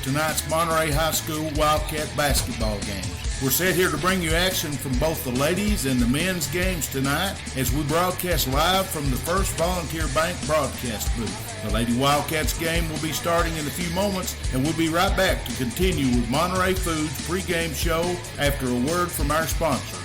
tonight's Monterey High School Wildcat basketball game. We're set here to bring you action from both the ladies and the men's games tonight as we broadcast live from the First Volunteer Bank broadcast booth. The Lady Wildcats game will be starting in a few moments, and we'll be right back to continue with Monterey Foods pregame show after a word from our sponsors.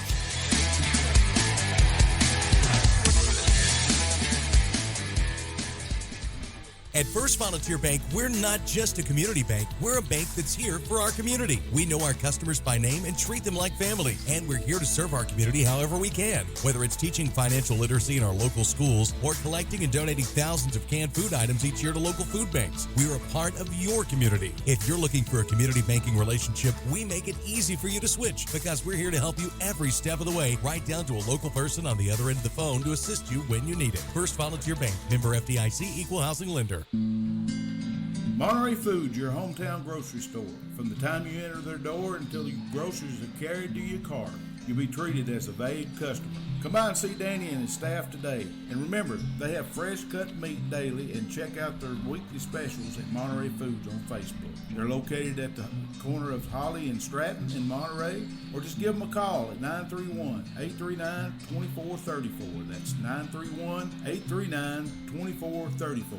At First Volunteer Bank, we're not just a community bank. We're a bank that's here for our community. We know our customers by name and treat them like family. And we're here to serve our community however we can. Whether it's teaching financial literacy in our local schools or collecting and donating thousands of canned food items each year to local food banks, we're a part of your community. If you're looking for a community banking relationship, we make it easy for you to switch because we're here to help you every step of the way, right down to a local person on the other end of the phone to assist you when you need it. First Volunteer Bank, member FDIC, equal housing lender. Monterey Foods, your hometown grocery store. From the time you enter their door until your groceries are carried to your car, you'll be treated as a valued customer. Come by and see Danny and his staff today. And remember, they have fresh cut meat daily, and check out their weekly specials at Monterey Foods on Facebook. They're located at the corner of Holly and Stratton in Monterey, or just give them a call at 931-839-2434. That's 931-839-2434.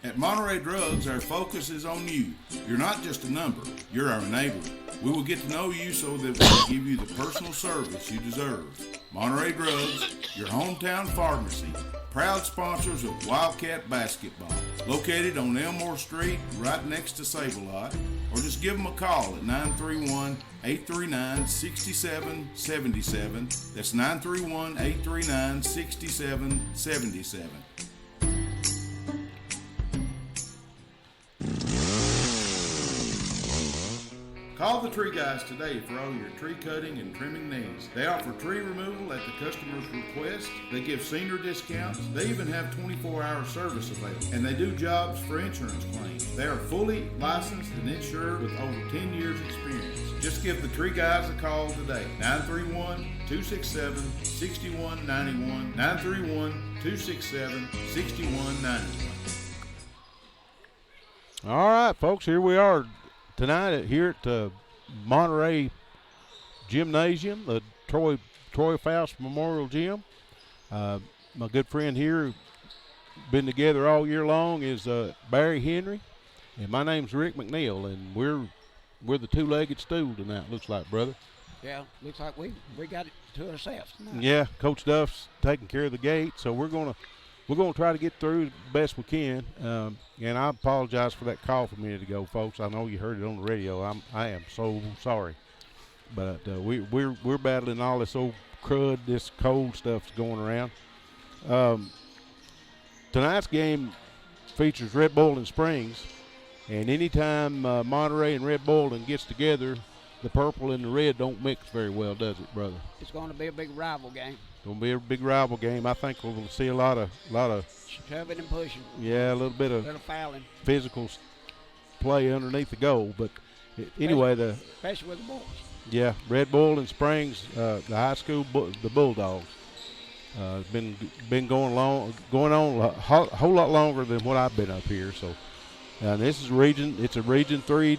At Monterey Drugs, our focus is on you. You're not just a number, you're our neighbor. We will get to know you so that we can give you the personal service you deserve. Monterey Drugs, your hometown pharmacy, proud sponsors of Wildcat basketball. Located on Elmore Street, right next to Save-A-Lot, or just give them a call at 931-839-6777. That's 931-839-6777. Call the Tree Guys today for all your tree cutting and trimming needs. They offer tree removal at the customer's request. They give senior discounts. They even have 24-hour service available. And they do jobs for insurance claims. They are fully licensed and insured with over 10 years experience. Just give the Tree Guys a call today. 931-267-6191. 931-267-6191. All right, folks, here we are tonight here at Monterey Gymnasium, the Troy Faust Memorial Gym. My good friend here, been together all year long, is Barry Henry, and my name's Rick McNeil, and we're the two-legged stool tonight. Looks like, brother. Yeah, looks like we got it to ourselves tonight. Yeah, Coach Duff's taking care of the gate, so we're gonna try to get through the best we can. And I apologize for that call from a minute ago, folks. I know you heard it on the radio. I am so sorry, but we're battling all this old crud, this cold stuff's going around. Tonight's game features Red Bowling Springs, and anytime Monterey and Red Bowling gets together, the purple and the red don't mix very well, does it, brother? It's going to be a big rival game. Going to be a big rival game. I think we'll see a lot of shoving and pushing. Yeah, a little bit of fouling, physical play underneath the goal. But anyway, especially with the boys. Yeah, Red Bull and Springs, the high school, the Bulldogs, been going on a whole lot longer than what I've been up here. So, this is it's a Region 3,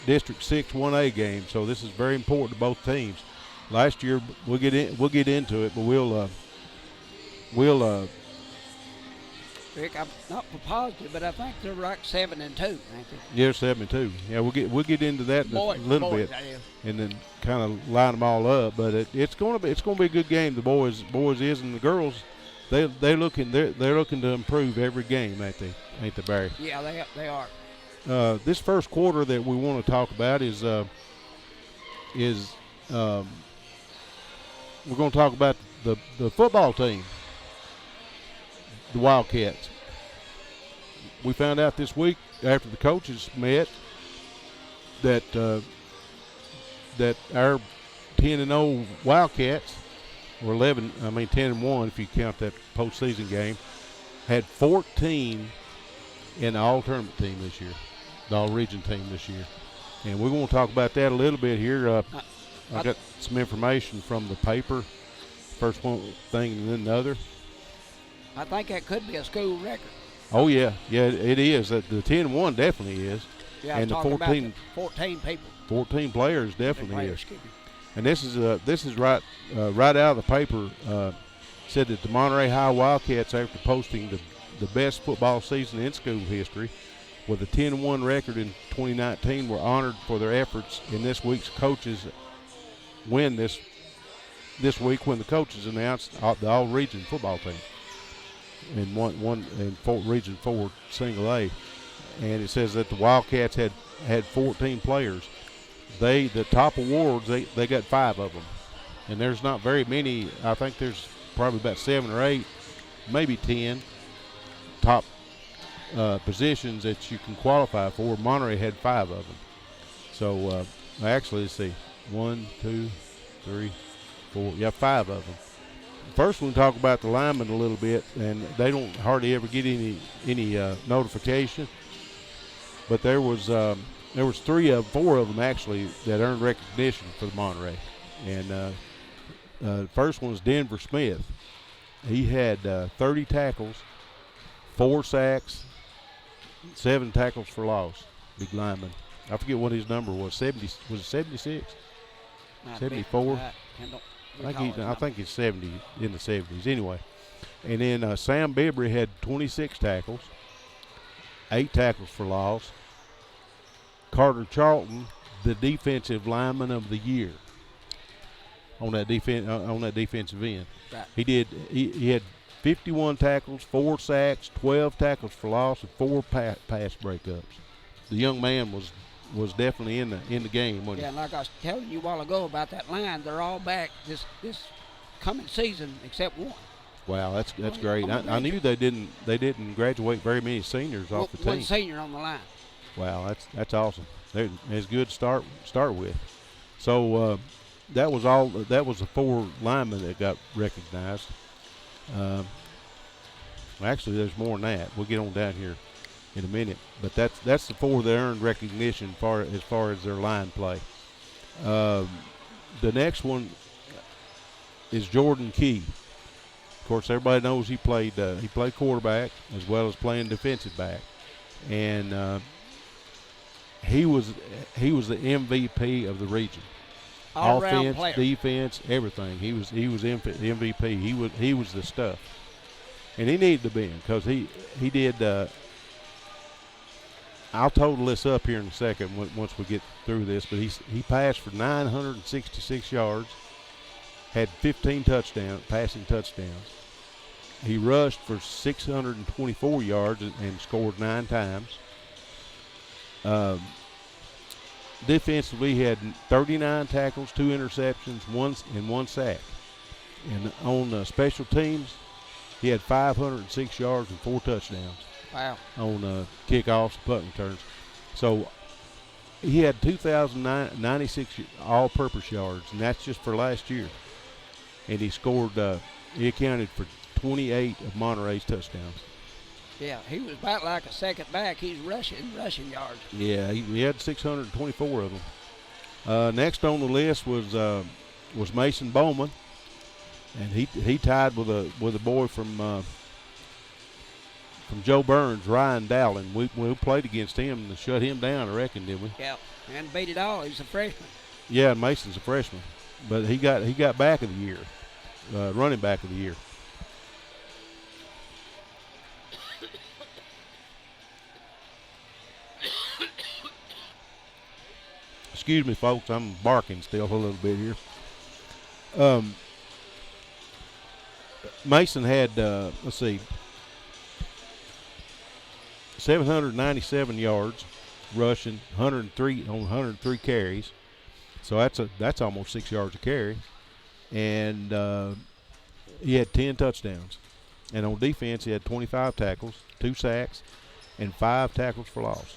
District 6 1A game. So this is very important to both teams. Last year we'll get into it, but we'll Rick, I'm not positive, but I think they're like 7-2, ain't they? Yeah, 7-2. Yeah, we'll get into that in a little bit, and then kind of line them all up. But it's going to be a good game. The boys is, and the girls, they're looking to improve every game, ain't they, Barry? Yeah, they are. This first quarter that we want to talk about is we're going to talk about the football team, the Wildcats. We found out this week after the coaches met that our 10-0 Wildcats, or 10-1 if you count that postseason game, had 14 in the all-tournament team this year, the all-region team this year. And we're going to talk about that a little bit here. I got some information from the paper, first one thing and then the other. I think that could be a school record. Oh yeah, it is. The 10-1 definitely is. Yeah, and the talking 14, about the 14 people. 14 players definitely Players, is. excuse me. And this is right out of the paper. Said that the Monterey High Wildcats, after posting the best football season in school history, with a 10-1 record in 2019, were honored for their efforts in this week's coaches win this week when the coaches announced the all-region football team in Region 4 Single A. And it says that the Wildcats had 14 players. The top awards, they got 5 of them. And there's not very many. I think there's probably about 7 or 8, maybe 10 top positions that you can qualify for. Monterey had 5 of them. So actually, let's see, 1, 2, 3, 4. Yeah, 5 of them. First, we'll talk about the linemen a little bit, and they don't hardly ever get any notification. But there was 4 of them actually that earned recognition for the Monterey. And the first one was Denver Smith. He had 30 tackles, 4 sacks, 7 tackles for loss. Big lineman. I forget what his number was. 70, was it 76? 74? I think he's 70, in the 70s. Anyway. And then Sam Bibry had 26 tackles, 8 tackles for loss. Carter Charlton, the defensive lineman of the year on that defensive end. Right. He had 51 tackles, 4 sacks, 12 tackles for loss, and 4 pass breakups. The young man was definitely in the game. Yeah, and like I was telling you a while ago about that line, they're all back this coming season except one. Wow, that's great. I knew they didn't graduate very many seniors off the team. One senior on the line. Wow, that's awesome. It's good to start with. So that was the 4 linemen that got recognized. Actually, there's more than that. We'll get on down here in a minute. But that's the 4 that earned recognition as far as their line play. The next one is Jordan Key. Of course, everybody knows he played quarterback as well as playing defensive back, and he was the MVP of the region. All-around offense, player. defense, everything. He was MVP. He was the stuff, and he needed to be because he did. I'll total this up here in a second once we get through this, but he passed for 966 yards, had 15 passing touchdowns. He rushed for 624 yards and scored 9 times. Defensively, he had 39 tackles, 2 interceptions, 1 sack. And on special teams, he had 506 yards and 4 touchdowns. Wow. On kickoffs, punt returns. So he had 2,096 all-purpose yards, and that's just for last year. And he scored. He accounted for 28 of Monterey's touchdowns. Yeah, he was about like a second back. He's rushing yards. Yeah, he had 624 of them. Next on the list was Mason Bowman, and he tied with a boy from Joe Burns, Ryan Dowling. We played against him and shut him down, I reckon, didn't we? Yeah, and beat it all. He's a freshman. Yeah, Mason's a freshman, but he got back of the year, running back of the year. Excuse me, folks. I'm barking still a little bit here. Mason had, 797 yards rushing, 103 carries. So that's almost 6 yards a carry. And he had 10 touchdowns. And on defense, he had 25 tackles, 2 sacks, and 5 tackles for loss.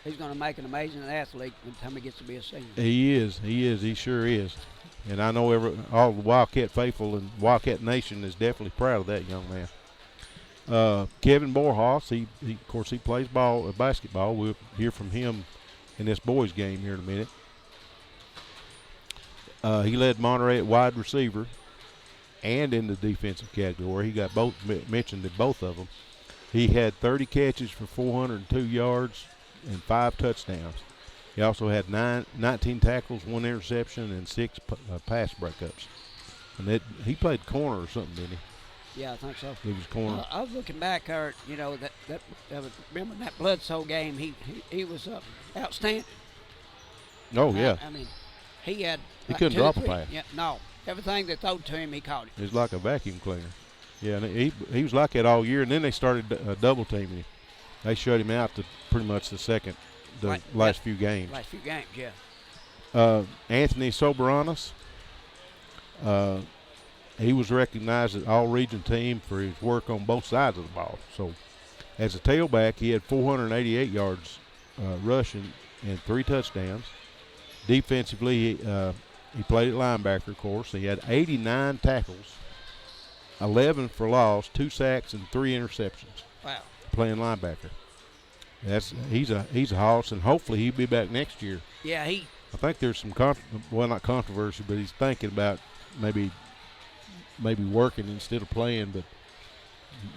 He's going to make an amazing athlete by the time he gets to be a senior. He is. He sure is. And I know all the Wildcat faithful and Wildcat Nation is definitely proud of that young man. Kevin Borhaus, he of course he plays basketball. We'll hear from him in this boys game here in a minute. He led Monterey at wide receiver. and in the defensive category. He got both mentioned in both of them. He had 30 catches for 402 yards and 5 touchdowns. He also had 19 tackles, 1 interception, and 6 pass breakups. And he played corner or something, didn't he? Yeah, I think so. He was corner. I was looking back, Kurt. You know remember that Bledsoe game? He was outstanding. Oh yeah. I mean, he had. He couldn't drop a pass. Yeah, no. Everything that thrown to him, he caught it. It was like a vacuum cleaner. Yeah, and he was like that all year, and then they started double teaming him. They shut him out to pretty much the last few games. Last few games, yeah. Anthony Soberanis, he was recognized as all-region team for his work on both sides of the ball. So, as a tailback, he had 488 yards rushing and 3 touchdowns. Defensively, he played at linebacker, of course. He had 89 tackles, 11 for loss, 2 sacks, and 3 interceptions. Wow. Playing linebacker. He's a hoss, and hopefully he'll be back next year. Yeah, I think there's some not controversy, but he's thinking about maybe working instead of playing. But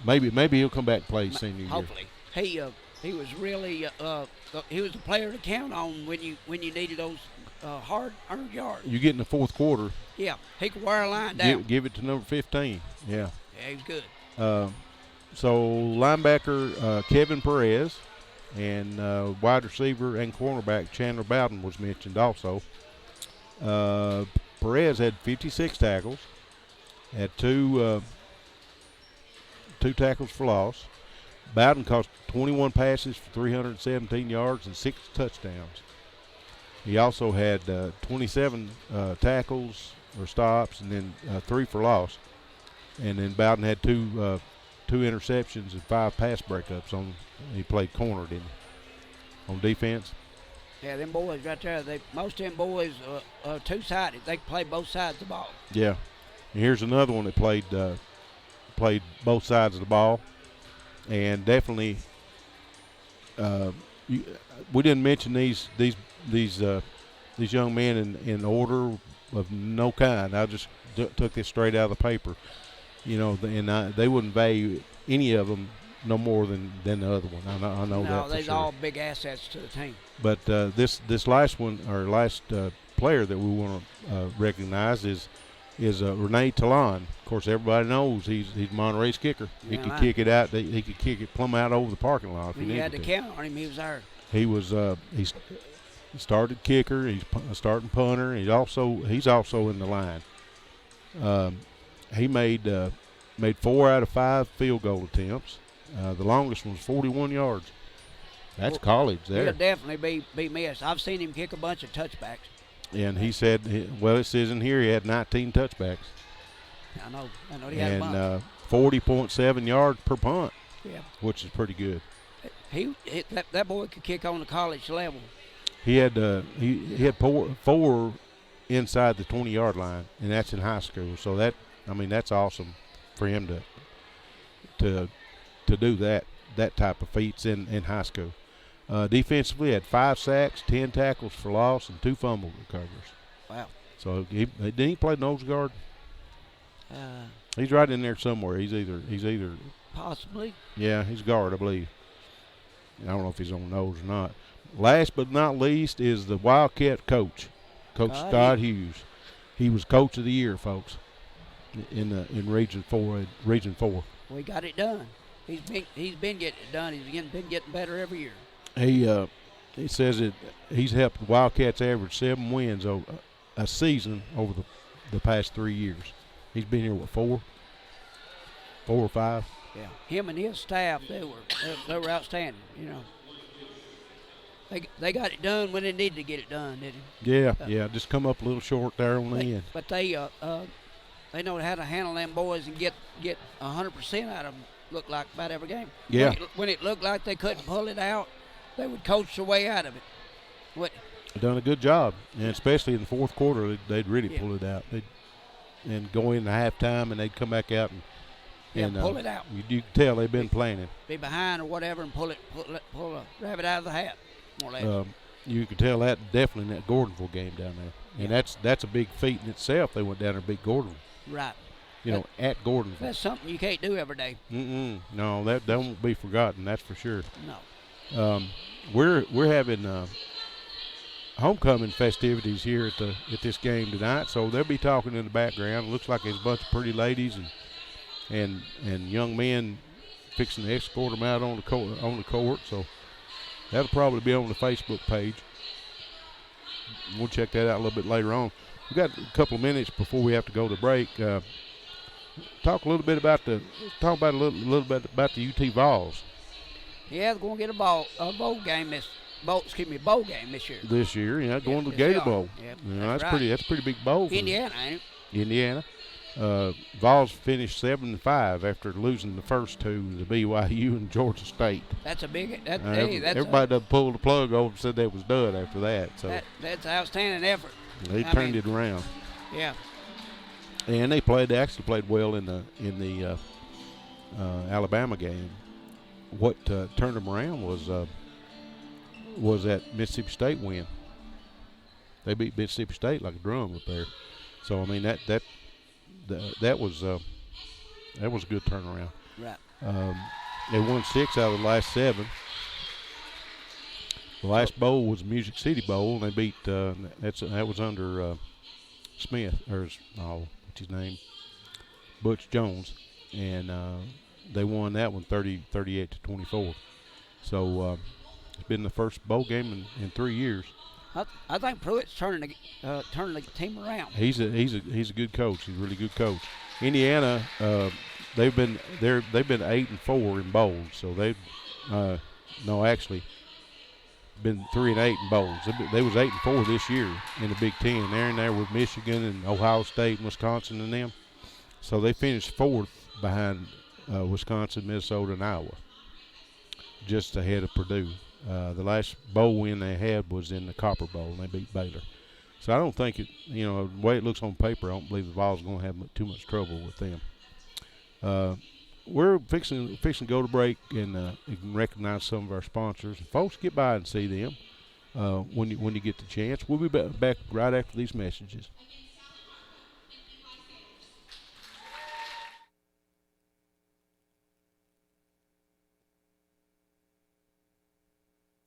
maybe he'll come back and play senior year. Hopefully, he was really he was the player to count on when you needed those hard-earned yards. You get in the fourth quarter. Yeah, he could wear a line down. Give it to number 15. Yeah. Yeah, he was good. So linebacker Kevin Perez and wide receiver and cornerback Chandler Bowden was mentioned also. Perez had 56 tackles, had two tackles for loss. Bowden caught 21 passes for 317 yards and 6 touchdowns. He also had 27 tackles or stops and then 3 for loss. And then Bowden had 2 interceptions and 5 pass breakups. He played corner, didn't he, on defense? Yeah, them boys right there, most of them boys are two-sided. They can play both sides of the ball. Yeah. And here's another one that played both sides of the ball. And definitely we didn't mention these young men in order of no kind. I just took this straight out of the paper. You know, and they wouldn't value any of them no more than the other one. I know that for they're sure. all big assets to the team. But this last one, or last player that we want to recognize is Renee Talon. Of course, everybody knows he's Monterey's kicker. He could kick it out. He could kick it plumb out over the parking lot if he needed to. You had to count on him. He was there. He was he started kicker. He's starting punter. He's also in the line. He made 4 out of 5 field goal attempts. The longest one was 41 yards. That's college there. He'll definitely be missed. I've seen him kick a bunch of touchbacks. And he said, it says in here he had 19 touchbacks. I know he had a bunch. And 40.7 yards per punt. Yeah. Which is pretty good. That boy could kick on the college level. He had four inside the 20-yard line, and that's in high school. So that's awesome for him to do that type of feats in high school. Defensively, had 5 sacks, 10 tackles for loss, and 2 fumble recovers. Wow. So didn't he play nose guard? He's right in there somewhere. He's either possibly. Yeah, he's guard, I believe. I don't know if he's on nose or not. Last but not least is the Wildcat coach, Coach Scott Hughes. He was Coach of the Year, folks, in Region 4. We got it done. He's been getting it done. He's been getting better every year. He says that he's helped the Wildcats average 7 wins a season over the past 3 years. He's been here, 4 or 5? Yeah, him and his staff, they were outstanding. You know, they got it done when they needed to get it done, didn't they? Yeah, just come up a little short there on the end. But they know how to handle them boys and get 100% out of them. Looked like about every game. Yeah. When it looked like they couldn't pull it out, they would coach their way out of it. Done a good job, and especially in the fourth quarter, they'd really pull it out. And go into halftime, and they'd come back out and pull it out. You could tell they've been planning. Be behind or whatever, and pull a rabbit out of the hat, more or less. You could tell that definitely in that Gordonville game down there, and that's a big feat in itself. They went down there and beat Gordonville. Right. at Gordonsville. That's something you can't do every day. No, that won't be forgotten. That's for sure. No. We're having homecoming festivities here at this game tonight, so they'll be talking in the background. It looks like there's a bunch of pretty ladies and young men fixing to escort them out on the court. So that'll probably be on the Facebook page. We'll check that out a little bit later on. We've got a couple of minutes before we have to go to break. Talk a little bit about the UT Vols. Yeah, they're going to get a bowl game this year. This year, going to the Gator Bowl. Yep, that's right. That's a pretty big bowl. Indiana, ain't it? Indiana. Vols finished 7-5 after losing the first two to BYU and Georgia State. That's a big. Everybody done pulled the plug over and said that was done after that. So that's an outstanding effort. They turned it around. Yeah. And they actually played well in the Alabama game. What turned them around was that Mississippi State win. They beat Mississippi State like a drum up there. So I mean that was a good turnaround. Right. They won 6 out of the last 7. The last bowl was Music City Bowl, and they beat that was under Smith what's his name, Butch Jones, and they won that one 38-24. So it's been the first bowl game in 3 years. I think Pruitt's turning the team around. He's a good coach. He's a really good coach. Indiana, they've been 8-4 in bowls. So they've actually been 3-8 in bowls. They was 8-4 this year in the Big Ten. They're in there with Michigan and Ohio State and Wisconsin and them. So they finished 4th behind Wisconsin, Minnesota, and Iowa, just ahead of Purdue. The last bowl win they had was in the Copper Bowl, and they beat Baylor. So I don't think the way it looks on paper, I don't believe the Vols are going to have too much trouble with them. We're fixing to go to break and recognize some of our sponsors. Folks, get by and see them when you get the chance. We'll be back right after these messages.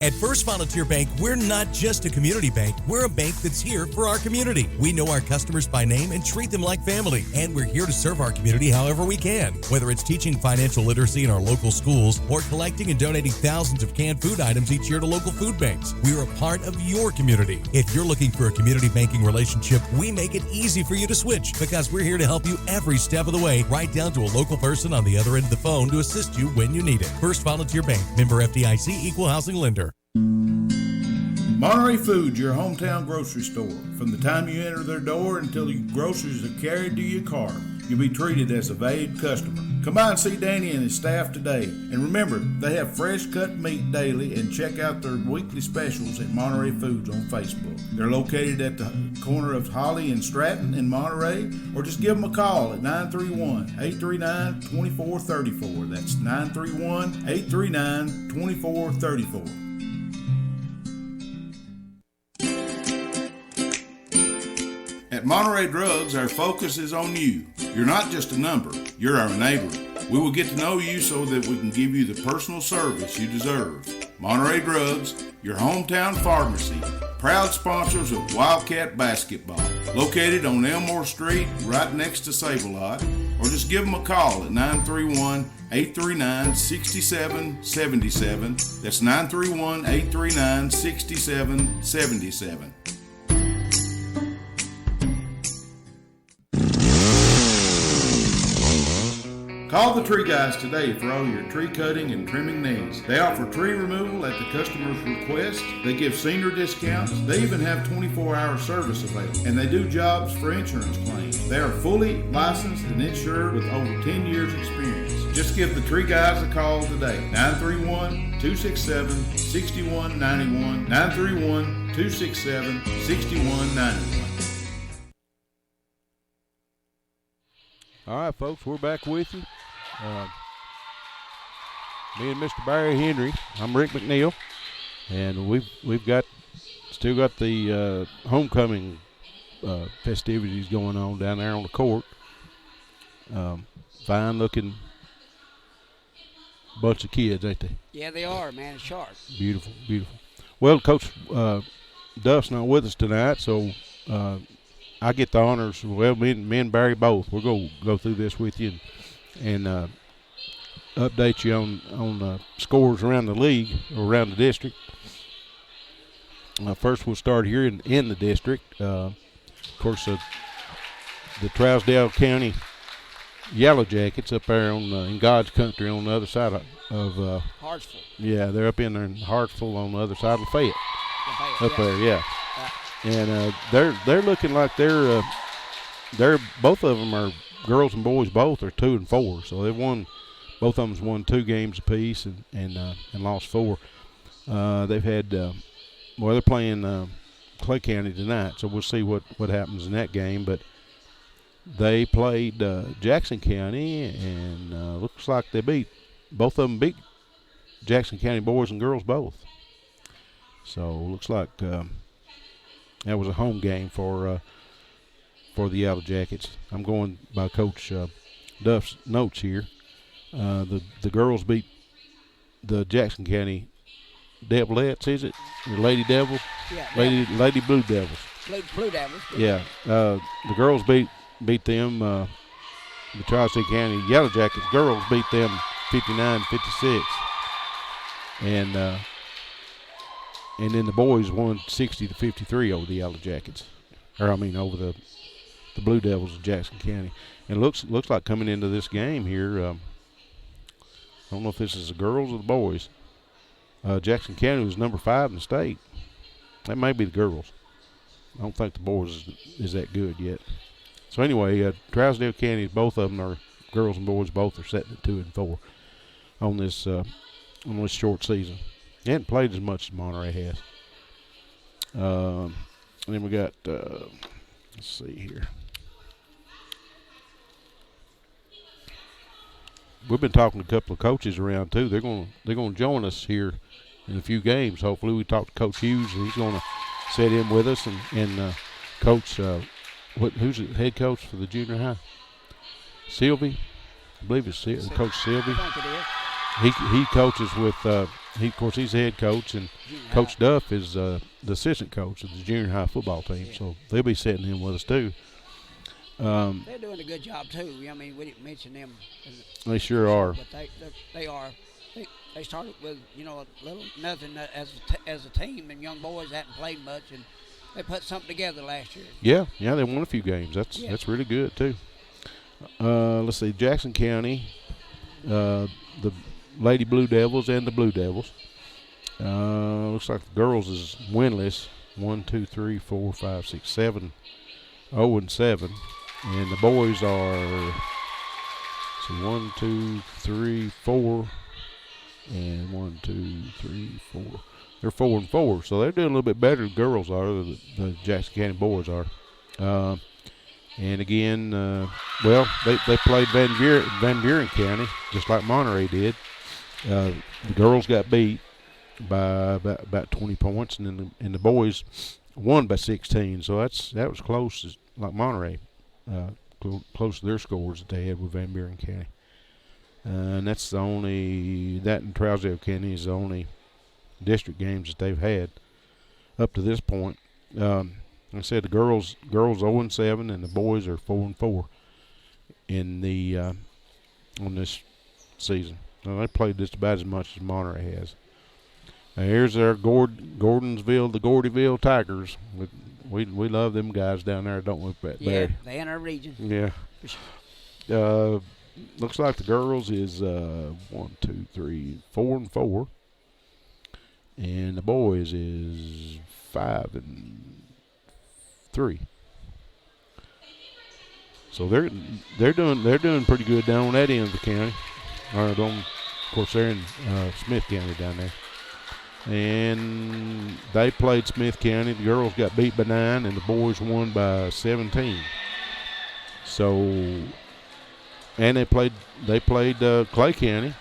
At First Volunteer Bank, we're not just a community bank. We're a bank that's here for our community. We know our customers by name and treat them like family. And we're here to serve our community however we can. Whether it's teaching financial literacy in our local schools or collecting and donating thousands of canned food items each year to local food banks, we're a part of your community. If you're looking for a community banking relationship, we make it easy for you to switch because we're here to help you every step of the way, right down to a local person on the other end of the phone to assist you when you need it. First Volunteer Bank, member FDIC, equal housing lender. Monterey Foods, your hometown grocery store. From the time you enter their door until your groceries are carried to your car, you'll be treated as a valued customer. Come by and see Danny and his staff today. And remember, they have fresh cut meat daily, and check out their weekly specials at Monterey Foods on Facebook. They're located at the corner of Holly and Stratton in Monterey, or just give them a call at 931-839-2434. That's 931-839-2434. At Monterey Drugs, our focus is on you. You're not just a number, you're our neighbor. We will get to know you so that we can give you the personal service you deserve. Monterey Drugs, your hometown pharmacy, proud sponsors of Wildcat Basketball. Located on Elmore Street, right next to Save-A-Lot, or just give them a call at 931-839-6777. That's 931-839-6777. Call the Tree Guys today for all your tree cutting and trimming needs. They offer tree removal at the customer's request. They give senior discounts. They even have 24-hour service available. And they do jobs for insurance claims. They are fully licensed and insured with over 10 years experience. Just give the Tree Guys a call today. 931-267-6191. 931-267-6191. All right, folks, we're back with you. Me and Mr. Barry Henry. I'm Rick McNeil, and we've still got the homecoming festivities going on down there on the court. Fine looking bunch of kids, ain't they? Yeah, they are, man. It's sharp. Beautiful, beautiful. Well, Coach Duff's not with us tonight, so I get the honors. Well, me and Barry both. We'll go through this with you and update you on scores around the league or around the district. First, we'll start here in the district. Of course, the Trousdale County Yellow Jackets up there in God's country on the other side of Hartsville. Yeah, they're up in there in Hartsville on the other side of Fayette. Up there, yeah. And they're looking like they're both of them are girls and boys both are 2-4. So they've won, both of them's won 2 games apiece and lost 4. They've had they're playing Clay County tonight, so we'll see what happens in that game. But they played Jackson County, and looks like both of them beat Jackson County boys and girls both. So looks like that was a home game for the Yellow Jackets. I'm going by Coach Duff's notes here. The girls beat the Jackson County Devillettes, is it? Or Lady Devils? Yeah. Lady Blue Devils. Blue Devils. Yeah. The girls beat them. The Tri-State County Yellow Jackets girls beat them 59-56. And then the boys won 60-53 over the Yellow Jackets. Over the Blue Devils of Jackson County. And it looks like coming into this game here, I don't know if this is the girls or the boys. Jackson County was number 5 in the state. That may be the girls. I don't think the boys is that good yet. So anyway, Trousdale County, both of them are girls and boys. Both are sitting at 2-4 on this short season. They haven't played as much as Monterey has. And then we got let's see here. We've been talking to a couple of coaches around too. They're going to join us here in a few games. Hopefully, we talked to Coach Hughes. He's going to sit in with us and coach. Who's the head coach for the junior high? Sylvie, I believe it's Coach Sylvie. I think it is. He coaches with. Of course, he's the head coach, and Coach Duff is the assistant coach of the junior high football team. Yeah. So they'll be sitting in with us too. They're doing a good job too. I mean, we didn't mention them. They sure are. But they are. They started with a little nothing as a team, and young boys hadn't played much, and they put something together last year. Yeah, they won a few games. That's really good too. Let's see, Jackson County, the Lady Blue Devils and the Blue Devils. Looks like the girls is winless. 1, 2, 3, 4, 5, 6, 7, 0-7, and the boys are 1, 2, 3, 4, and 1, 2, 3, 4. They're 4-4, so they're doing a little bit better than girls are. The Jackson County boys are. And again, they played Van Buren County just like Monterey did. The girls got beat by about 20 points, and the boys won by 16. So that was close, like Monterey, close to their scores that they had with Van Buren County. And that and Trousdale County is the only district games that they've had up to this point. Like I said, the girls 0-7, and the boys are 4-4 in the on this season. Now, they played just about as much as Monterey has. Now, here's our Gordonsville, the Gordyville Tigers. We love them guys down there, don't we, Barry? Yeah, they in our region. Yeah. Looks like the girls is 1, 2, 3, 4-4, and the boys is 5-3. So they're doing pretty good down on that end of the county. Of course, they're in Smith County down there. And they played Smith County. The girls got beat by 9, and the boys won by 17. So, and they played Clay County.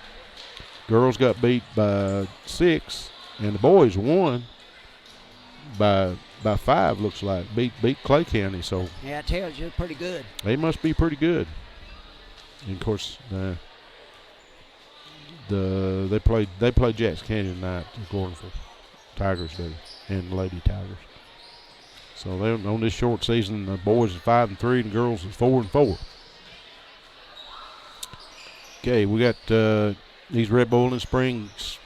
Girls got beat by 6, and the boys won by 5. Looks like beat Clay County. So yeah, it tells you pretty good. They must be pretty good. And of course, they played Jackson County tonight. The Gordonsville Tigers do, and Lady Tigers. So they on this short season, the boys is 5-3, and girls is 4-4. Okay, we got these Red Bull and Springs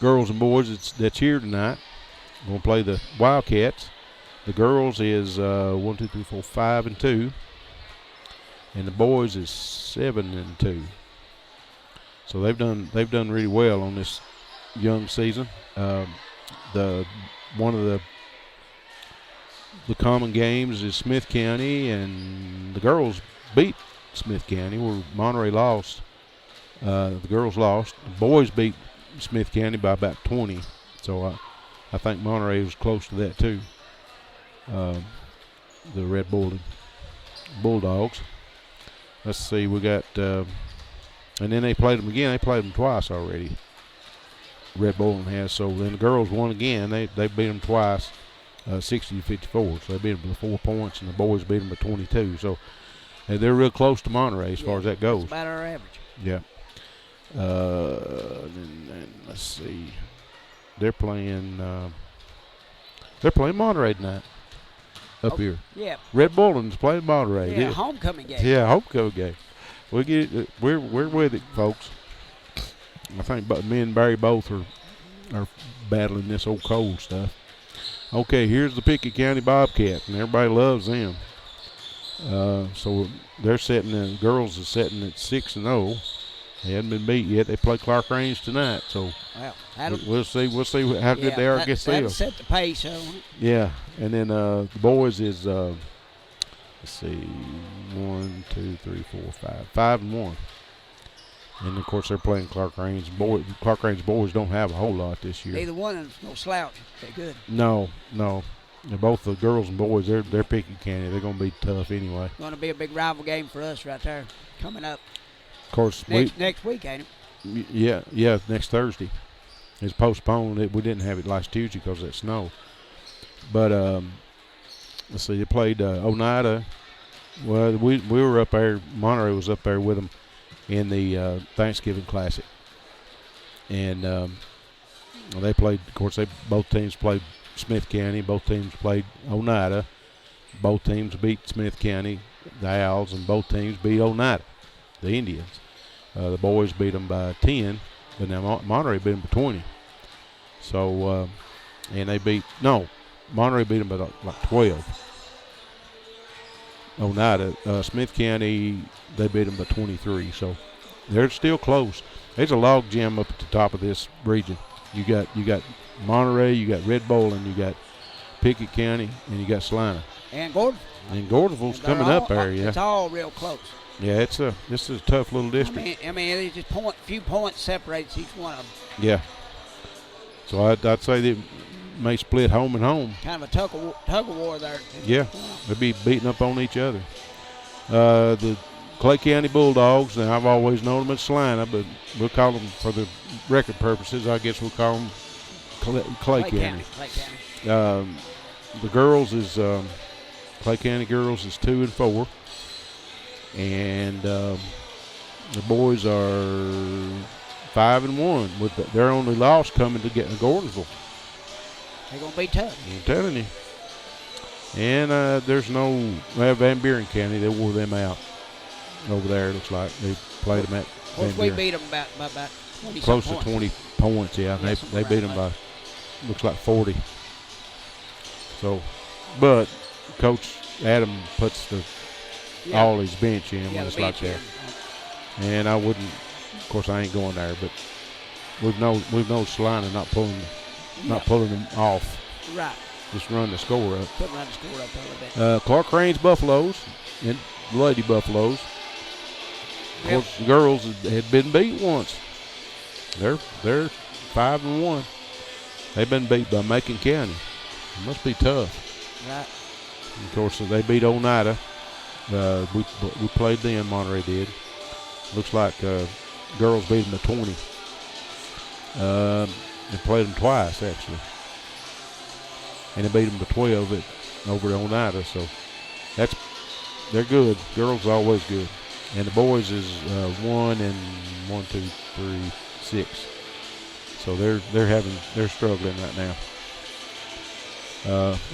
girls and boys that's here tonight. We're going to play the Wildcats. The girls is 1, 2, 3, 4, 5-2, and the boys is 7-2. So they've done really well on this young season. One of the common games is Smith County, and the girls beat Smith County where Monterey lost. The girls lost. The boys beat Smith County by about 20. So I think Monterey was close to that too. The Red Bulldogs. Let's see, we got, and then they played them again. They played them twice already. Red Bull has. So then the girls won again. They beat them twice, 60-54. So they beat them by 4 points, and the boys beat them by 22. So they're real close to Monterey as far as that goes. That's about our average. Yeah. And let's see. They're playing Monterey tonight up here. Yeah. Red Bullens playing Monterey. Yeah, homecoming game. Yeah, homecoming game. We get it. We're with it, folks. I think me and Barry both are battling this old cold stuff. Okay, here's the Pickett County Bobcats, and everybody loves them. So they're the girls are sitting at 6-0. They haven't been beat yet. They play Clark Range tonight, so we'll see how good they are against them. That'll set the pace. Yeah, and then the boys is let's see, 1, 2, 3, 4, 5-1. And of course they're playing Clark Range. Clark Range boys don't have a whole lot this year. Neither one of them's no slouch. They're good. No. They're both the girls and boys. They're Pickett County. They're going to be tough anyway. Going to be a big rival game for us right there coming up. Of course, next week, ain't it? Yeah, next Thursday. It's postponed. We didn't have it last Tuesday because of that snow. But let's see, they played Oneida. Well, we were up there. Monterey was up there with them in the Thanksgiving Classic, and they played. Of course, both teams played Smith County. Both teams played Oneida. Both teams beat Smith County, the Owls, and both teams beat Oneida, the Indians. The boys beat them by 10, but now Monterey beat them by 20. So, and Monterey beat them by like 12. Oneida, Smith County, they beat them by 23. So they're still close. There's a log jam up at the top of this region. You got Monterey, you got Red Bull, and you got Pickett County, and you got Salina. And Gordon. And Gordonsville's coming up there, yeah. It's all real close. Yeah, this is a tough little district. I mean there's just few points separates each one of them. Yeah. So I'd say they may split home and home. Kind of a tug of war there. Yeah, they'll be beating up on each other. The Clay County Bulldogs, now I've always known them as Salina, but we'll call them, for the record purposes, I guess we'll call them Clay County. Clay County. The girls is, Clay County girls is 2-4. And the boys are 5-1 with their only loss coming to get Gordonsville. They're gonna be tough. I'm telling you. And we have Van Buren County. They wore them out over there. Looks like they played them at. Of course, we beat them by about 20. Close to 20 points. Yeah, they beat them by looks like 40. So, but Coach Adam puts all his bench in when it's like that. And I wouldn't, of course, I ain't going there, but we've known Salina not pulling them off. Right. Just run the score up. Couldn't run the score up a little bit. Clark Range Buffaloes and Lady Buffaloes. Of course, the girls had been beat once. They're 5-1. They've been beat by Macon County. It must be tough. Right. And of course, they beat Oneida. We played them. Monterey did. Looks like girls beat them by 20. They played them twice actually, and they beat them by 12 over at Oneida. So they're good. Girls are always good. and the boys is 1 and 1, 2, 3, 6. So they're struggling right now.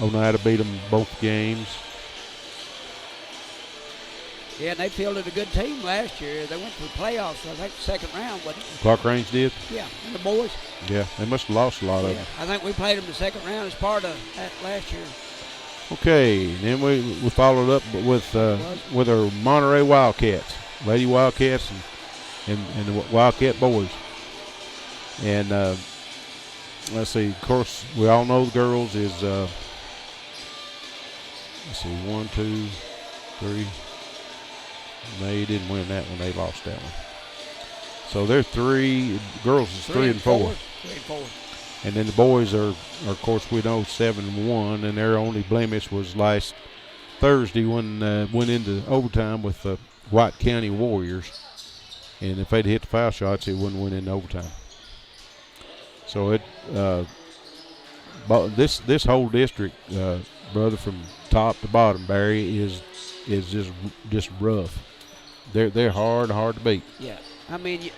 Oneida beat them both games. Yeah, and they fielded a good team last year. They went to the playoffs, I think, the second round, wasn't it? Clark Range did? Yeah, and the boys. Yeah, they must have lost a lot of them. I think we played them the second round as part of that last year. Okay, then we followed up with our Monterey Wildcats, Lady Wildcats, and the Wildcat boys. And let's see, of course, we all know the girls is, let's see, 1, 2, 3. They didn't win that one. They lost that one. So they're 3. Girls is 3 and 4. 3 and 4. And then the boys are of course, we know 7 and 1, and their only blemish was last Thursday when went into overtime with the White County Warriors. And if they'd hit the foul shots, it wouldn't win into overtime. So this whole district, brother, from top to bottom, Barry, is just rough. They're hard to beat. Yeah, I mean,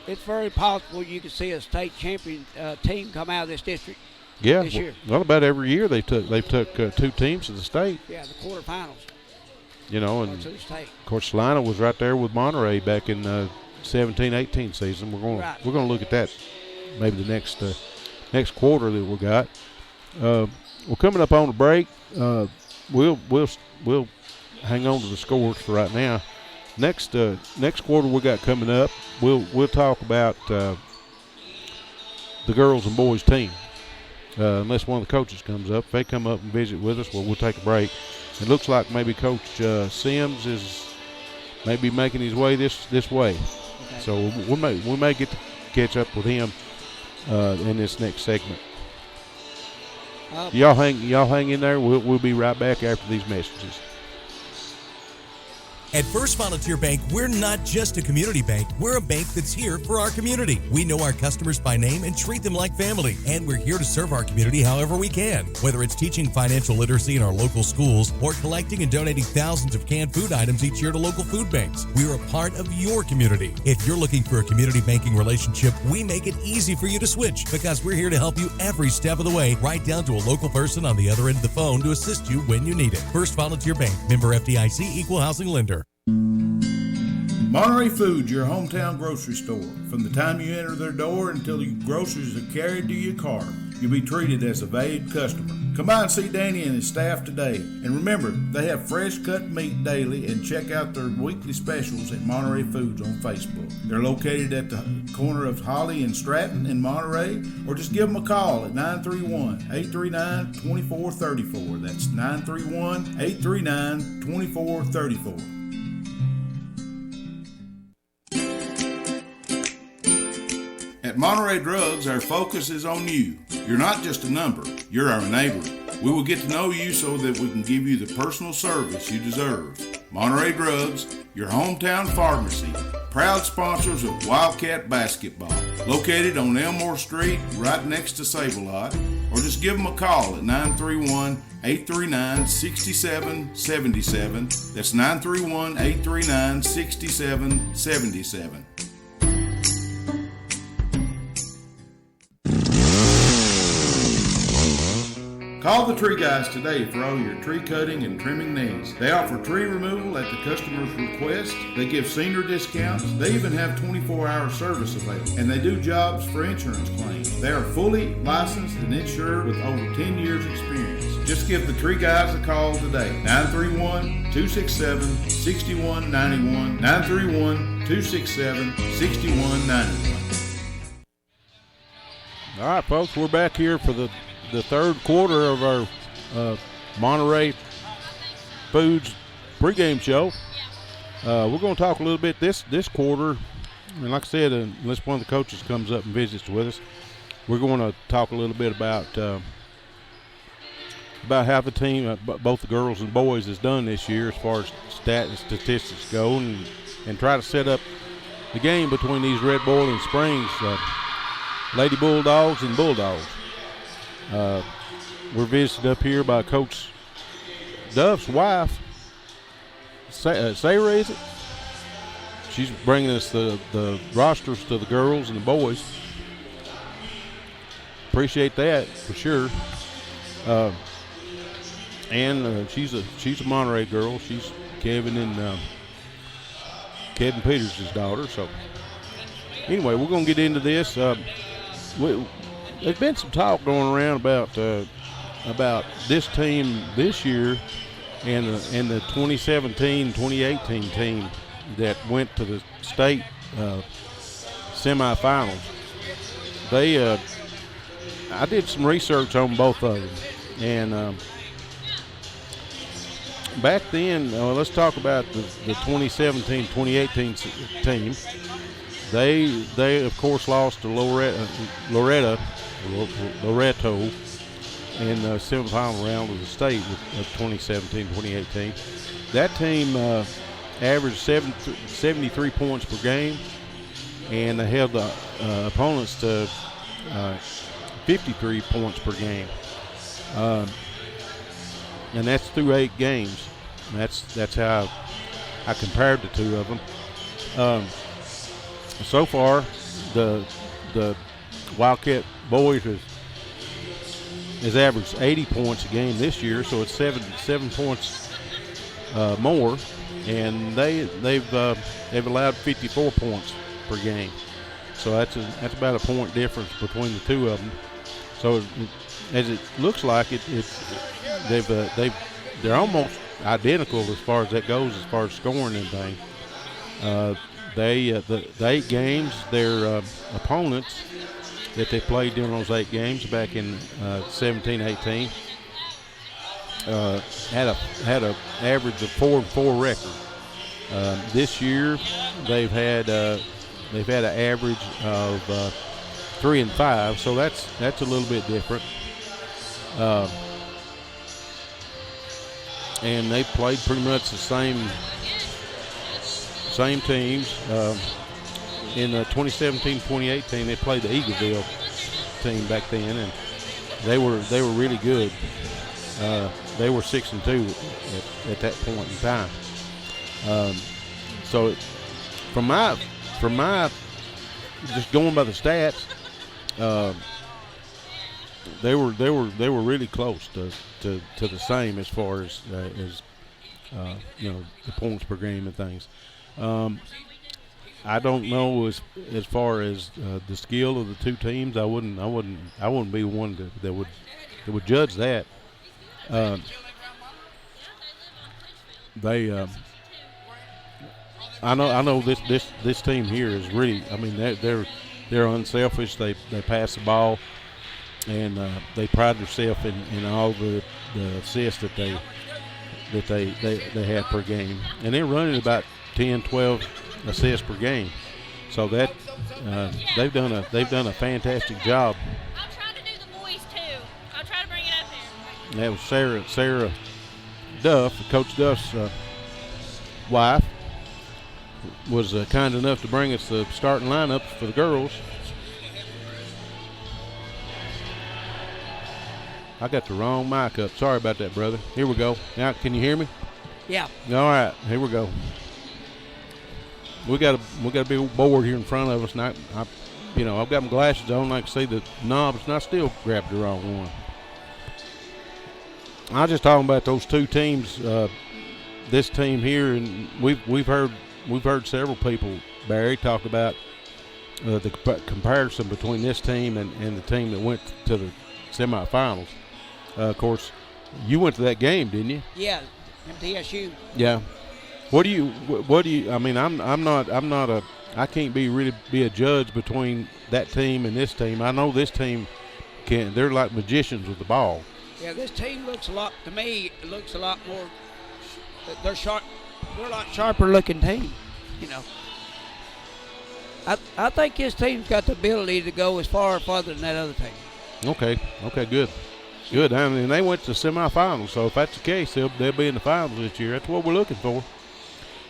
it's very possible you could see a state champion team come out of this district. Yeah, this year. Well, about every year they've took 2 teams to the state. Yeah, the quarterfinals. You know, and to the state. Of course, Salina was right there with Monterey back in 17-18 season. We're going to look at that maybe the next quarter that we got. We're coming up on the break. We'll hang on to the scores for right now. Next quarter we got coming up, we'll talk about the girls and boys team. Unless one of the coaches comes up. If they come up and visit with us, we'll take a break. It looks like maybe Coach Sims is maybe making his way this way. Okay. So we may get to catch up with him in this next segment. Y'all hang in there. We'll be right back after these messages. At First Volunteer Bank, we're not just a community bank, we're a bank that's here for our community. We know our customers by name and treat them like family, and we're here to serve our community however we can. Whether it's teaching financial literacy in our local schools or collecting and donating thousands of canned food items each year to local food banks, we're a part of your community. If you're looking for a community banking relationship, we make it easy for you to switch because we're here to help you every step of the way, right down to a local person on the other end of the phone to assist you when you need it. First Volunteer Bank, member FDIC, equal housing lender. Monterey Foods, your hometown grocery store. From the time you enter their door until your groceries are carried to your car, you'll be treated as a valued customer. Come by and see Danny and his staff today. And remember, they have fresh cut meat daily, and check out their weekly specials at Monterey Foods on Facebook. They're located at the corner of Holly and Stratton in Monterey, or just give them a call at 931-839-2434. That's 931-839-2434. At Monterey Drugs, our focus is on you. You're not just a number, you're our neighbor. We will get to know you so that we can give you the personal service you deserve. Monterey Drugs, your hometown pharmacy, proud sponsors of Wildcat Basketball. Located on Elmore Street, right next to Save-A-Lot, or just give them a call at 931-839-6777. That's 931-839-6777. Call the Tree Guys today for all your tree cutting and trimming needs. They offer tree removal at the customer's request. They give senior discounts. They even have 24-hour service available. And they do jobs for insurance claims. They are fully licensed and insured with over 10 years experience. Just give the Tree Guys a call today. 931-267-6191. 931-267-6191. All right, folks, we're back here for the third quarter of our Monterey Foods pregame show. We're going to talk a little bit this quarter, and like I said, unless one of the coaches comes up and visits with us, we're going to talk a little bit about how the team, both the girls and boys, has done this year as far as statistics go, and try to set up the game between these Red Boiling Springs Lady Bulldogs and Bulldogs. We're visited up here by Coach Duff's wife, Sarah, is it? she's bringing us the rosters to the girls and the boys. Appreciate that for sure. And she's a Monterey girl. She's Kevin Peters' daughter. So anyway, we're gonna get into this. There's been some talk going around about this team this year and the 2017-2018 team that went to the state semifinals. I did some research on both of them, and back then, let's talk about the 2017-2018 team. They of course lost to Loretto in the semifinal round of the state of 2017-2018. That team averaged 73 points per game, and they held the opponents to 53 points per game. And that's through 8 games. That's how I compared the two of them. So far, the Wildcat boys has averaged 80 points a game this year, so it's seven points more, and they've allowed 54 points per game. So that's about a point difference between the two of them. So as it looks like they're almost identical as far as that goes, as far as scoring and things. The 8 games, their opponents that they played during those 8 games back in 17-18 had a average of 4-4 record. This year they've had an average of 3-5, so that's a little bit different. And they played pretty much the same teams. In 2017-2018, they played the Eagleville team back then, and they were really good. They were 6-2 at that point in time. So from my just going by the stats, they were really close to the same as far as the points per game and things. I don't know as far as the skill of the two teams. I wouldn't be the one that would judge that. I know this team here is really. I mean, they're unselfish. They pass the ball, and they pride themselves in all the assists that they have per game, and they're running about 10-12 assists per game. So that they've done a fantastic job. I'll try to do the boys too. I'll try to bring it up there. That was Sarah Duff, Coach Duff's wife, was kind enough to bring us the starting lineup for the girls. I got the wrong mic up. Sorry about that, brother. Here we go. Now, can you hear me? Yeah. All right, here we go. We got a big board here in front of us, and I've got my glasses on. I can see the knobs, and I still grabbed the wrong one. I was just talking about those two teams. This team here, and we've heard several people, Barry, talk about the comparison between this team and the team that went to the semifinals. Of course, you went to that game, didn't you? Yeah, MTSU. Yeah. What do you? I mean, I can't be a judge between that team and this team. I know this team they're like magicians with the ball. Yeah, this team looks a lot, to me, it looks a lot more, they're sharp. They're a lot sharper looking team, I think this team's got the ability to go as far or farther than that other team. Okay, good. I mean, they went to the semifinals, so if that's the case, they'll be in the finals this year. That's what we're looking for.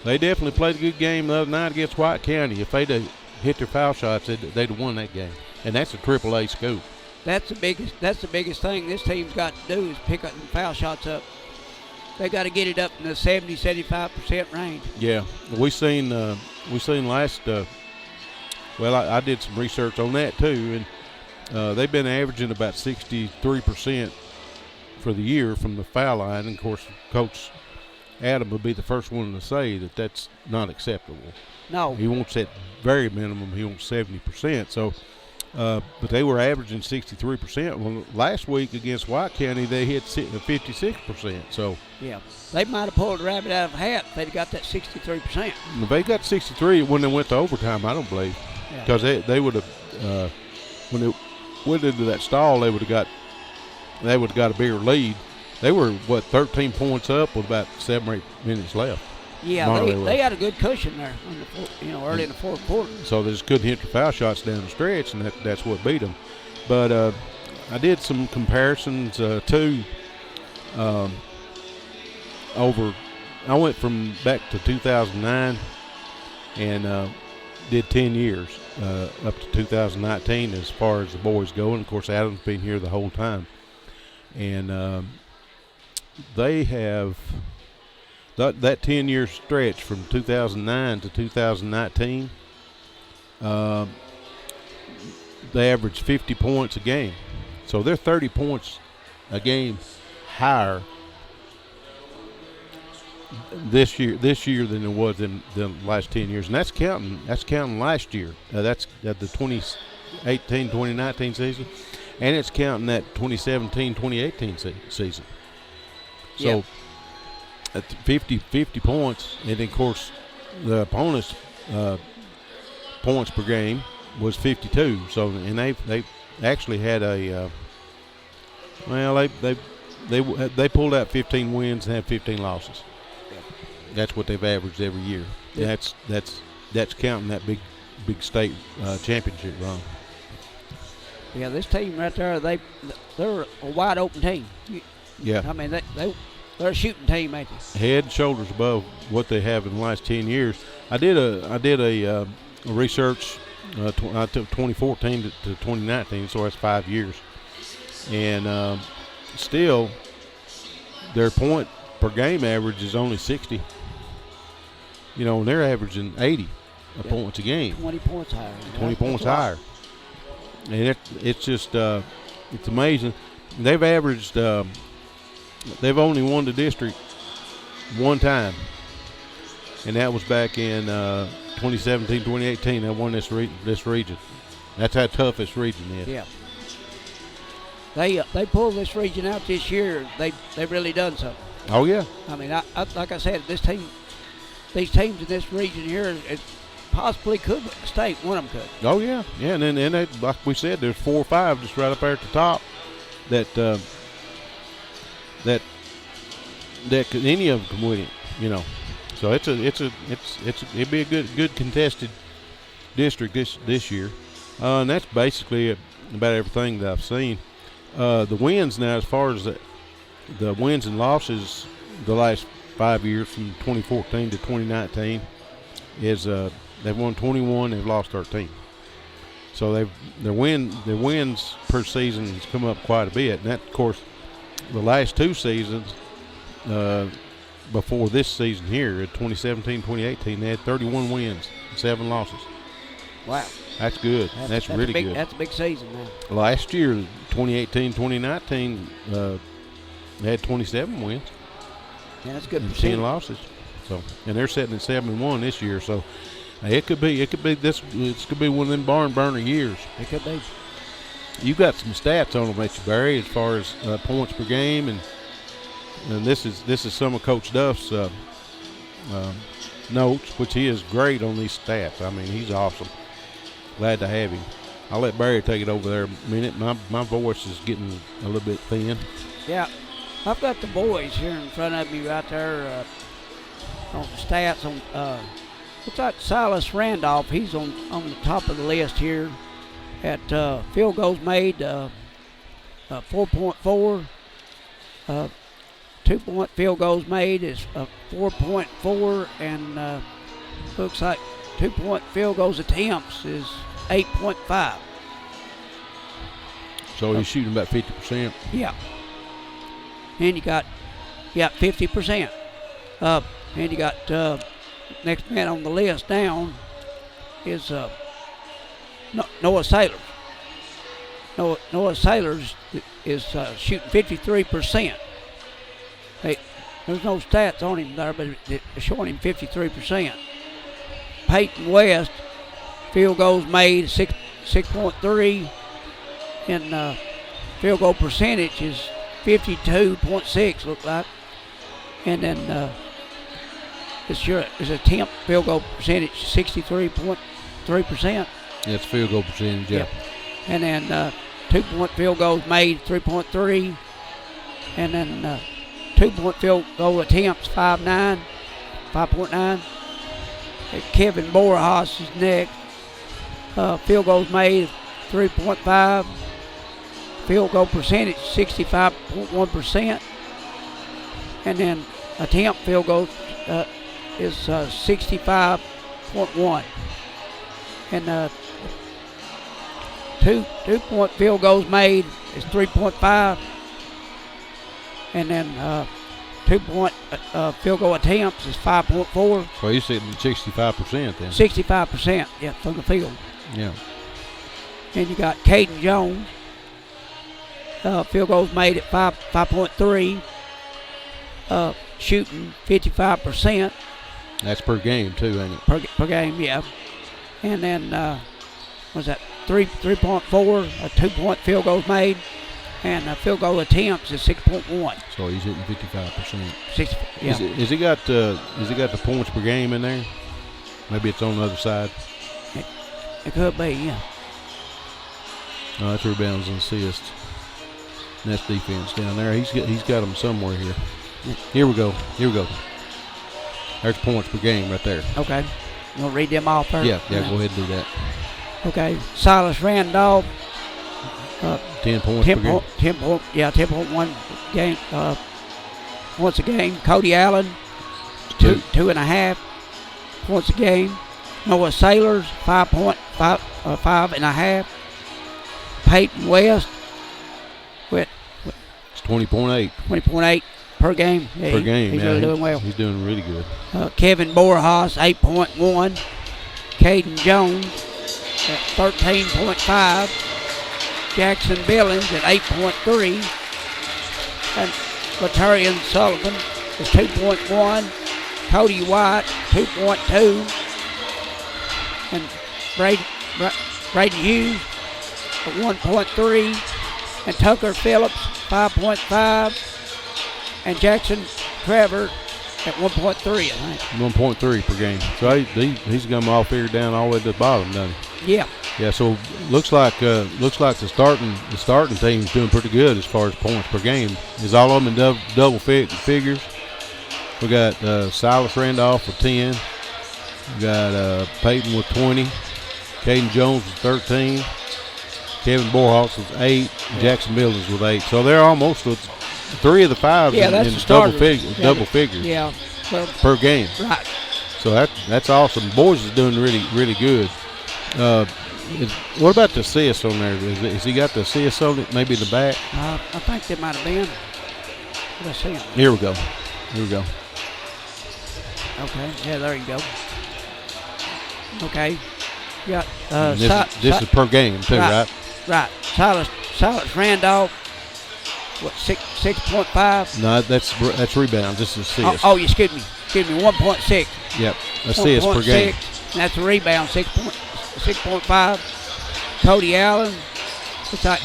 They definitely played a good game the other night against White County. If they'd have hit their foul shots, they'd have won that game. And that's a AAA scoop. That's the biggest thing this team's got to do is pick up the foul shots up. they got to get it up in the 70-75% range. Yeah, we seen last. Well, I did some research on that too, and they've been averaging about 63% for the year from the foul line. And of course, Coach Adam would be the first one to say that that's not acceptable. No, he wants that very minimum. He wants 70%. So, but they were averaging 63%. Well, last week against White County, they hit 56%. So yeah, they might have pulled a rabbit out of a hat if they'd got that 63%. They got 63 when they went to overtime, I don't believe, because they would have when it went into that stall, they would have got a bigger lead. They were 13 points up with about 7 or 8 minutes left. Yeah, they had a good cushion there, early in the fourth quarter. So they just couldn't hit the foul shots down the stretch, and that's what beat them. But I did some comparisons too. I went from back to 2009 and did 10 years up to 2019 as far as the boys go. And of course, Adam's been here the whole time, and they have. That 10-year stretch from 2009 to 2019, they averaged 50 points a game. So they're 30 points a game higher this year than it was in the last 10 years. And that's counting last year. That's the 2018-2019 season, and it's counting that 2017-2018 season. So. Yep. At 50 points, and of course the opponent's points per game was 52. So, and they actually had a they pulled out 15 wins and had 15 losses. That's what they've averaged every year. Yeah. That's counting that big state championship run. Yeah, this team right there, they're a wide open team. Yeah, I mean they're a shooting team, ain't they? Head and shoulders above what they have in the last 10 years. I did a research. I took 2014 to 2019, so that's 5 years, and still their point per game average is only 60. And they're averaging 80 points a game. 20 points higher. 20 points higher, and it's just it's amazing. They've averaged. They've only won the district one time, and that was back in 2017, 2018. They won this region. That's how tough this region is. Yeah. They pulled this region out this year. They really done something. Oh yeah. I mean, I like I said, these teams in this region here, it possibly could win the state. One of them could. Oh yeah, yeah, and then like we said, there's 4 or 5 just right up there at the top that could, any of them can win it, So it'd be a good contested district this year, and that's basically about everything that I've seen. The wins now, as far as the wins and losses, the last 5 years from 2014 to 2019 is they've won 21, they've lost 13. So their wins per season has come up quite a bit, and that, of course, the last 2 seasons before this season here, 2017-2018, they had 31 wins and 7 losses. Wow. That's good. That's really good. That's a big season now. Last year, 2018-2019, they had 27 wins. Yeah, that's good. And 10 losses. So, and they're sitting at 7-1 this year. So, it could be one of them barn burner years. It could be. You got some stats on them, Barry, as far as points per game, and this is some of Coach Duff's notes, which he is great on these stats. I mean, he's awesome. Glad to have him. I'll let Barry take it over there a minute. My voice is getting a little bit thin. Yeah, I've got the boys here in front of me right there on the stats. Looks like Silas Randolph. He's on the top of the list here at field goals made, 4.4. 2-point field goals made is 4.4, and looks like 2-point field goals attempts is 8.5. So he's shooting about 50%. Yeah. And you got You got 50%. And you got next man on the list down is Noah Sailors. Noah Sailors is shooting 53%. There's no stats on him there, but it's showing him 53%. Peyton West, field goals made 6.3, and field goal percentage is 52.6, look like. And then his attempt field goal percentage 63.3%. That's field goal percentage, yeah. And then 2-point field goals made 3.3, and then 2-point field goal attempts 5.9. Kevin Borjas is next. Field goals made 3.5. Field goal percentage 65.1%. And then attempt field goal is 65.1. And 2-point field goals made is 3.5. And then 2-point field goal attempts is 5.4. So you're sitting at 65% then. 65%, yeah, from the field. Yeah. And you got Caden Jones. Field goals made at 5.3. Shooting 55%. That's per game too, ain't it? Per game, yeah. And then what's that? 3.4. 2-point field goals made, and field goal attempts is 6.1. So he's hitting 55%. 6, yeah. Has he got the points per game in there? Maybe it's on the other side. It could be, yeah. No, that's rebounds and assists. And that's defense down there. He's got them somewhere here. Here we go. There's points per game right there. Okay. You want to read them off first? Yeah, go ahead and do that. Okay. Silas Randolph. 10 points per game. 10.1 game. Once a game. Cody Allen, 2.5 points a game. Noah Sailors, 5.5. Peyton West with it's 20.8. 20.8 per game. Yeah, per game, he's yeah. really doing well. He's doing really good. Kevin Borjas, 8.1. Caden Jones at 13.5. Jackson Billings at 8.3. And Latarian Sullivan is 2.1. Cody White, 2.2. And Braden Hughes at 1.3. And Tucker Phillips, 5.5. And Jackson Trevor at 1.3, I think. 1.3 per game. So he's got them all figured down all the way to the bottom, doesn't he? Yeah. Yeah. So looks like the starting team's doing pretty good as far as points per game. Is all of them in double figures. We got Silas Randolph with 10. We got Peyton with 20. Caden Jones with 13. Kevin Borjas with 8. Jackson Billings with 8. So they're almost 3 of the 5 in double figures. Yeah. Well, per game. Right. So that's awesome. Boys is doing really, really good. What about the assists on there? Has he got the assists on it? Maybe in the back? I think they might have been. Let's see him. Here we go. Okay. Yeah, there you go. Okay. You got this is per game too, right? Right. Silas Randolph. What, 6.5? No, that's rebounds. This is assists. Oh, excuse me, 1.6. Yep, assists per game. And that's a rebound, 6.5. Cody Allen, what's that?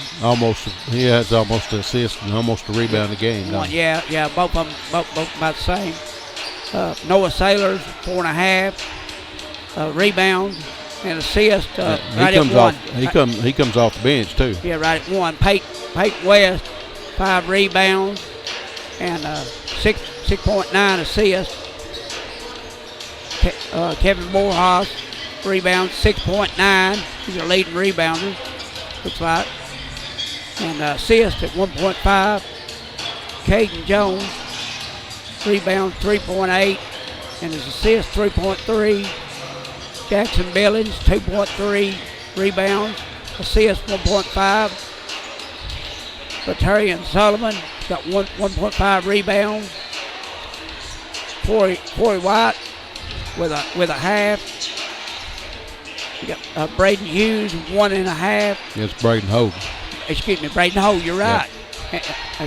He has almost an assist and almost a rebound a game. Yeah, both of them, both about the same. Noah Sailors, 4.5. Rebounds and assist. Right at 1. He comes off the bench too. Yeah, right at 1. Peyton West, 5 rebounds and 6.9 assists. Kevin Borjas, rebounds 6.9. He's our leading rebounder, looks like. And assists at 1.5. Caden Jones, rebounds 3.8, and his assists 3.3. Jackson Billings, 2.3 rebounds, assists 1.5. Latarian Sullivan got 1.5 rebounds Corey White with a half. You got Braden Hughes 1.5. Yes, Braden Hogan. Excuse me, Braden Hogan. You're right.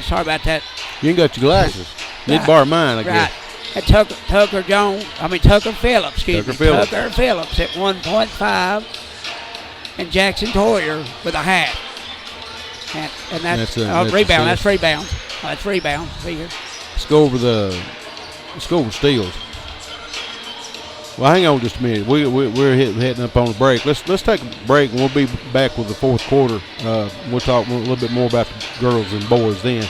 Sorry about that. You ain't got your glasses. Need to borrow mine, I guess. And Tucker Phillips. Tucker Phillips at 1.5, and Jackson Toyer with a half. And that's rebound. That's rebounds. That's rebounds. See here. Let's go over steals. Well, hang on just a minute. We're heading up on the break. Let's take a break, and we'll be back with the fourth quarter. We'll talk a little bit more about the girls and boys then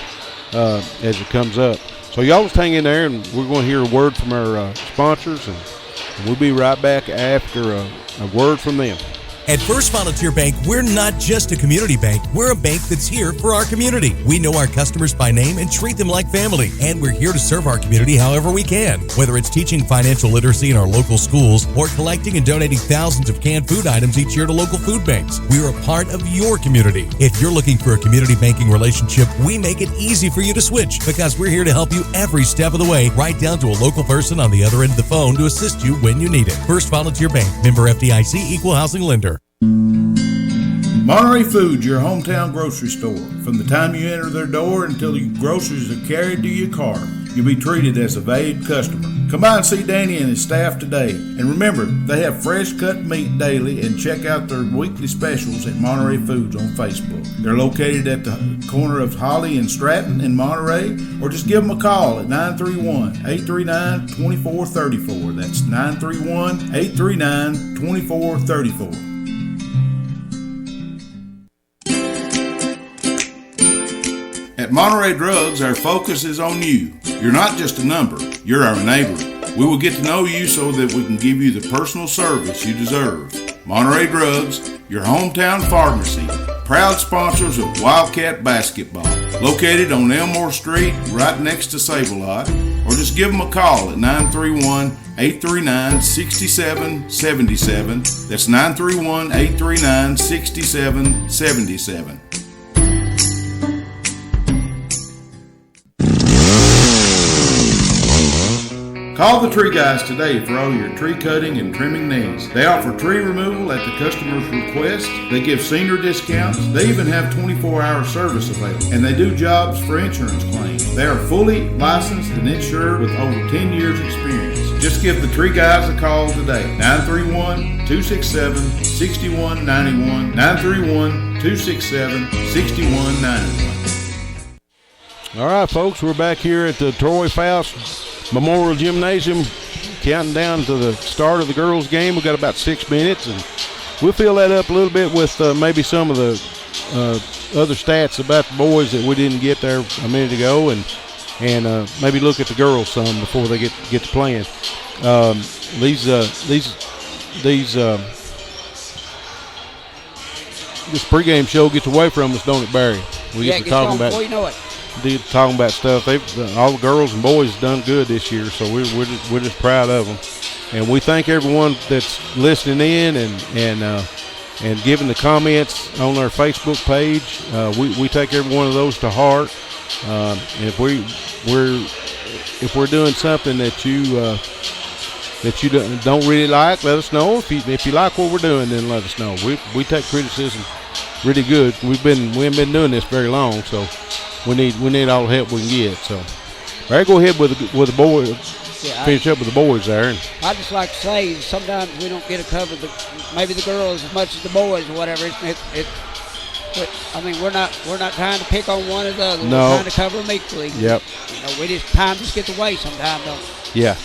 as it comes up. So y'all just hang in there, and we're going to hear a word from our sponsors, and we'll be right back after a word from them. At First Volunteer Bank, we're not just a community bank. We're a bank that's here for our community. We know our customers by name and treat them like family. And we're here to serve our community however we can. Whether it's teaching financial literacy in our local schools or collecting and donating thousands of canned food items each year to local food banks, we're a part of your community. If you're looking for a community banking relationship, we make it easy for you to switch because we're here to help you every step of the way, right down to a local person on the other end of the phone to assist you when you need it. First Volunteer Bank, member FDIC, equal housing lender. Monterey Foods, your hometown grocery store. From the time you enter their door until your groceries are carried to your car, you'll be treated as a valued customer. Come by and see Danny and his staff today. And remember, they have fresh cut meat daily, and check out their weekly specials at Monterey Foods on Facebook. They're located at the corner of Holly and Stratton in Monterey, or just give them a call at 931-839-2434. That's 931-839-2434. At Monterey Drugs, our focus is on you. You're not just a number, you're our neighbor. We will get to know you so that we can give you the personal service you deserve. Monterey Drugs, your hometown pharmacy, proud sponsors of Wildcat Basketball. Located on Elmore Street, right next to Save-A-Lot, or just give them a call at 931-839-6777. That's 931-839-6777. Call the Tree Guys today for all your tree cutting and trimming needs. They offer tree removal at the customer's request. They give senior discounts. They even have 24-hour service available. And they do jobs for insurance claims. They are fully licensed and insured with over 10 years experience. Just give the Tree Guys a call today. 931-267-6191. 931-267-6191. All right, folks, we're back here at the Troy Faust Memorial Gymnasium, counting down to the start of the girls' game. We've got about 6 minutes, and we'll fill that up a little bit with maybe some of the other stats about the boys that we didn't get there a minute ago, and maybe look at the girls some before they get to playing. This pregame show gets away from us, don't it, Barry? We get to talking about. Before you know it. Talking about stuff. All the girls and boys have done good this year, so we're just proud of them, and we thank everyone that's listening in and giving the comments on our Facebook page. We take every one of those to heart. And if we're doing something that you don't really like, let us know. If you like what we're doing, then let us know. We take criticism really good. We haven't been doing this very long, so. We need all the help we can get. So, all right, go ahead with the boys. Yeah, finish up with the boys there. And I just like to say sometimes we don't get to cover maybe the girls as much as the boys or whatever. I mean, we're not trying to pick on one or the other. No. We're trying to cover them equally. Yep. Time just gets away sometimes, don't we? Yeah.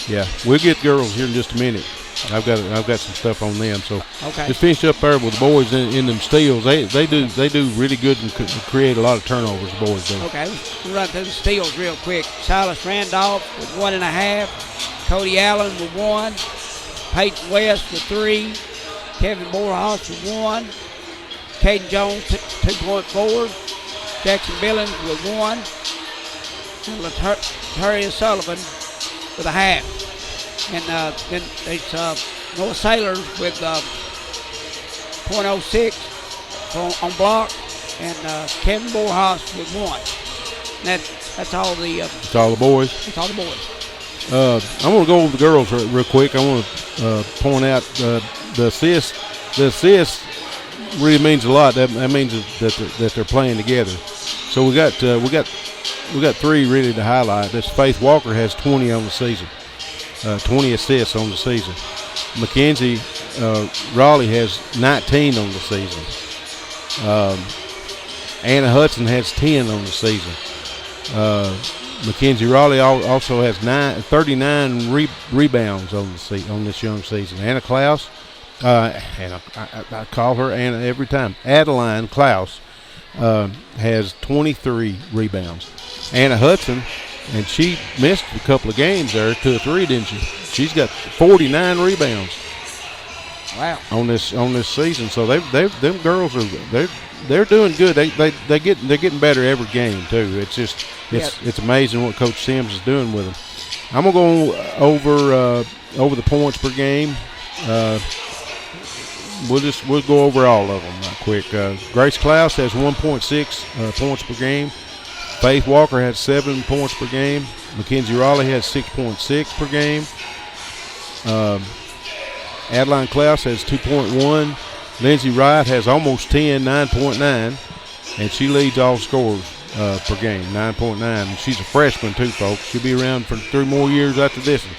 We'll get girls here in just a minute. I've got some stuff on them. So okay. Just finish up there with the boys in them steals. They do really good and create a lot of turnovers. The boys do. Okay, we'll run through the steals real quick. Silas Randolph with 1.5. Cody Allen with 1. Peyton West with 3. Kevin Morehouse with 1. Caden Jones 2.4. Jackson Billings with 1. And Lataria Sullivan with a half. And then it's Noah Sailors with .06 on block, and Kevin Morehouse with 1. That's all the. It's all the boys. It's all the boys. I'm going to go over the girls real quick. I want to point out the assist. The assist really means a lot. That means that they're playing together. So we got 3 really to highlight. This Faith Walker has 20 on the season, 20 assists on the season. Mackenzie Raleigh has 19 on the season. Anna Hudson has 10 on the season. Mackenzie Raleigh also has 39 rebounds on this young season. Anna Klaus, I call her Anna every time. Adeline Klaus has 23 rebounds. Anna Hudson, and she missed a couple of games there, 2 or 3, didn't she? She's got 49 rebounds. Wow. On this season. So them girls they're doing good. They're getting better every game too. It's just it's amazing what Coach Sims is doing with them. I'm gonna go over the points per game. We'll go over all of them right quick. Grace Klaus has 1.6 points per game. Faith Walker has 7 points per game. Mackenzie Raleigh has 6.6 per game. Adeline Klaus has 2.1. Lindsay Wright has almost 10, 9.9, and she leads all scorers per game, 9.9. And she's a freshman too, folks. She'll be around for 3 more years after this one.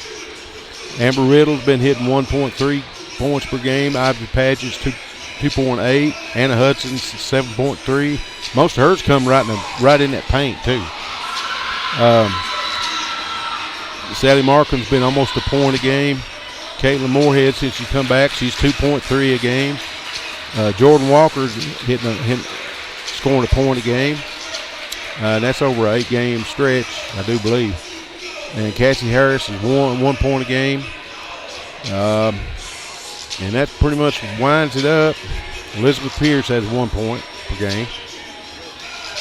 Amber Riddle's been hitting 1.3 points per game. Ivy Padgett's 2.8. Anna Hudson's 7.3. Most of hers come right in that paint too. Sally Markham's been almost a point a game. Caitlin Moorhead, since she's come back, she's 2.3 a game. Jordan Walker's scoring a point a game. That's over an 8-game stretch, I do believe. And Cassie Harris is 1 point a game. And that pretty much winds it up. Elizabeth Pierce has 1 point per game.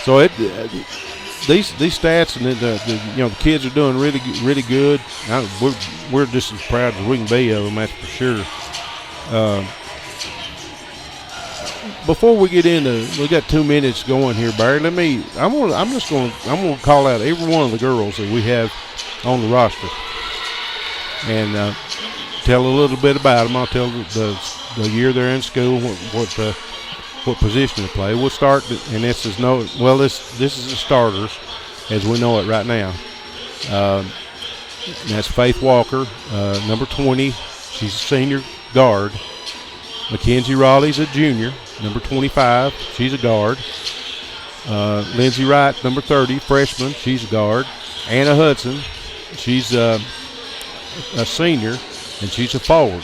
So these stats and the kids are doing really good. We're just as proud as we can be of them, that's for sure. Before we get into, we got 2 minutes going here, Barry. I'm gonna call out every one of the girls that we have on the roster and tell a little bit about them. I'll tell the year they're in school, what position they play. We'll start, and this is the starters as we know it right now. That's Faith Walker, number 20. She's a senior guard. Mackenzie Raleigh's a junior, number 25. She's a guard. Lindsay Wright, number 30, freshman. She's a guard. Anna Hudson, she's a senior, and she's a forward.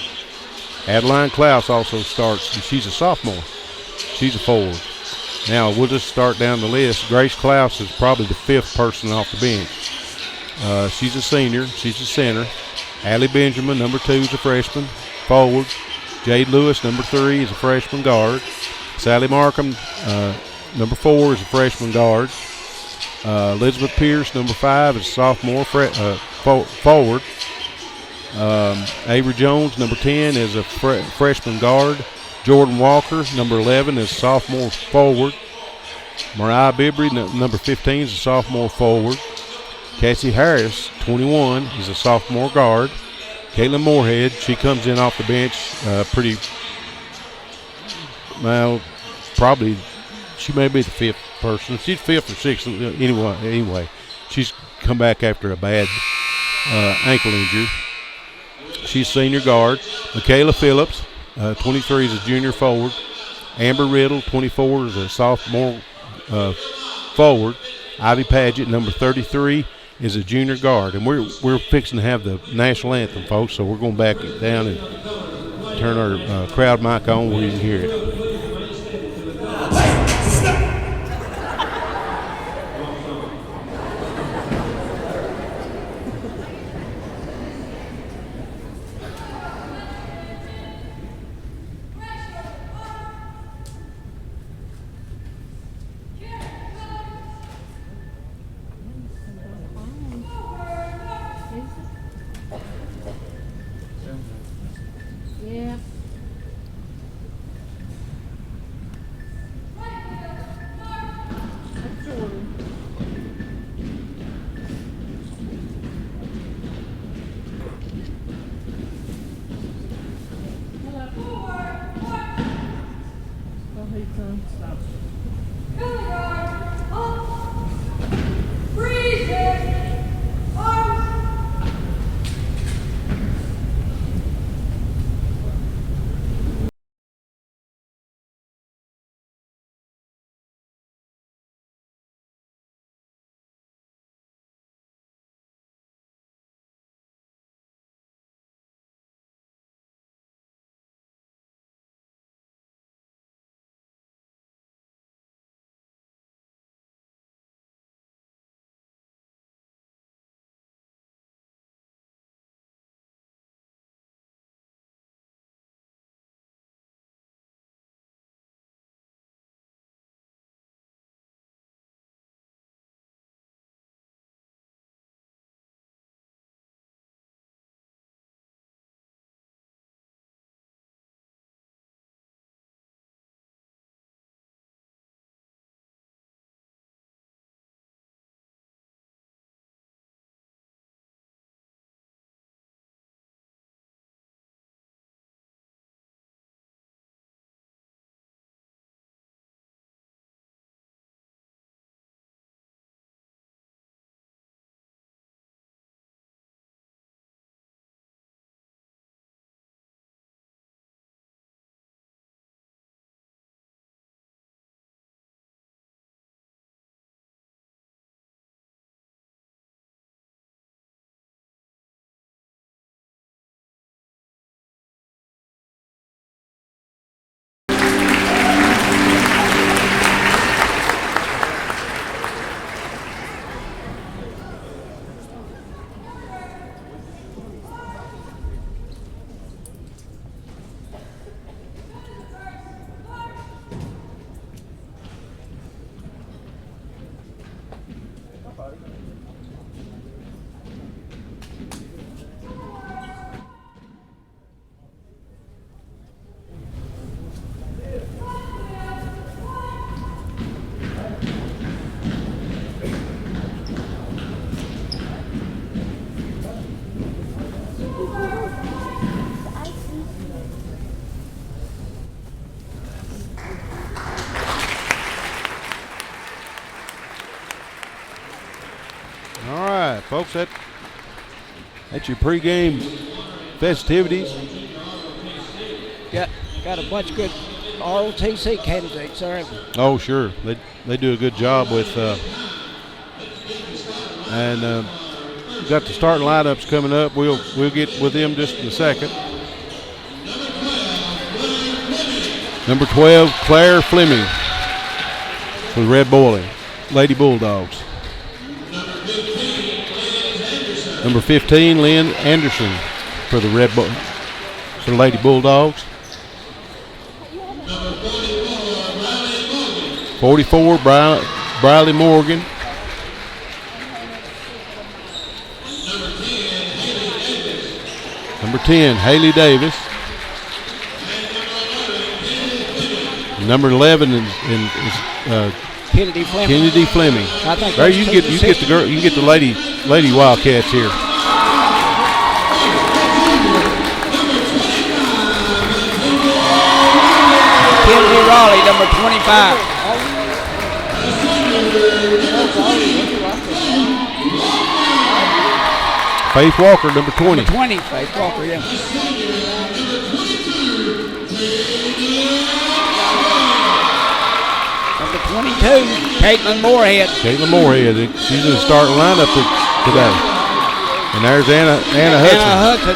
Adeline Klaus also starts, and she's a sophomore. She's a forward. Now, we'll just start down the list. Grace Klaus is probably the 5th person off the bench. She's a senior. She's a center. Allie Benjamin, number 2, is a freshman, forward. Jade Lewis, number 3, is a freshman guard. Sally Markham, number 4, is a freshman guard. Elizabeth Pierce, number 5, is a sophomore forward. Avery Jones, number 10, is a freshman guard. Jordan Walker, number 11, is a sophomore forward. Mariah Bibry, number 15, is a sophomore forward. Cassie Harris, 21, is a sophomore guard. Caitlin Moorhead, she comes in off the bench probably she may be the 5th person. She's 5th or 6th anyway. She's come back after a bad ankle injury. She's senior guard. Michaela Phillips, 23, is a junior forward. Amber Riddle, 24, is a sophomore forward. Ivy Padgett, number 33, is a junior guard. And we're fixing to have the national anthem, folks, so we're going back down and turn our crowd mic on where you can hear it. folks, that's your pregame festivities. Got a bunch of good ROTC candidates there. Oh, sure. They do a good job with and got the starting lineups coming up. We'll get with them just in a second. Number 12, Claire Fleming for the Lady Bulldogs. Number 15, Lynn Anderson for the Lady Bulldogs. 44, Briley Morgan. Number 10, Haley Davis. Number 11 is Kennedy Fleming. Kennedy Fleming. I think there you can get the lady Wildcats here. Kennedy Raleigh, number 25. Faith Walker, number 20. Number 20, Faith Walker, yeah. Number 22, Caitlin Moorhead. She's in the starting lineup today. And there's Anna Hudson. Anna Hudson.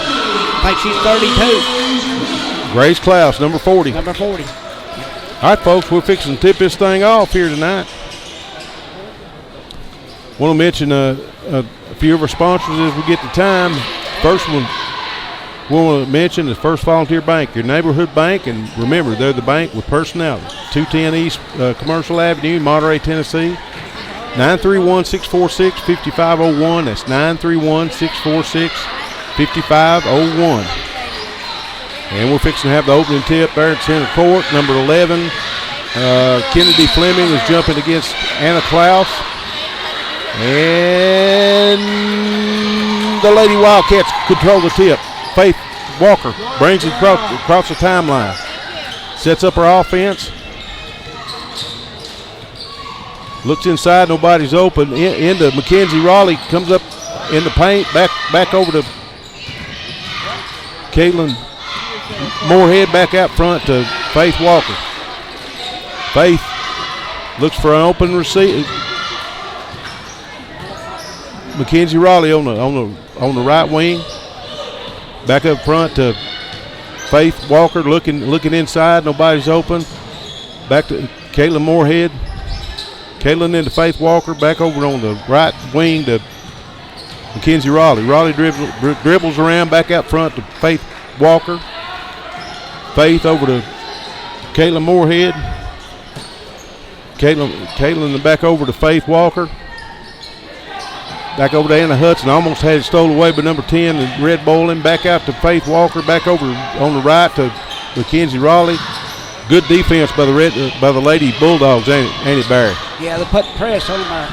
I think she's 32. Grace Klaus, number 40. Number 40. All right, folks, we're fixing to tip this thing off here tonight. Want to mention a few of our sponsors as we get the time. First one we want to mention is First Volunteer Bank, your neighborhood bank, and remember, they're the bank with personality. 210 East Commercial Avenue, Monterey, Tennessee. 931-646-5501. That's 931-646-5501. And we're fixing to have the opening tip there at center court. Number 11, Kennedy Fleming is jumping against Anna Klaus. And the Lady Wildcats control the tip. Faith Walker brings it across the timeline. Sets up her offense. Looks inside, nobody's open. Into Mackenzie Raleigh, comes up in the paint, back over to Caitlin Moorhead, back out front to Faith Walker. Faith looks for an open receiver. Mackenzie Raleigh on the right wing. Back up front to Faith Walker, looking inside, nobody's open. Back to Caitlin Moorhead. Caitlin into Faith Walker, back over on the right wing to Mackenzie Raleigh. Raleigh dribbles around, back out front to Faith Walker. Faith over to Caitlin Moorhead. Caitlin back over to Faith Walker. Back over to Anna Hudson. Almost had it stolen away by number 10, the Red Bowling. Back out to Faith Walker. Back over on the right to Mackenzie Raleigh. Good defense by the Lady Bulldogs, ain't it, Barry? Yeah, they put press on her.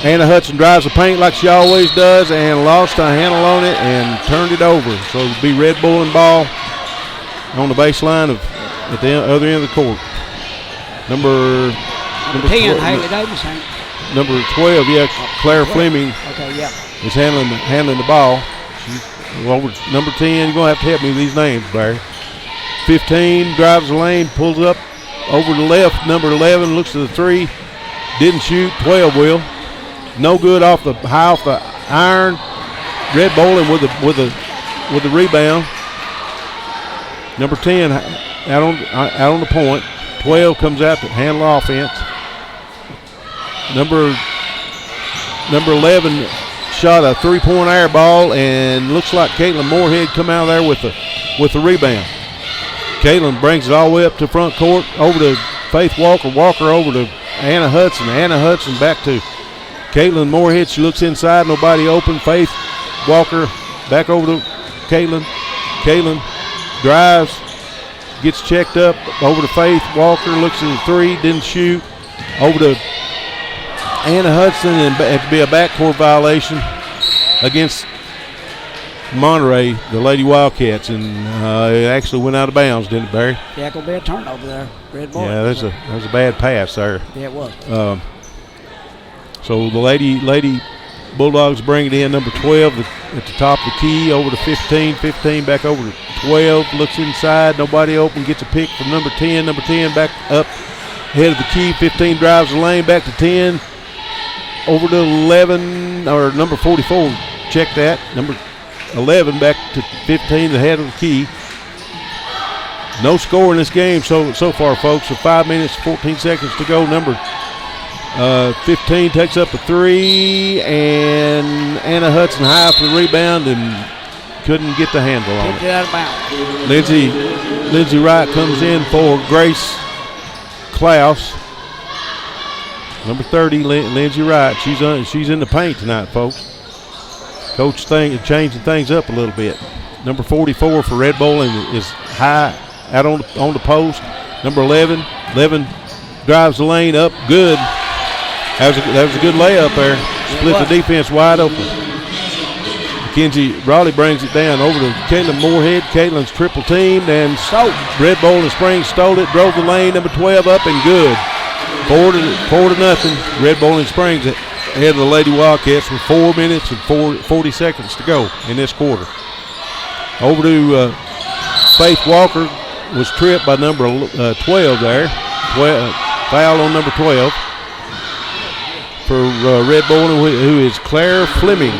Anna Hudson drives the paint like she always does and lost a handle on it and turned it over. So it'll be Red Bowling ball on the baseline at the other end of the court. Number 10, Haley Davis. Number 12, Claire Fleming is handling the ball. She's over number 10. You're going to have to help me with these names, Barry. 15 drives the lane, pulls up over the left. Number 11 looks at the three, didn't shoot. 12 will. No good off the iron. Red Bowling with the rebound. Number 10 out on the point. 12 comes out to handle offense. Number 11 shot a three-point air ball, and looks like Caitlin Moorhead come out of there with the rebound. Caitlin brings it all the way up to front court, over to Faith Walker. Walker over to Anna Hudson. Anna Hudson back to Caitlin Moorhead. She looks inside, nobody open. Faith Walker back over to Caitlin. Caitlin drives, gets checked up, over to Faith Walker, looks at the three, didn't shoot. Over to Anna Hudson, and it to be a backcourt violation against Monterey, the Lady Wildcats, and it actually went out of bounds, didn't it, Barry? Yeah, gonna be a turnover there. Red ball. Yeah, that was a bad pass there. Yeah, it was. So the Lady Bulldogs bring it in. Number 12 at the top of the key, over to 15. 15 back over to 12. Looks inside. Nobody open. Gets a pick from number 10. Number 10 back up ahead of the key. 15 drives the lane. Back to 10. Over to 11, or number 44. Check that. Number 11 back to 15, the head of the key. No score in this game so far, folks. So 5 minutes, 14 seconds to go. Number 15 takes up a three, and Anna Hudson high for the rebound and couldn't get the handle on Kicked it out of bounds. Lindsay Wright comes in for Grace Klaus. Number 30, Lindsay Wright. She's in the paint tonight, folks. Coach changing things up a little bit. Number 44 for Red Bowling is high out on the post. Number 11 drives the lane up. Good. That was a good layup there. Split the defense wide open. Mackenzie Raleigh brings it down over to Caitlin Moorhead. Caitlin's triple teamed and Red Bowling Springs stole it. Drove the lane. Number 12 up and good. 4-0. Red Bowling Springs ahead of the Lady Wildcats with 4 minutes and 40 seconds to go in this quarter. Over to Faith Walker, was tripped by number 12 there. Foul on number 12 for Red Bowling, who is Claire Fleming.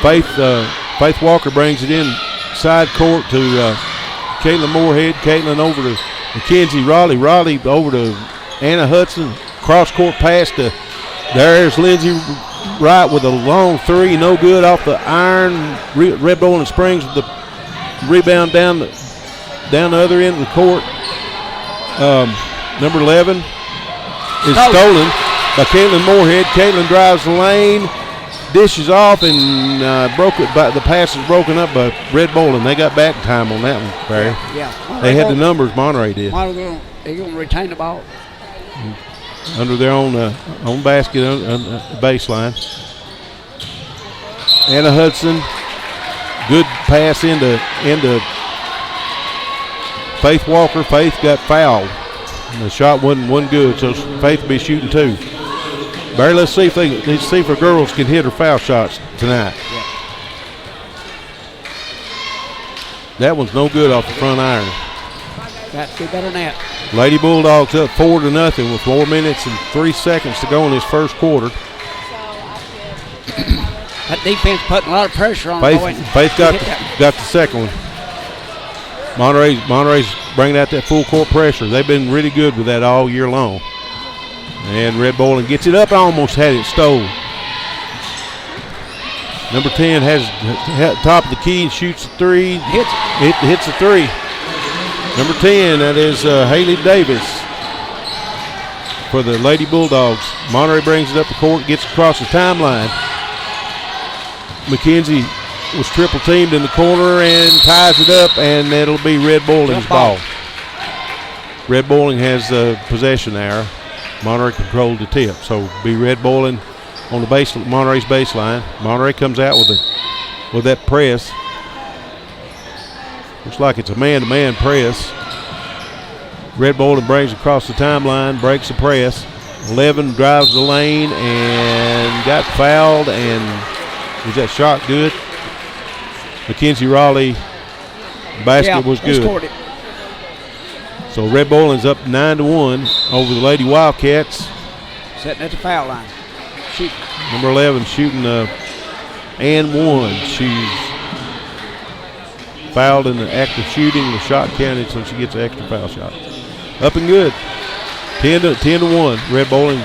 Faith Walker brings it in side court to Caitlin Moorhead. Caitlin over to Mackenzie Raleigh. Raleigh over to Anna Hudson. Cross court pass to, there's Lindsay Wright with a long three, no good off the iron. Red Bowling Springs with the rebound down the other end of the court. Number 11 is stolen by Caitlin Moorhead. Caitlin drives the lane, dishes off, and the pass is broken up by Red Bowling. They got back time on that one, Barry. Yeah. They had the numbers, Monterey did. They're going to retain the ball. Under their own basket baseline. Anna Hudson, good pass into Faith Walker. Faith got fouled. And the shot wasn't good, so Faith will be shooting two. Barry, let's see if our girls can hit her foul shots tonight. Yeah. That one's no good off the front iron. Got to do better than that. Lady Bulldogs up 4-0 with 4 minutes and 3 seconds to go in this first quarter. That defense putting a lot of pressure on Faith got the second one. Monterey's bringing out that full court pressure. They've been really good with that all year long. And Red Bowling gets it up, almost had it stole. Number 10 has top of the key and shoots a three. Hits a three. Number 10, that is Haley Davis for the Lady Bulldogs. Monterey brings it up the court, gets across the timeline. McKenzie was triple teamed in the corner and ties it up, and it'll be Red Bowling's ball. Red Bowling has possession there. Monterey controlled the tip, so be Red Bowling on the Monterey's baseline. Monterey comes out with that press. Looks like it's a man-to-man press. Red Bowling brings across the timeline, breaks the press. 11 drives the lane and got fouled, and was that shot good? Mackenzie Raleigh basket was good. Scored it. So Red Bowling's up 9-1 over the Lady Wildcats. Sitting at the foul line. Shoot. Number 11 shooting and one. She's fouled in the act of shooting. The shot counted, so she gets an extra foul shot. Up and good. 10-1. Red Bowling,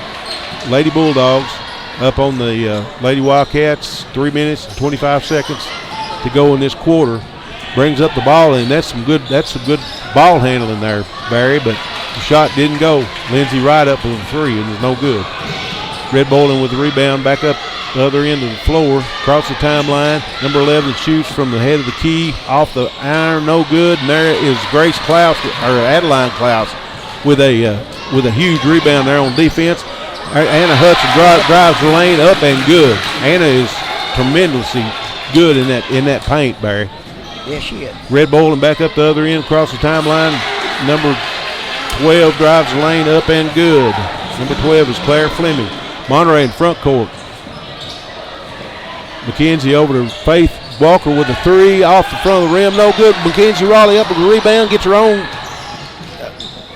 Lady Bulldogs up on the Lady Wildcats. 3 minutes and 25 seconds to go in this quarter. Brings up the ball, and that's some good ball handling there, Barry, but the shot didn't go. Lindsay Wright up with a three, and it's no good. Red Bowling with the rebound back up the other end of the floor, across the timeline. Number 11 shoots from the head of the key, off the iron, no good. And there is Grace Klaus, or Adeline Klaus, with a huge rebound there on defense. Anna Hudson drives the lane up and good. Anna is tremendously good in that paint, Barry. Yes, she is. Red Bowling back up the other end, across the timeline. Number 12 drives the lane up and good. Number 12 is Claire Fleming. Monterey in front court. McKenzie over to Faith Walker with a three off the front of the rim. No good. Mackenzie Raleigh up with a rebound. Gets her own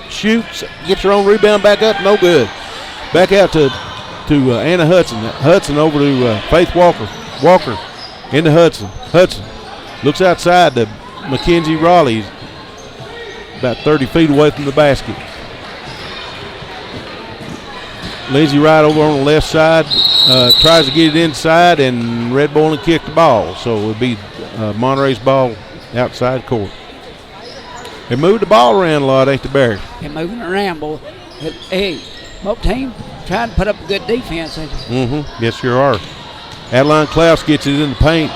shoots. Gets her own rebound back up. No good. Back out to Anna Hudson. Hudson over to Faith Walker. Walker into Hudson. Hudson looks outside to Mackenzie Raleigh. About 30 feet away from the basket. Lindsey Wright over on the left side tries to get it inside, and Red Bull and kicked the ball. So it would be Monterey's ball outside court. They moved the ball around a lot, ain't they, Barry? They're moving around, boy. Hey, both teams trying to put up a good defense. Mm-hmm. Yes, you are. Adeline Klaus gets it in the paint.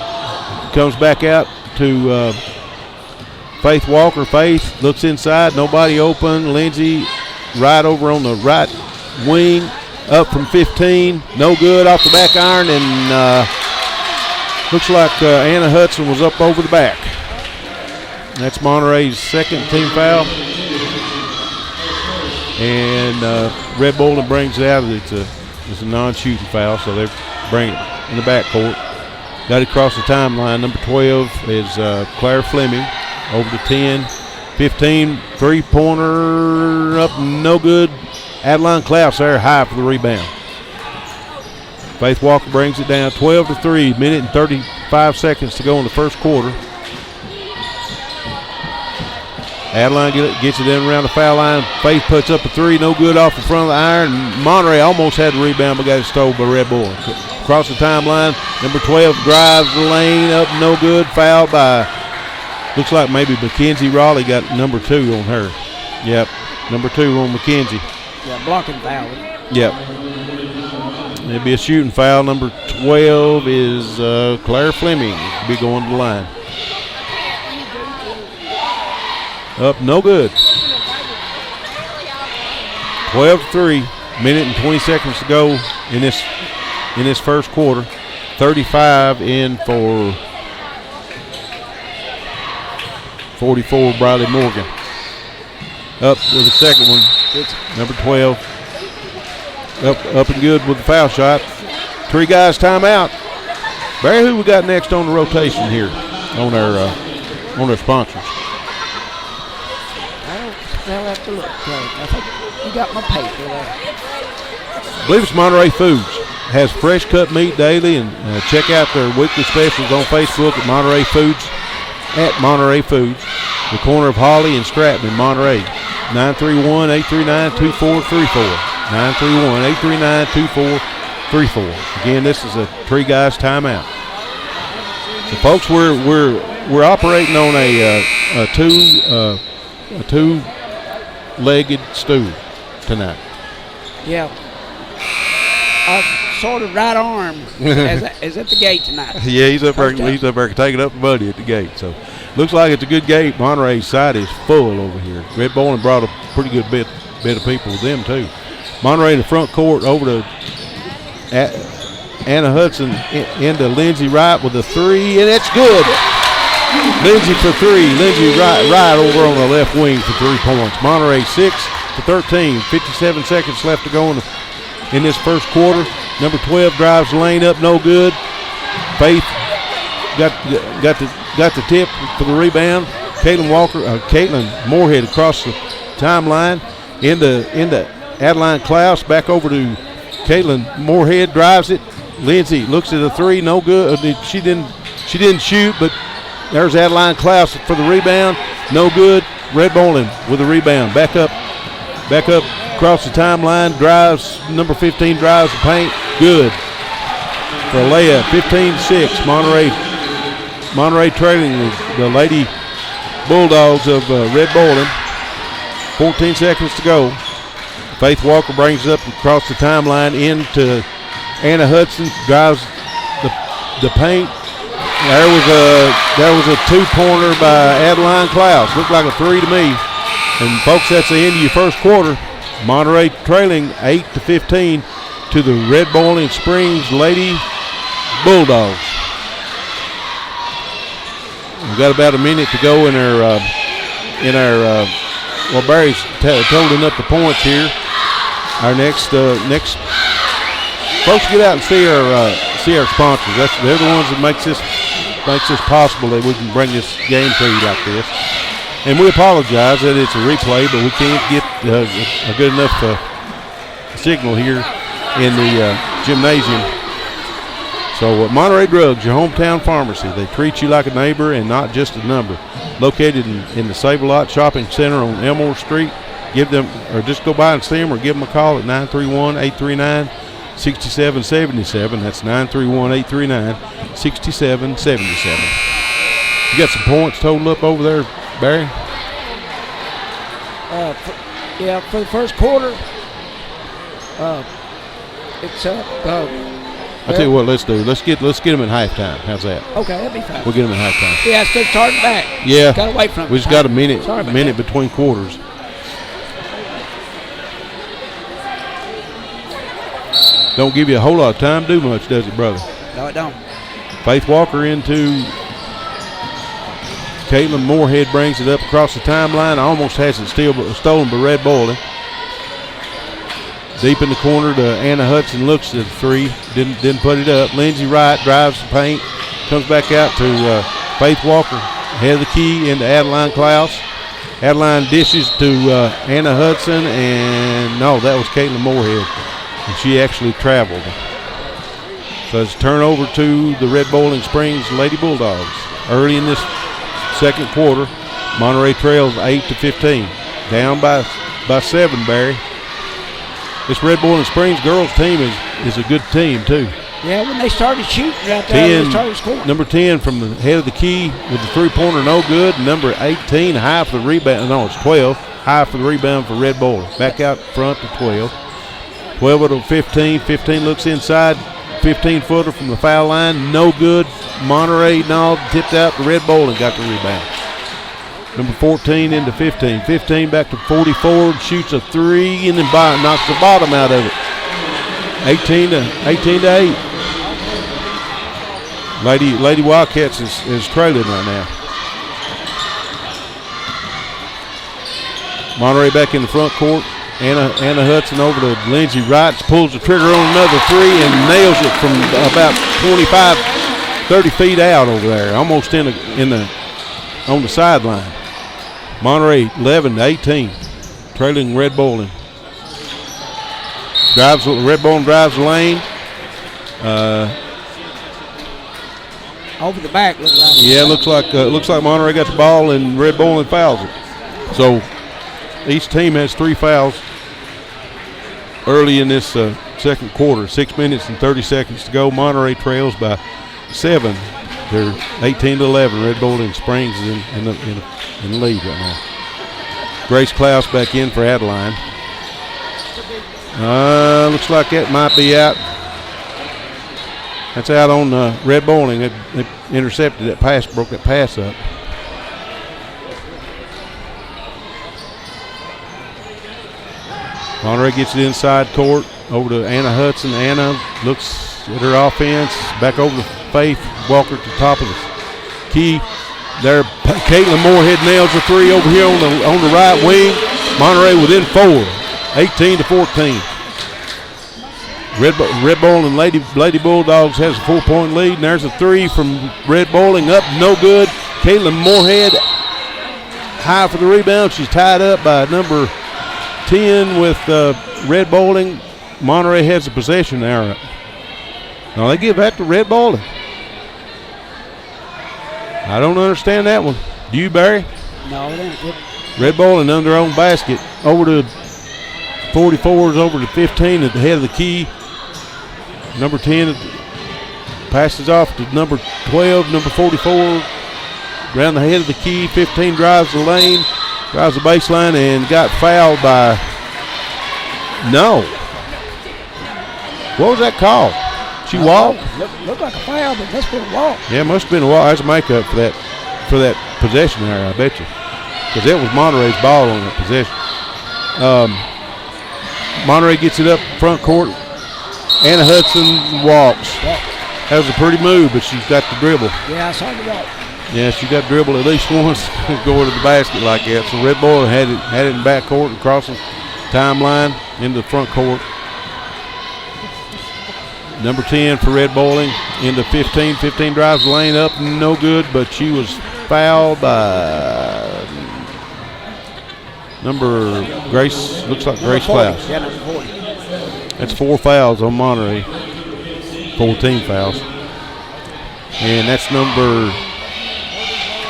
Comes back out to Faith Walker. Faith looks inside. Nobody open. Lindsey Wright over on the right wing. Up from 15. No good off the back iron. And looks like Anna Hudson was up over the back. That's Monterey's second team foul. And Red Bolden brings it out. It's a non-shooting foul, so they bring it in the backcourt. Got it across the timeline. Number 12 is Claire Fleming. Over to 10. 15, three-pointer up, no good. Adeline Klaus there high for the rebound. Faith Walker brings it down 12-3. Minute and 35 seconds to go in the first quarter. Adeline gets it in around the foul line. Faith puts up a three, no good off the front of the iron. Monterey almost had the rebound but got it stole by Red Bull. Across the timeline, number 12 drives the lane up, no good. Fouled by, looks like maybe Mackenzie Raleigh got number 2 on her. Yep, number 2 on Mackenzie. Yeah, blocking foul. Yep. It'd be a shooting foul. Number 12 is Claire Fleming. Be going to the line. Up, no good. 12-3. Minute and 20 seconds to go in this first quarter. 35 in for 44 Briley Morgan. Up with the second one. Number 12. Up and good with the foul shot. 3 guys timeout. Barry, who we got next on the rotation here on our sponsors? I'll have to look. I think you got my paper there. I believe it's Monterey Foods. Has fresh cut meat daily, and check out their weekly specials on Facebook at Monterey Foods. At Monterey Foods, the corner of Holly and Stratton in Monterey. 931-839-2434. 931-839-2434. Again, this is a 3 guys timeout. So, folks, we're operating on a two-legged stool tonight. Yeah. Sort of right arm is at the gate tonight. Yeah, he's up there taking up the money at the gate. So, looks like it's a good gate. Monterey's side is full over here. Red Bull brought a pretty good bit of people with them too. Monterey in the front court over to Anna Hudson into Lindsey Wright with a 3, and it's good. Lindsey for 3. Lindsey Wright over on the left wing for 3 points. Monterey 6-13. 57 seconds left to go in this first quarter. Number 12 drives the lane up, no good. Faith got the tip for the rebound. Caitlin Moorhead across the timeline into Adeline Klaus, back over to Caitlin Moorhead, drives it. Lindsey looks at a 3, no good. She didn't shoot, but there's Adeline Klaus for the rebound, no good. Red Bowling with the rebound, back up across the timeline, drives, number 15 drives the paint, good for a layup. 15-6. Monterey trailing the Lady Bulldogs of Red Bowling. 14 seconds to go. Faith Walker brings it up across the timeline into Anna Hudson, drives the paint. There was a 2-pointer by Adeline Klaus. Looked like a 3 to me. And folks, that's the end of your first quarter. Monterey trailing 8-15 to the Red Bowling Springs Lady Bulldogs. We've got about a minute to go in our well, Barry's totaling up the points here. Our next Folks, get out and see our sponsors. They're the ones that makes this possible that we can bring this game to you like this. And we apologize that it's a replay, but we can't get a good enough signal here in the gymnasium. So Monterey Drugs, your hometown pharmacy. They treat you like a neighbor and not just a number. Located in the Save-A-Lot Shopping Center on Elmore Street. Give them, or just go by and see them, or give them a call at 931-839-6777. That's 931-839-6777. You got some points totaled up over there, Barry? For the first quarter, it's up. I'll tell you what, let's do. Let's get them at halftime. How's that? Okay, that'll be fine. We'll get them at halftime. Yeah, it's good starting back. Yeah. Got away from it. We just got a minute between quarters. Don't give you a whole lot of time to do much, does it, brother? No, it don't. Faith Walker into Caitlin Moorhead, brings it up across the timeline. Almost has it stolen by Red Boiling. Deep in the corner to Anna Hudson, looks at the three, didn't put it up. Lindsey Wright drives the paint, comes back out to Faith Walker, head of the key into Adeline Klaus. Adeline dishes to Anna Hudson, and no, that was Caitlin Moorhead, and she actually traveled. So it's a turnover to the Red Bowling Springs Lady Bulldogs. Early in this second quarter, Monterey trails 8-15, down by 7, Barry. This Red Bowling Springs girls team is a good team, too. Yeah, when they started shooting right there, they started scoring. Number 10 from the head of the key with the three-pointer, no good. Number 18, high for the rebound. No, it's 12. High for the rebound for Red Bowling. Back out front to 12. 12 to 15. 15 looks inside. 15-footer from the foul line. No good. Monterey, no, tipped out to Red Bowling. Got the rebound. Number 14 into 15. 15 back to 44, shoots a three, and then knocks the bottom out of it. 18 to 8. Lady Wildcats is trailing right now. Monterey back in the front court. Anna Hudson over to Lindsey Wright, pulls the trigger on another three and nails it from about 25, 30 feet out over there, almost on the sideline. Monterey 11-18, trailing Red Bowling. Red Bowling drives the lane. Over the back, looks like. Yeah, looks like Monterey got the ball and Red Bowling fouls it. So each team has 3 fouls early in this second quarter. 6 minutes and 30 seconds to go. Monterey trails by 7. They're 18-11. Red Bowling Springs is in the lead right now. Grace Klaus back in for Adeline. Looks like that might be out. That's out on Red Bowling. They intercepted that pass, broke that pass up. Monterey gets it inside court over to Anna Hudson. Anna looks at her offense. Back over to Faith Walker at the top of the key. There, Caitlin Moorhead nails the three over here on the right wing. Monterey within 4, 18-14. Red Bowling Lady Bulldogs has a 4-point lead, and there's a three from Red Bowling up, no good. Caitlin Moorhead high for the rebound. She's tied up by number 10 with Red Bowling. Monterey has the possession there. Now they give back to Red Bowling. I don't understand that one. Do you, Barry? No, it ain't. Red Bowling under their own basket. Over to 44s, over to 15 at the head of the key. Number 10 passes off to number 12, number 44. Around the head of the key. 15 drives the lane, drives the baseline, and got fouled by no. What was that call? She walked? Looked like a foul, but must have been a walk. Yeah, it must have been a walk. That's a makeup for that possession there, I bet you. Because it was Monterey's ball on that possession. Monterey gets it up front court. Anna Hudson walks. That was a pretty move, but she's got the dribble. Yeah, I saw the walk. Yeah, she got dribble at least once going to the basket like that. So Red Bull had it in back court and crossing timeline into the front court. Number 10 for Red Bowling into 15. 15 drives the lane up, no good, but she was fouled by number Grace, looks like Grace Klaus. Yeah, number 40. That's 4 fouls on Monterey, 14 fouls. And that's number,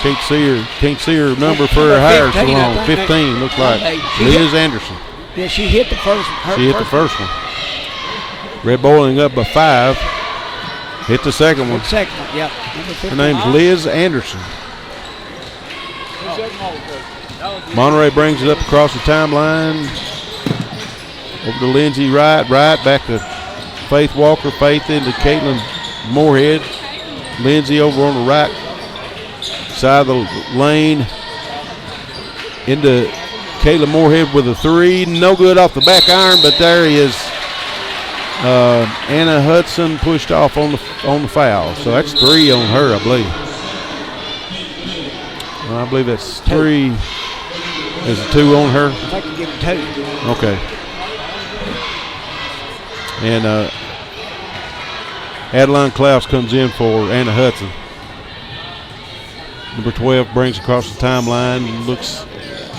can't see her number for her hair so long. 15 looks like Liz Anderson. Yeah, she hit the first one. She hit the first one. Red Bowling up by 5. Hit the second one. Second one, yeah. Her name's Liz Anderson. Monterey brings it up across the timeline. Over to Lindsay Wright. Back to Faith Walker. Faith into Caitlin Moorhead. Lindsay over on the right side of the lane. Into Caitlin Moorhead with a 3. No good off the back iron, but there is Anna Hudson pushed off on the foul. So that's 3 on her, I believe. I believe that's 3. There's a 2 on her. If I can give it 2. Okay. And Adeline Klaus comes in for Anna Hudson. Number 12 brings across the timeline, looks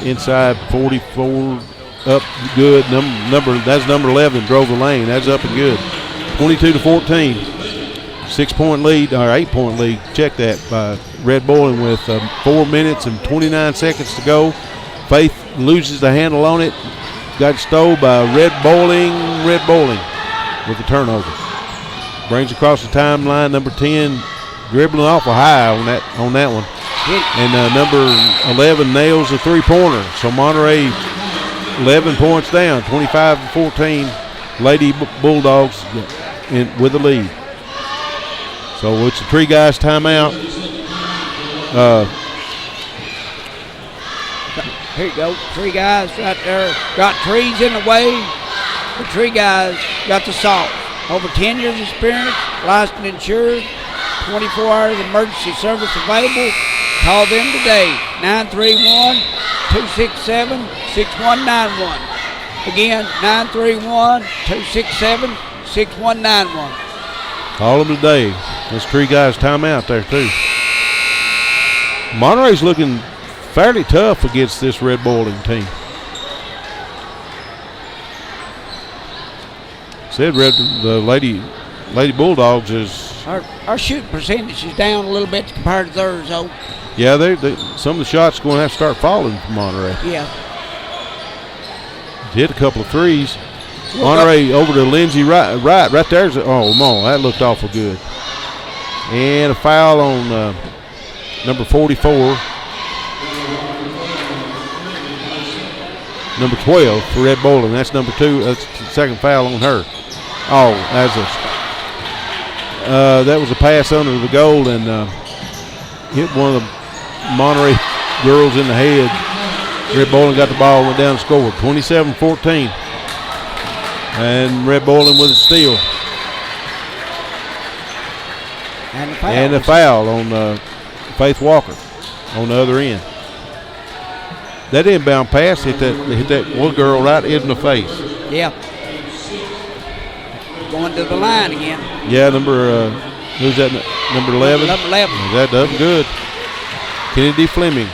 inside 44, up good. That's number 11 drove the lane. That's up and good. 22-14. 6-point lead, or 8-point lead. Check that by Red Bowling with 4 minutes and 29 seconds to go. Faith loses the handle on it. Got stole by Red Bowling with the turnover. Brings across the timeline. Number 10 dribbling off a high on that one. And number 11 nails a 3-pointer. So Monterey 11 points down, 25-14. Lady Bulldogs with the lead. So it's a Tree Guys timeout. Here you go. Tree Guys right there. Got trees in the way. The Tree Guys got the salt. Over 10 years experience, licensed insured, 24 hours emergency service available. Call them today, 931-267-6191. Again, 931-267-6191. Call them today. This Tree Guys timeout there too. Monterey's looking fairly tough against this Red Bowling team. Said the Lady Bulldogs is. Our shooting percentage is down a little bit compared to theirs, though. Yeah, some of the shots going to have to start falling from Monterey. Yeah. Hit a couple of threes. Monterey over to Lindsay right there's. Oh, that looked awful good. And a foul on number 44. Number 12 for Red Bowling. That's number 2. That's the second foul on her. Oh, that was a pass under the goal and hit one of the Monterey girls in the head. Red Bowling got the ball, went down and scored. 27-14. And Red Bowling with a steal. And a foul on Faith Walker on the other end. That inbound pass hit that one girl right in the face. Yeah. Going to the line again. Yeah, who's that? Number 11? Number 11. That up good. Kennedy Fleming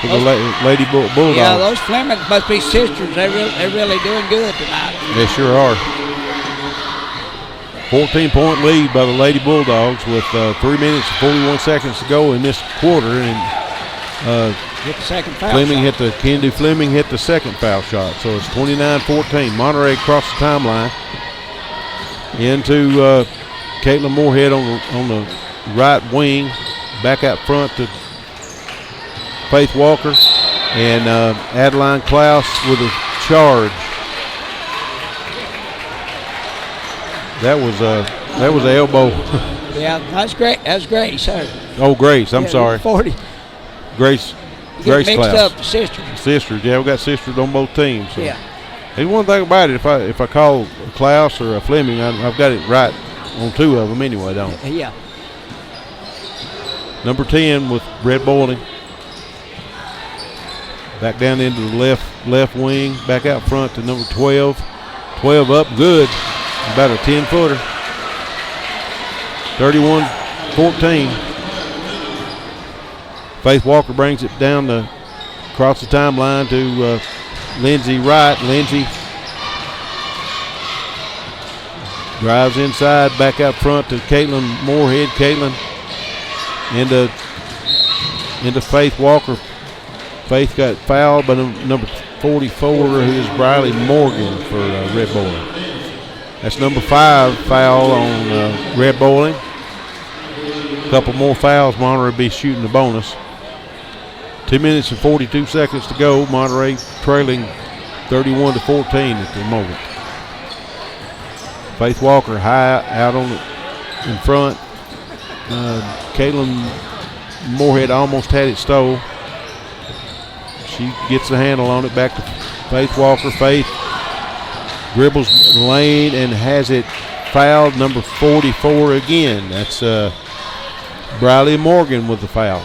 for the Lady Bulldogs. Yeah, those Fleming must be sisters. They're really doing good tonight. They sure are. 14-point lead by the Lady Bulldogs with 3 minutes and 41 seconds to go in this quarter. And hit the second foul Kennedy Fleming hit the second foul shot. So it's 29-14. Monterey across the timeline into Caitlin Moorhead on the right wing. Back out front to Faith Walker and Adeline Klaus with a charge. That was an elbow. Yeah, that's great. That's Grace. Oh, Grace. I'm sorry. 40. Grace Mixed Klaus. up the sisters. Sisters. Yeah, we got sisters on both teams. So. Yeah. There's one thing about it. If I call a Klaus or a Fleming, I've got it right on 2 of them anyway, don't I? Yeah. Number 10 with Red Bowling. Back down into the left wing. Back out front to number 12. 12 up, good. About a 10-footer. 31-14. Faith Walker brings it down across the timeline to Lindsey Wright. Lindsey drives inside, back out front to Caitlin Moorhead. Caitlin into Faith Walker. Faith got fouled by number 44, who is Briley Morgan for Red Bowling. That's number 5 foul on Red Bowling. A couple more fouls, Monterey will be shooting the bonus. 2 minutes and 42 seconds to go. Monterey trailing 31-14 at the moment. Faith Walker high out in front. Caitlin Moorhead almost had it stole. She gets the handle on it, back to Faith Walker. Faith dribbles the lane and has it fouled. Number 44 again. That's Briley Morgan with the foul.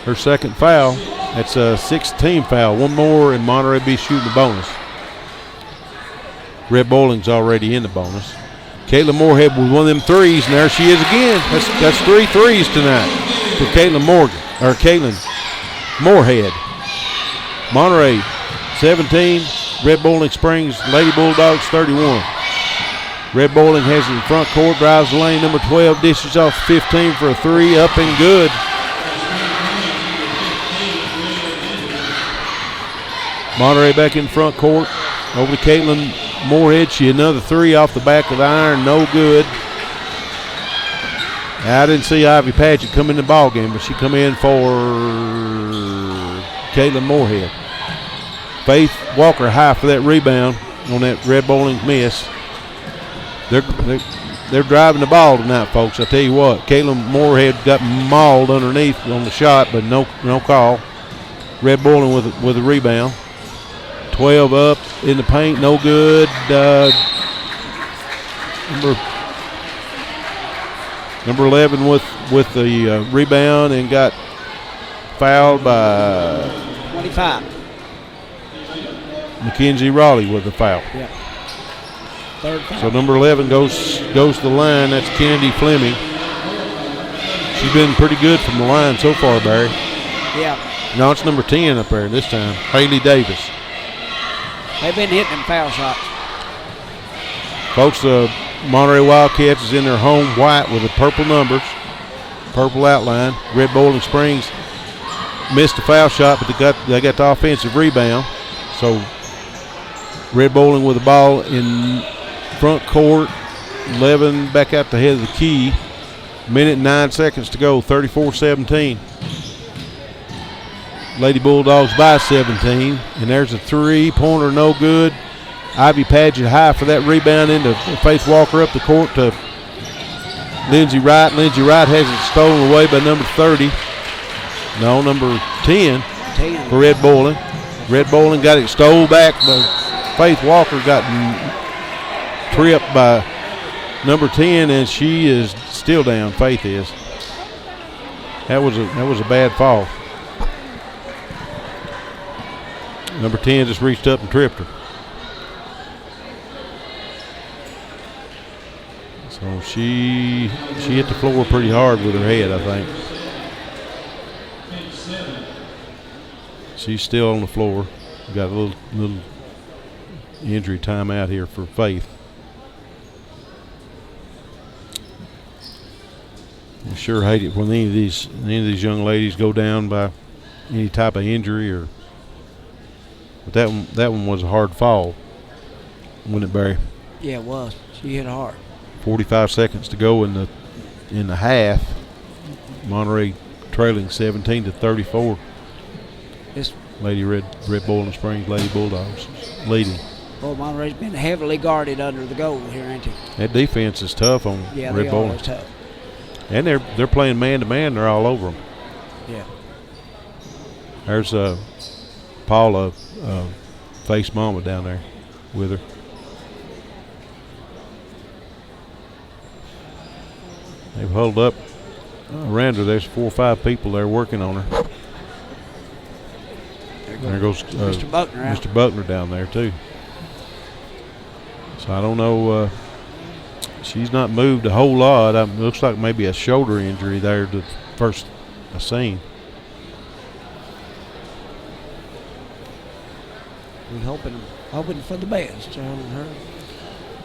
Her second foul. That's a 6th-team foul. One more and Monterey be shooting the bonus. Red Bowling's already in the bonus. Caitlin Moorhead with one of them threes, and there she is again. That's 3 threes tonight for Caitlin Moorhead. Monterey 17, Red Bowling Springs Lady Bulldogs 31. Red Bowling has it in front court, drives the lane. Number 12 dishes off 15 for a 3, up and good. Monterey back in front court, over to Caitlin Moorhead. She another 3 off the back of the iron, no good. Now, I didn't see Ivy Paget come in the ball game, but she come in for Caitlin Moorhead. Faith Walker high for that rebound on that Red Bowling miss. They're driving the ball tonight, folks. I tell you what, Caitlin Moorhead got mauled underneath on the shot, but no call. Red Bowling with a rebound. 12 up in the paint, no good. Number 11 with the rebound and got fouled by 25. Mackenzie Raleigh with the foul. Yeah. Third foul. So number 11 goes to the line. That's Kennedy Fleming. She's been pretty good from the line so far, Barry. Yeah. No, it's number 10 up there this time. Haley Davis. They've been hitting them foul shots. Folks, the Monterey Wildcats is in their home white with the purple numbers, purple outline. Red Bowling Springs missed the foul shot, but they got the offensive rebound. So Red Bowling with the ball in front court, 11 back out the head of the key. Minute and 9 seconds to go, 34-17. Lady Bulldogs by 17, and there's a 3-pointer, no good. Ivy Paget high for that rebound into Faith Walker up the court to Lindsey Wright. Lindsey Wright has it stolen away by number 30. No, number 10 for Red Bowling. Red Bowling got it stole back, but Faith Walker got tripped by number 10, and she is still down. Faith is. That was a bad fall. Number 10 just reached up and tripped her. So she hit the floor pretty hard with her head, I think. She's still on the floor. Got a little injury time out here for Faith. I sure hate it when any of these young ladies go down by any type of injury or. But that one was a hard fall, wasn't it, Barry? Yeah, it was. She hit hard. 45 seconds to go in the half. Monterey trailing 17-34. This Lady Red Bowling Springs Lady Bulldogs leading. Well, Monterey's been heavily guarded under the goal here, ain't it? That defense is tough on Red Bowling. Yeah, tough. And they're playing man to man. They're all over them. Yeah. There's Paula face mama down there with her. They've huddled up around her. There's 4 or 5 people there working on her. There goes Mr. Buckner out. Mr. Buckner down there too. So I don't know. She's not moved a whole lot. Looks like maybe a shoulder injury there to first I seen. We're hoping for the best on her.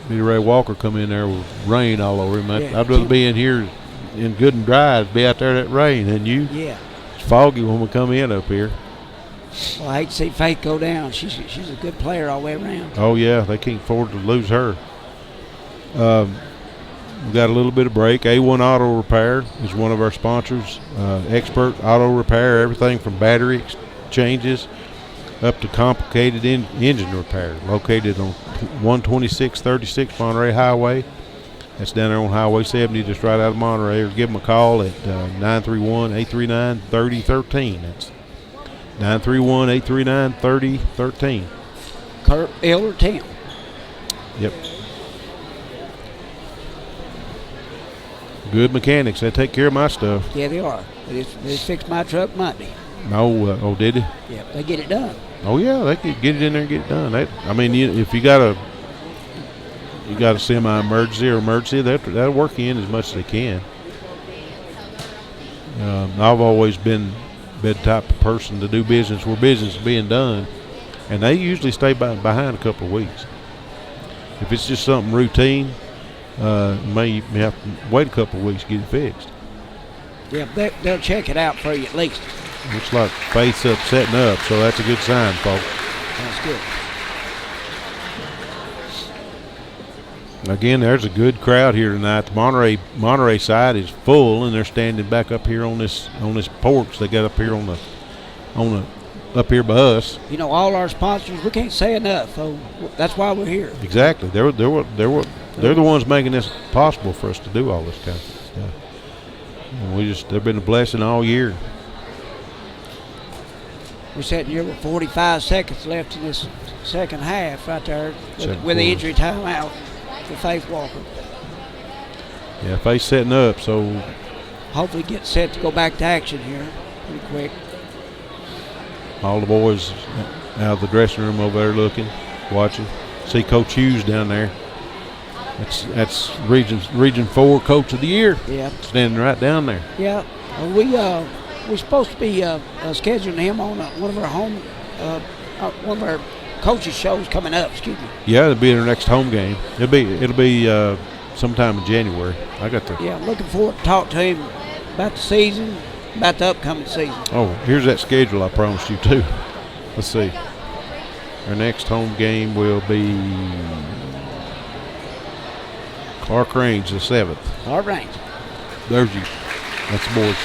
Billy Ray Walker come in there with rain all over him. Yeah. I'd rather be in here in good and dry than be out there in that rain than you. Yeah. It's foggy when we come in up here. Well, I hate to see Faith go down. She's a good player all the way around. Oh, yeah, they can't afford to lose her. We got a little bit of break. A1 Auto Repair is one of our sponsors. Expert auto repair, everything from battery changes up to complicated engine repair. Located on 12636 Monterey Highway. That's down there on Highway 70, just right out of Monterey. Or give them a call at 931-839-3013. That's 931-839-3013. Kurt Eller Tim. Yep. Good mechanics. They take care of my stuff. Yeah, they are. They fixed my truck Monday. Oh, did they? Yeah, they get it done. Oh, yeah, they could get it in there and get it done. If you got a semi-emergency or emergency, that'll work in as much as they can. I've always been the type of person to do business where business is being done, and they usually stay behind a couple of weeks. If it's just something routine, may have to wait a couple of weeks to get it fixed. Yeah, they'll check it out for you at least. Looks like Faith's up setting up, so that's a good sign, folks. That's good. Again, there's a good crowd here tonight. The Monterey side is full, and they're standing back up here on this porch they got up here up here by us. You know, all our sponsors, we can't say enough. So that's why we're here. Exactly. They're the ones making this possible for us to do all this kind of stuff. And they've been a blessing all year. We're sitting here with 45 seconds left in this second half right there with the injury timeout for Faith Walker. Yeah, Faith's setting up, so hopefully get set to go back to action here pretty quick. All the boys out of the dressing room over there looking, watching. See Coach Hughes down there. That's Region 4 Coach of the Year. Yeah. Standing right down there. Yeah. We're supposed to be scheduling him on one of our coaches shows coming up. Excuse me. Yeah, it'll be in our next home game. It'll be sometime in January. Yeah, I'm looking forward to talk to him about the season, about the upcoming season. Oh, here's that schedule I promised you too. Let's see. Our next home game will be Clark Range the 7th. Clark Range. There's you. That's the boys.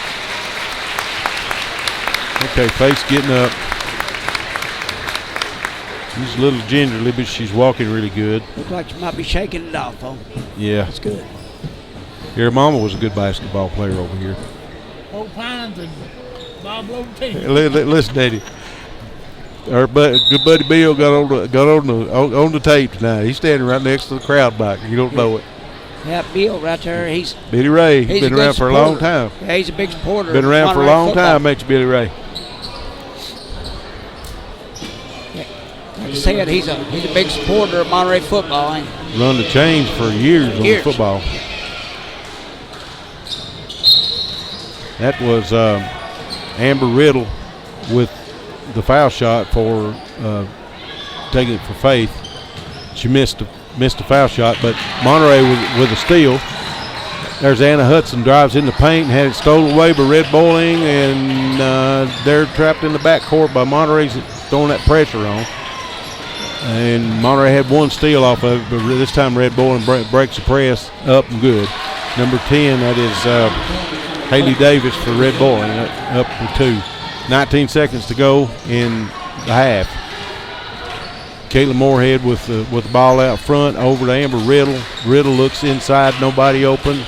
Okay, Faith's getting up. She's a little gingerly, but she's walking really good. Looks like she might be shaking it off, though. Yeah. That's good. Your mama was a good basketball player over here. Old Pines and Bob Lowe. Listen, Daddy. Our good buddy Bill got on the tape tonight. He's standing right next to the crowd back. You don't know it. Yeah, Bill right there. He's Billy Ray. He's been around for a long time. Yeah, he's a big supporter. Been around for a long time, ain't you, Billy Ray? Like I said, he's a big supporter of Monterey football. Ain't he? Run the chains for years on the football. That was Amber Riddle with the foul shot for taking it for Faith. She missed a foul shot, but Monterey with a steal. There's Anna Hudson, drives in the paint and had it stolen away by Red Bowling, and they're trapped in the backcourt by Monterey's throwing that pressure on. And Monterey had one steal off of it, but this time Red Bowling breaks the press up and good. Number 10, that is Haley Davis for Red Bowling, up for 2. 19 seconds to go in the half. Caitlin Moorhead with the ball out front over to Amber Riddle. Riddle looks inside, nobody open.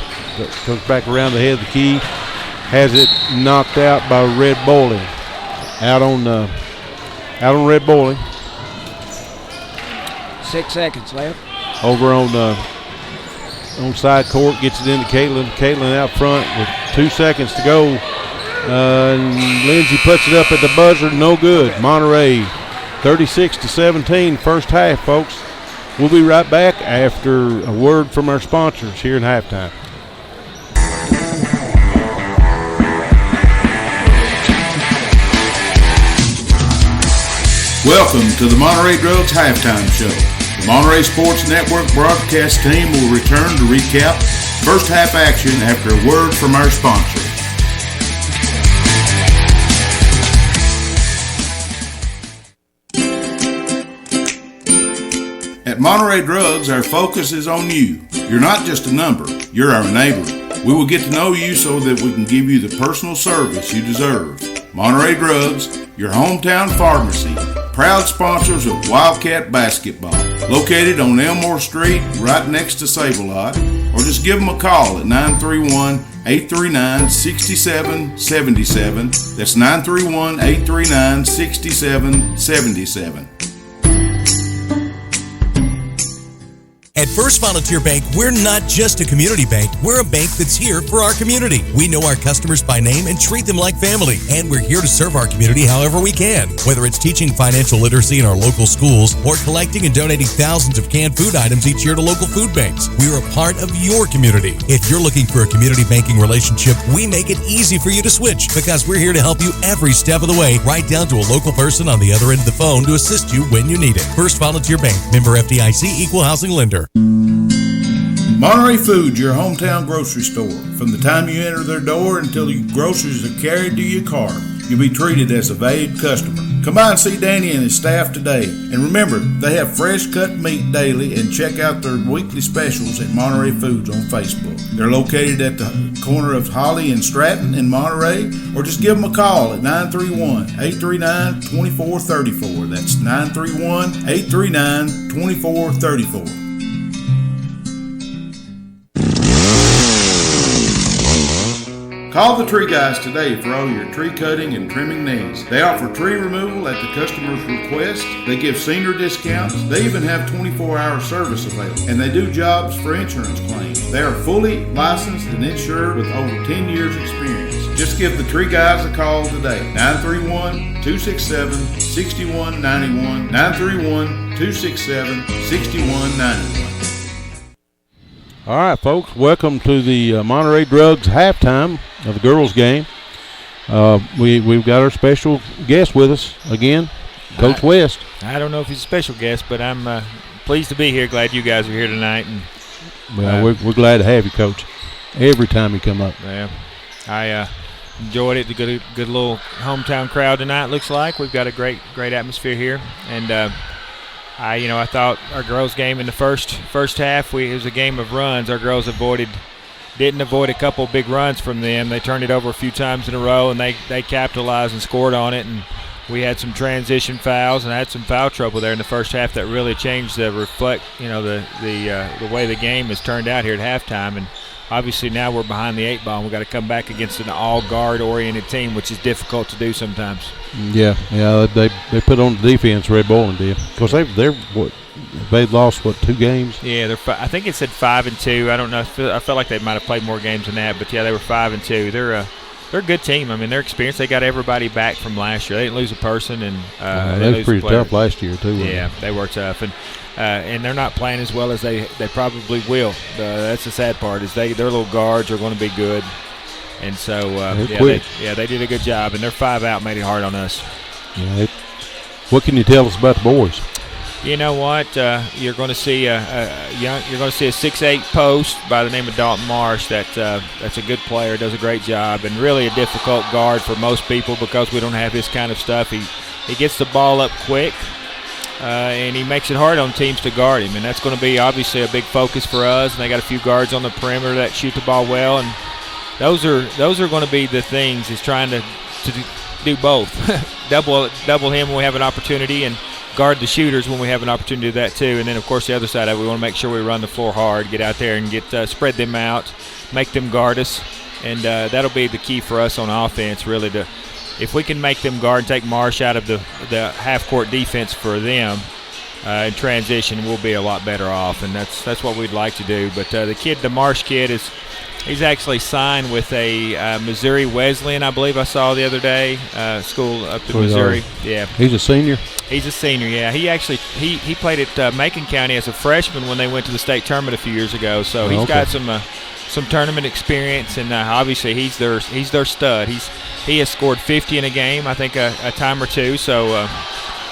Comes back around the head of the key. Has it knocked out by Red Bowling. Out on Red Bowling. 6 seconds left. Over on side court, gets it into Caitlin. Caitlin out front with 2 seconds to go. And Lindsay puts it up at the buzzer, no good. Monterey 36-17, first half, folks. We'll be right back after a word from our sponsors here in halftime. Welcome to the Monterey Drugs Halftime Show. The Monterey Sports Network broadcast team will return to recap first half action after a word from our sponsor. At Monterey Drugs, our focus is on you. You're not just a number, you're our neighbor. We will get to know you so that we can give you the personal service you deserve. Monterey Drugs, your hometown pharmacy, proud sponsors of Wildcat basketball. Located on Elmore Street, right next to Save-A-Lot, or just give them a call at 931-839-6777. That's 931-839-6777. At First Volunteer Bank, we're not just a community bank, we're a bank that's here for our community. We know our customers by name and treat them like family, and we're here to serve our community however we can. Whether it's teaching financial literacy in our local schools or collecting and donating thousands of canned food items each year to local food banks, we're a part of your community. If you're looking for a community banking relationship, we make it easy for you to switch because we're here to help you every step of the way, right down to a local person on the other end of the phone to assist you when you need it. First Volunteer Bank, member FDIC, equal housing lender. Monterey Foods, your hometown grocery store. From the time you enter their door until your groceries are carried to your car, you'll be treated as a valued customer. Come by and see Danny and his staff today. And remember, they have fresh cut meat daily, and check out their weekly specials at Monterey Foods on Facebook. They're located at the corner of Holly and Stratton in Monterey, or just give them a call at 931-839-2434. That's 931-839-2434. Call the Tree Guys today for all your tree cutting and trimming needs. They offer tree removal at the customer's request. They give senior discounts. They even have 24-hour service available. And they do jobs for insurance claims. They are fully licensed and insured with over 10 years experience. Just give the Tree Guys a call today. 931-267-6191. 931-267-6191. All right, folks, welcome to the Monterey Drugs halftime of the girls' game. We've got our special guest with us again, Coach West. I don't know if he's a special guest, but I'm pleased to be here. Glad you guys are here tonight. And well, we're glad to have you, Coach. Every time you come up. Yeah, I enjoyed it. A good little hometown crowd tonight. Looks like we've got a great atmosphere here, and I thought our girls' game in the first half, it was a game of runs. Our girls didn't avoid a couple of big runs from them. They turned it over a few times in a row, and they capitalized and scored on it. And we had some transition fouls and had some foul trouble there in the first half that really changed the way the game has turned out here at halftime. And obviously now we're behind the 8 ball, and we've got to come back against an all-guard-oriented team, which is difficult to do sometimes. Yeah, they put on the defense, Red Bowling did. Because they lost, 2 games? Yeah, I think it said 5-2. I don't know. I felt like they might have played more games than that, but, yeah, they were 5-2. They're a good team. I mean, they're experienced. They got everybody back from last year. They didn't lose a person. And they were pretty tough last year, too. Yeah, they were tough. And they're not playing as well as they probably will. That's the sad part is their little guards are going to be good. And so, they did a good job. And their 5 out made it hard on us. Yeah, what can you tell us about the boys? You know what? You're going to see a 6'8" post by the name of Dalton Marsh. That's a good player, does a great job, and really a difficult guard for most people because we don't have this kind of stuff. He gets the ball up quick, and he makes it hard on teams to guard him, and that's going to be obviously a big focus for us. And they got a few guards on the perimeter that shoot the ball well, and those are going to be the things. Is trying to do both, double him when we have an opportunity, and guard the shooters when we have an opportunity to do that too. And then, of course, the other side of it, we want to make sure we run the floor hard, get out there and spread them out, make them guard us. And that'll be the key for us on offense, really. If we can make them guard and take Marsh out of the half-court defense for them in transition, we'll be a lot better off. And that's what we'd like to do. But the Marsh kid is He's actually signed with a Missouri Wesleyan, I believe I saw the other day, school up in Missouri. Yeah. He's a senior? He's a senior, yeah. He actually he played at Macon County as a freshman when they went to the state tournament a few years ago. So he's got some tournament experience, and obviously he's their stud. He has scored 50 in a game, I think, a time or two. So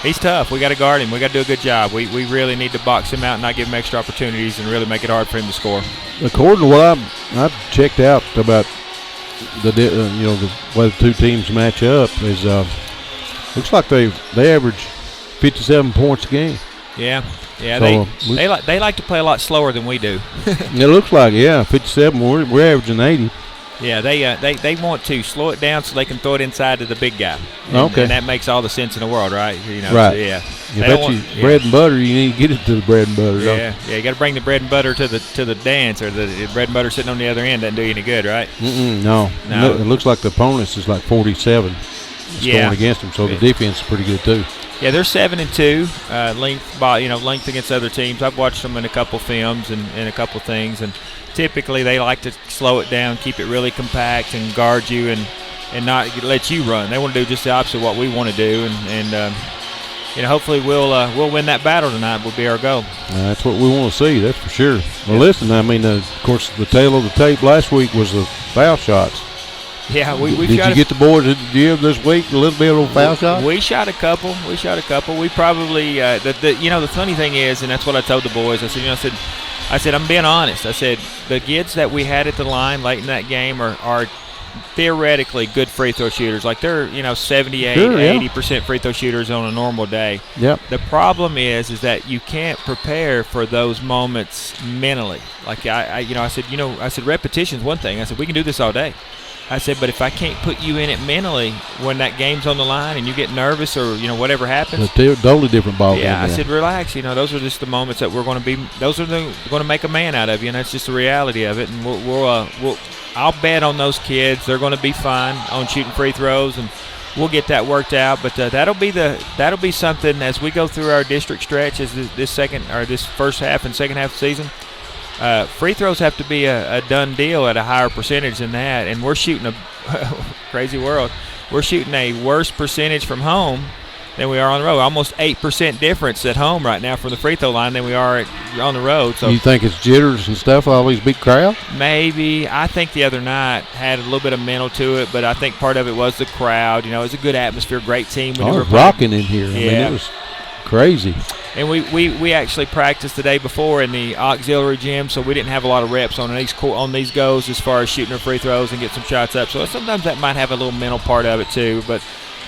he's tough. We got to guard him. We got to do a good job. We really need to box him out and not give him extra opportunities and really make it hard for him to score. According to what I've checked out about the way the two teams match up, is looks like they average 57 points a game. Yeah, so, they like to play a lot slower than we do. It looks like 57. We're averaging 80. Yeah, they want to slow it down so they can throw it inside to the big guy. And that makes all the sense in the world, right? Right. So, yeah. Bread and butter. You need to get it to the bread and butter. Yeah. You got to bring the bread and butter to the dance, or the bread and butter sitting on the other end doesn't do you any good, right? No. It looks like the opponents is like 47 scoring against them, so the defense is pretty good too. Yeah, they're 7-2 length against other teams. I've watched them in a couple films and a couple things, and typically they like to slow it down, keep it really compact, and guard you and not let you run. They want to do just the opposite of what we want to do, and hopefully we'll win that battle tonight. Will be our goal. That's what we want to see. That's for sure. Well, listen, I mean, of course, the tail of the tape last week was the foul shots. Yeah, did you get the boys at the gym this week a little bit of foul shots? We shot a couple. We probably the funny thing is, and that's what I told the boys. I said I'm being honest. I said the kids that we had at the line late in that game are theoretically good free throw shooters. Like they're 78, 80% free throw shooters on a normal day. Yep. The problem is that you can't prepare for those moments mentally. Like I said repetition's one thing. I said we can do this all day. I said, but if I can't put you in it mentally when that game's on the line and you get nervous or whatever happens, it's a totally different ball game. Yeah, I said, relax. Those are just the moments that we're going to be. Those are going to make a man out of you, and that's just the reality of it. And I'll bet on those kids. They're going to be fine on shooting free throws, and we'll get that worked out. But that'll be something as we go through our district stretch as this first half and second half of the season. Free throws have to be a done deal at a higher percentage than that, and we're shooting a crazy world. We're shooting a worse percentage from home than we are on the road. Almost 8% difference at home right now from the free throw line than we are on the road. So you think it's jitters and stuff, all these big crowds? Maybe. I think the other night had a little bit of mental to it, but I think part of it was the crowd. It was a good atmosphere, great team. It was rocking in here. Yeah. I mean, it was crazy. And we actually practiced the day before in the auxiliary gym, so we didn't have a lot of reps on these goals as far as shooting our free throws and get some shots up. So sometimes that might have a little mental part of it too. But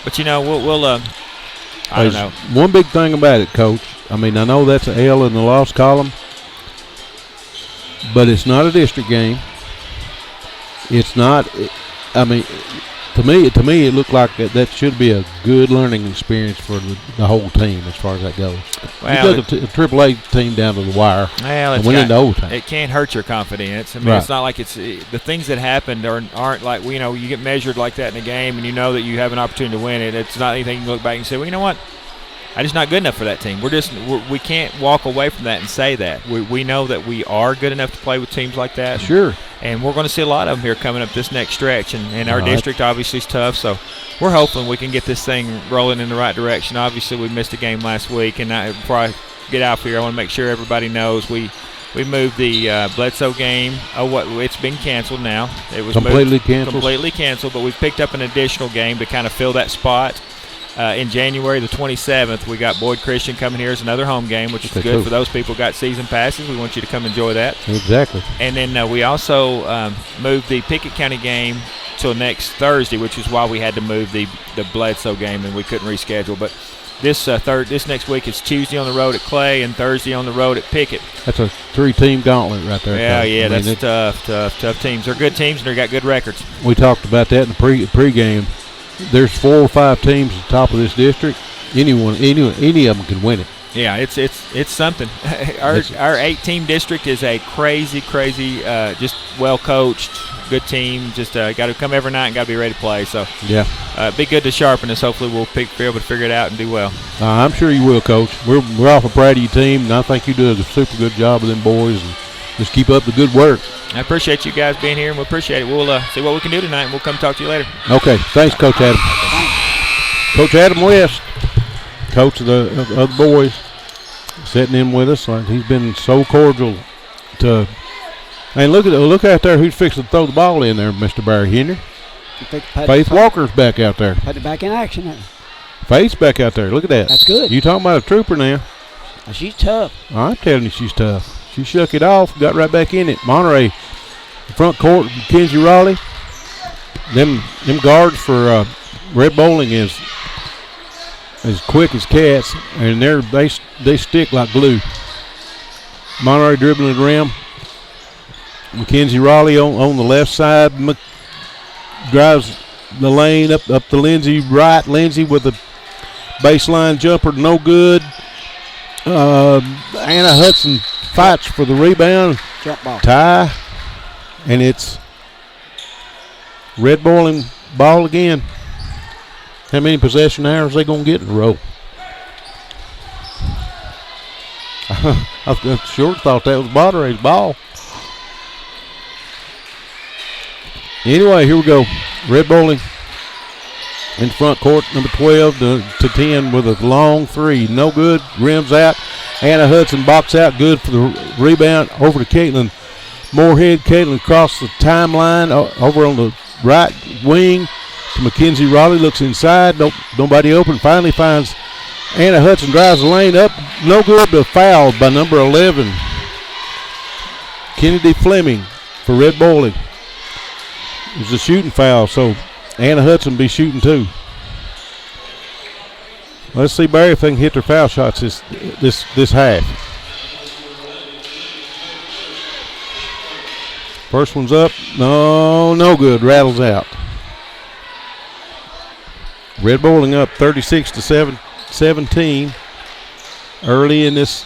we'll I don't know. One big thing about it, Coach. I mean, I know that's an L in the loss column, but it's not a district game. It's not. I mean, to me, it looked like that should be a good learning experience for the whole team as far as that goes. Well, you took a AAA team down to the wire and went into overtime. It can't hurt your confidence. I mean, It's not like the things that happened aren't like you get measured like that in a game, and you know that you have an opportunity to win it. It's not anything you can look back and say, well, you know what? I'm just not good enough for that team. We can't walk away from that and say that. We know that we are good enough to play with teams like that. Sure. And we're going to see a lot of them here coming up this next stretch. And our district obviously is tough, so we're hoping we can get this thing rolling in the right direction. Obviously, we missed a game last week, and before I get out here, I want to make sure everybody knows we moved the Bledsoe game. It's been canceled now. It was completely canceled, but we've picked up an additional game to kind of fill that spot. In January the 27th, we got Boyd Christian coming here as another home game, which is good for those people who got season passes. We want you to come enjoy that. Exactly. And then we also moved the Pickett County game till next Thursday, which is why we had to move the Bledsoe game and we couldn't reschedule. But this next week is Tuesday on the road at Clay and Thursday on the road at Pickett. That's a 3-team gauntlet right there. Yeah, that's tough teams. They're good teams and they got good records. We talked about that in the pregame. There's 4 or 5 teams at the top of this district. Any of them can win it. Yeah, it's something. Our 8-team district is a crazy, just well coached, good team. Just got to come every night and got to be ready to play. So be good to sharpen us. Hopefully we'll be able to figure it out and do well. I'm sure you will, Coach. We're awful proud of your team, and I think you do a super good job with them boys. And just keep up the good work. I appreciate you guys being here, and we appreciate it. We'll see what we can do tonight, and we'll come talk to you later. Okay, thanks, Coach Adam. Coach Adam West, coach of the boys, sitting in with us. He's been so cordial to. And look out there, who's fixing to throw the ball in there, Mr. Barry Henry. Faith Walker's back out there. Put it back in action there. Faith's back out there. Look at that. That's good. You talking about a trooper now? She's tough. I'm telling you, she's tough. She shook it off, got right back in it. Monterey, front court, Mackenzie Raleigh. Them guards for Red Bowling is as quick as cats, and they stick like glue. Monterey dribbling the rim. Mackenzie Raleigh on the left side drives the lane up to Lindsay right. Lindsay with a baseline jumper, no good. Anna Hudson fights for the rebound. Jump ball. Tie, and it's Red Bowling ball again. How many possession hours they gonna get in a row? I sure thought that was Monterey's ball. Anyway, here we go. Red Bowling in front court, number 12 to 10 with a long three. No good. Rims out. Anna Hudson box out. Good for the rebound. Over to Caitlin Moorhead. Caitlin across the timeline over on the right wing to Mackenzie Raleigh. Looks inside. Nobody open. Finally finds Anna Hudson. Drives the lane up. No good, but fouled by number 11. Kennedy Fleming for Red Bowling. It was a shooting foul, so Anna Hudson be shooting too. Let's see, Barry, if they can hit their foul shots this half. First one's up. No good. Rattles out. Red Bowling up 36-17 early in this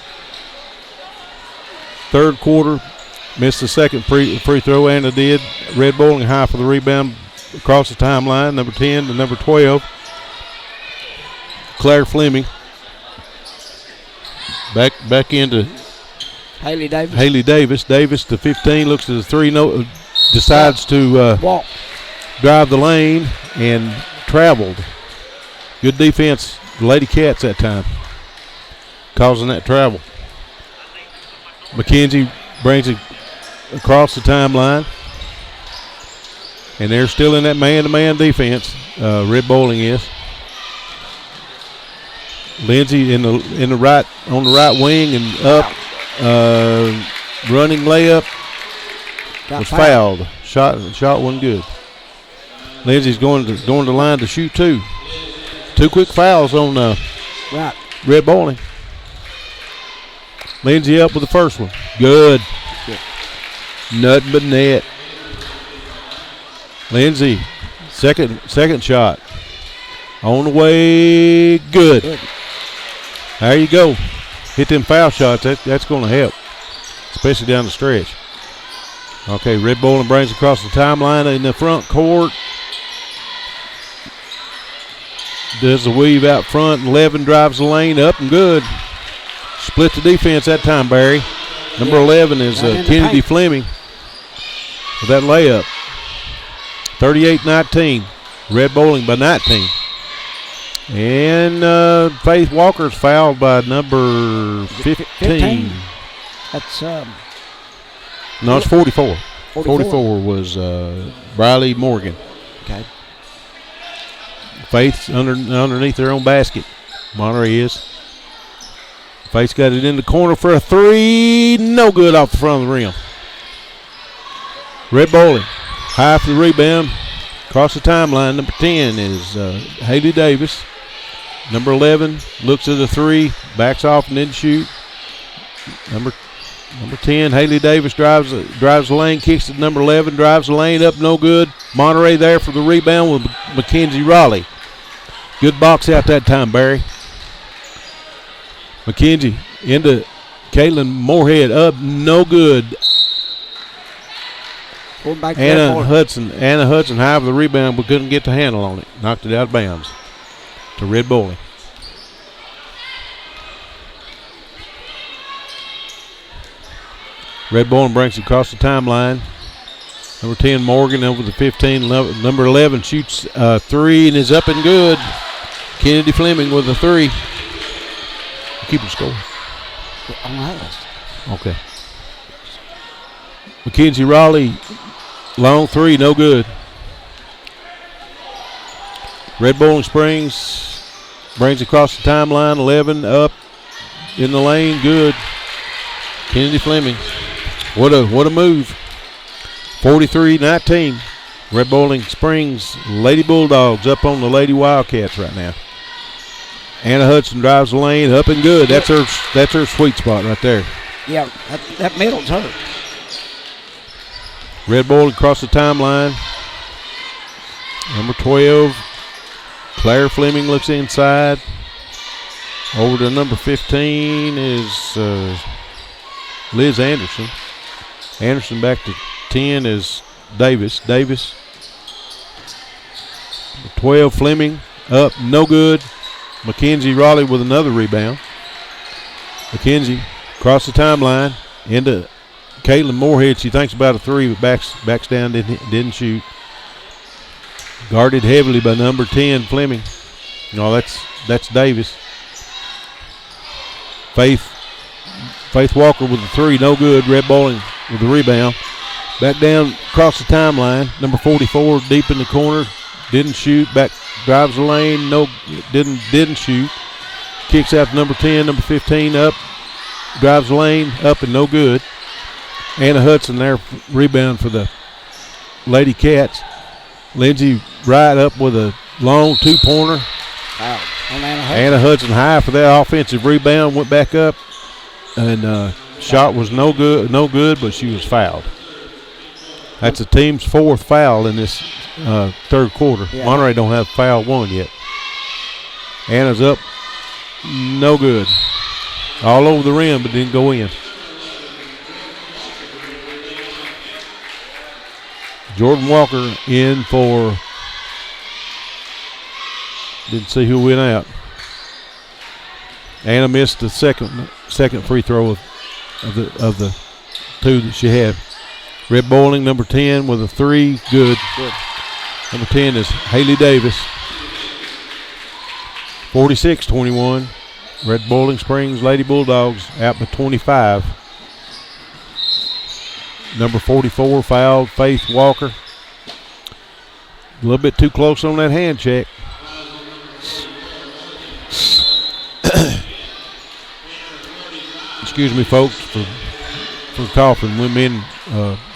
third quarter. Missed the second free throw, Anna did. Red Bowling high for the rebound across the timeline, number 10 to number 12. Claire Fleming. Back into Haley Davis. Haley Davis. Davis to 15, looks at the three, decides to walk, drive the lane, and traveled. Good defense, the Lady Cats that time, causing that travel. McKenzie brings it across the timeline, and they're still in that man-to-man defense. Red Bowling is. Lindsay in the right, on the right wing and up, running layup was fouled. Shot wasn't good. Lindsay's going to the line to shoot two. Two quick fouls on right. Red Bowling. Lindsay up with the first one. Good. Nothing but net. Lindsay, second shot. On the way, good. There you go. Hit them foul shots. That's going to help, especially down the stretch. Okay, Red Bowling brings across the timeline in the front court. Does the weave out front. 11 drives the lane up and good. Split the defense that time, Barry. Number 11 is Kennedy Fleming with that layup. 38-19. Red Bowling by 19. And Faith Walker's fouled by number 15. That's no, it's 44. 44 was Briley Morgan. Okay. Faith's underneath their own basket. Monterey is. Faith's got it in the corner for a three. No good off the front of the rim. Red Bowling high for the rebound. Across the timeline, number 10 is Haley Davis. Number 11 looks at the three, backs off and didn't shoot. Number 10, Haley Davis drives the lane, kicks to number 11, drives the lane up, no good. Monterey there for the rebound with Mackenzie Raleigh. Good box out that time, Barry. Mackenzie into Caitlin Moorhead up, no good. Anna Hudson high for the rebound but couldn't get the handle on it. Knocked it out of bounds to Red Bowling. Red Bowling brings it across the timeline. Number 10, Morgan, over the 15. Number 11 shoots 3 and is up and good. Kennedy Fleming with a 3. Keep it score. Okay. Mackenzie Raleigh, long 3, no good. Red Bowling Springs brings across the timeline. 11 up in the lane, good. Kennedy Fleming, what a move. 43-19. Red Bowling Springs Lady Bulldogs up on the Lady Wildcats right now. Anna Hudson drives the lane, up and good. That's her sweet spot right there. Yeah, that middle's her. Red Bowling across the timeline. Number 12, Claire Fleming looks inside. Over to number 15 is Liz Anderson. Anderson back to 10 is Davis. 12, Fleming up, no good. Mackenzie Raleigh with another rebound. Mackenzie across the timeline into Caitlin Moorhead. She thinks about a 3, but backs down, didn't shoot. Guarded heavily by number 10, Fleming. No, that's Davis. Faith Walker with the 3, no good. Red Bowling with the rebound. Back down across the timeline. Number 44 deep in the corner, didn't shoot. Back drives the lane, no, didn't shoot. Kicks out to number 10, number 15 up, drives the lane up and no good. Anna Hudson there, rebound for the Lady Cats. Lindsay Wright up with a long 2-pointer. Wow. Anna Hudson high for that offensive rebound, went back up, and shot was no good, but she was fouled. That's the team's 4th foul in this third quarter. Yeah. Monterey don't have foul 1 yet. Anna's up, no good. All over the rim, but didn't go in. Jordan Walker in for, didn't see who went out. Anna missed the second free throw of the 2 that she had. Red Bowling, number 10 with a 3, good. Number 10 is Haley Davis. 46-21. Red Bowling Springs Lady Bulldogs out by 25. Number 44 fouled, Faith Walker. A little bit too close on that hand check. Excuse me, folks, for coughing. Me and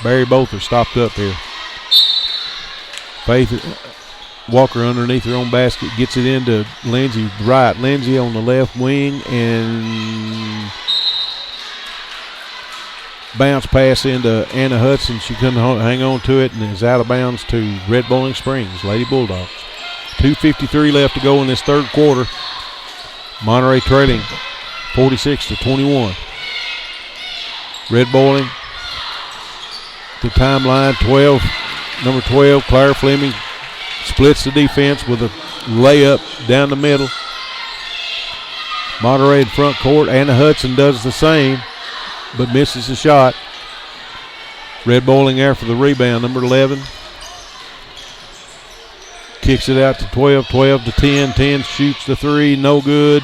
Barry both are stopped up here. Faith Walker underneath her own basket gets it into Lindsay Wright. Lindsay on the left wing and bounce pass into Anna Hudson. She couldn't hang on to it and is out of bounds to Red Bowling Springs Lady Bulldogs. 2:53 left to go in this third quarter. Monterey trailing 46-21. Red Bowling, the timeline, 12, number 12, Claire Fleming splits the defense with a layup down the middle. Monterey in front court. Anna Hudson does the same, but misses the shot. Red Bowling there for the rebound, number 11. Kicks it out to 12, 12 to 10. 10 shoots the 3, no good.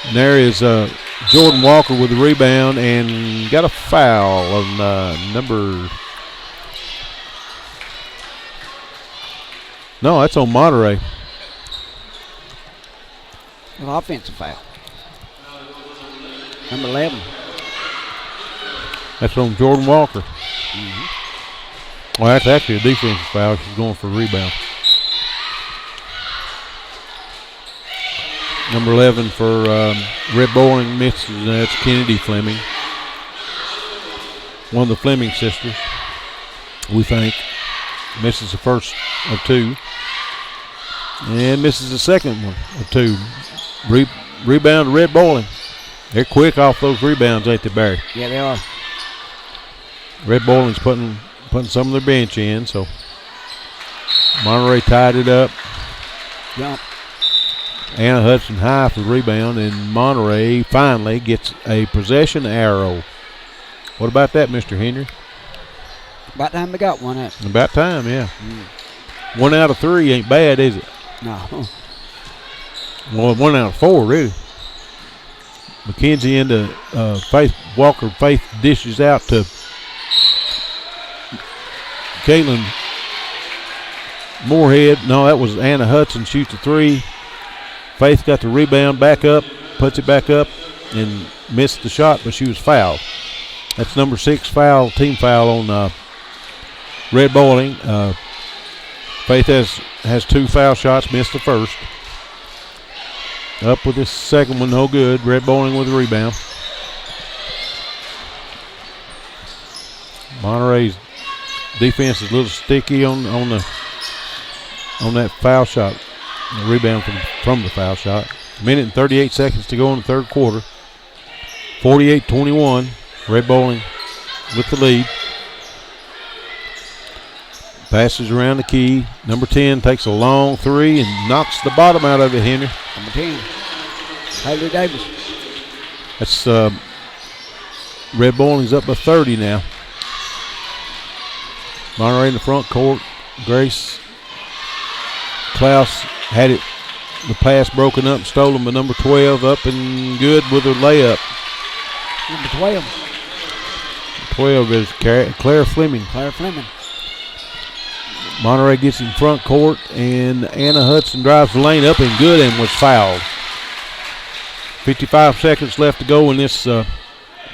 And there is Jordan Walker with the rebound and got a foul on number. No, that's on Monterey. An offensive foul. Number 11. That's on Jordan Walker. Mm-hmm. Well, that's actually a defensive foul. She's going for a rebound. Number 11 for Red Bowling misses. That's Kennedy Fleming. One of the Fleming sisters, we think. Misses the first of 2. And misses the second one of 2. Rebound to Red Bowling. They're quick off those rebounds, ain't they, Barry? Yeah, they are. Red Bowling's putting some of their bench in, so Monterey tied it up. Jump. Anna Hudson high for the rebound, and Monterey finally gets a possession arrow What about that, Mr. Henry? About time we got one at. About time, yeah. 1 out of 3 ain't bad, is it? No. Well, 1 out of 4, really. McKenzie into Faith Walker. Faith dishes out to Caitlin Moorhead. No, that was Anna Hudson. Shoots a 3. Faith got the rebound, back up, puts it back up, and missed the shot, but she was fouled. That's number 6 foul, team foul on Red Bowling. Faith has 2 foul shots, missed the first. Up with this second one, no good. Red Bowling with the rebound. Monterey's defense is a little sticky on that foul shot. The rebound from the foul shot. 1:38 seconds to go in the third quarter. 48-21. Red Bowling with the lead. Passes around the key. Number 10 takes a long 3 and knocks the bottom out of it, Henry. Number 10, Haley Davis. That's Red Bowling's up by 30 now. Monterey in the front court. Grace Klaus had it. The pass broken up, stolen by number 12, up and good with a layup. Number 12. 12 is Claire Fleming. Claire Fleming. Monterey gets in front court, and Anna Hudson drives the lane up and good and was fouled. 55 seconds left to go in this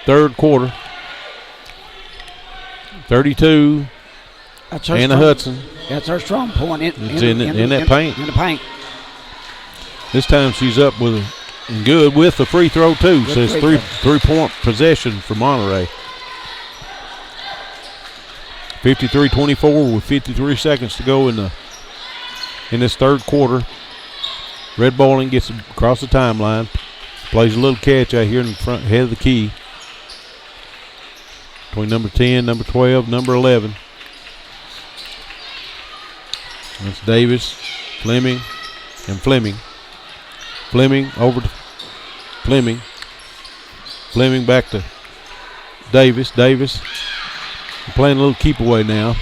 third quarter. 32, Anna Hudson. That's her strong point in that paint. In the paint. This time she's up with and good with the free throw too. So it's three-point possession for Monterey. 53-24 with 53 seconds to go in this third quarter. Red Bowling gets across the timeline. Plays a little catch out here in front, head of the key. Between number 10, number 12, number 11. That's Davis, Fleming, and Fleming. Fleming over to Fleming. Fleming back to Davis. Davis playing a little keep away now.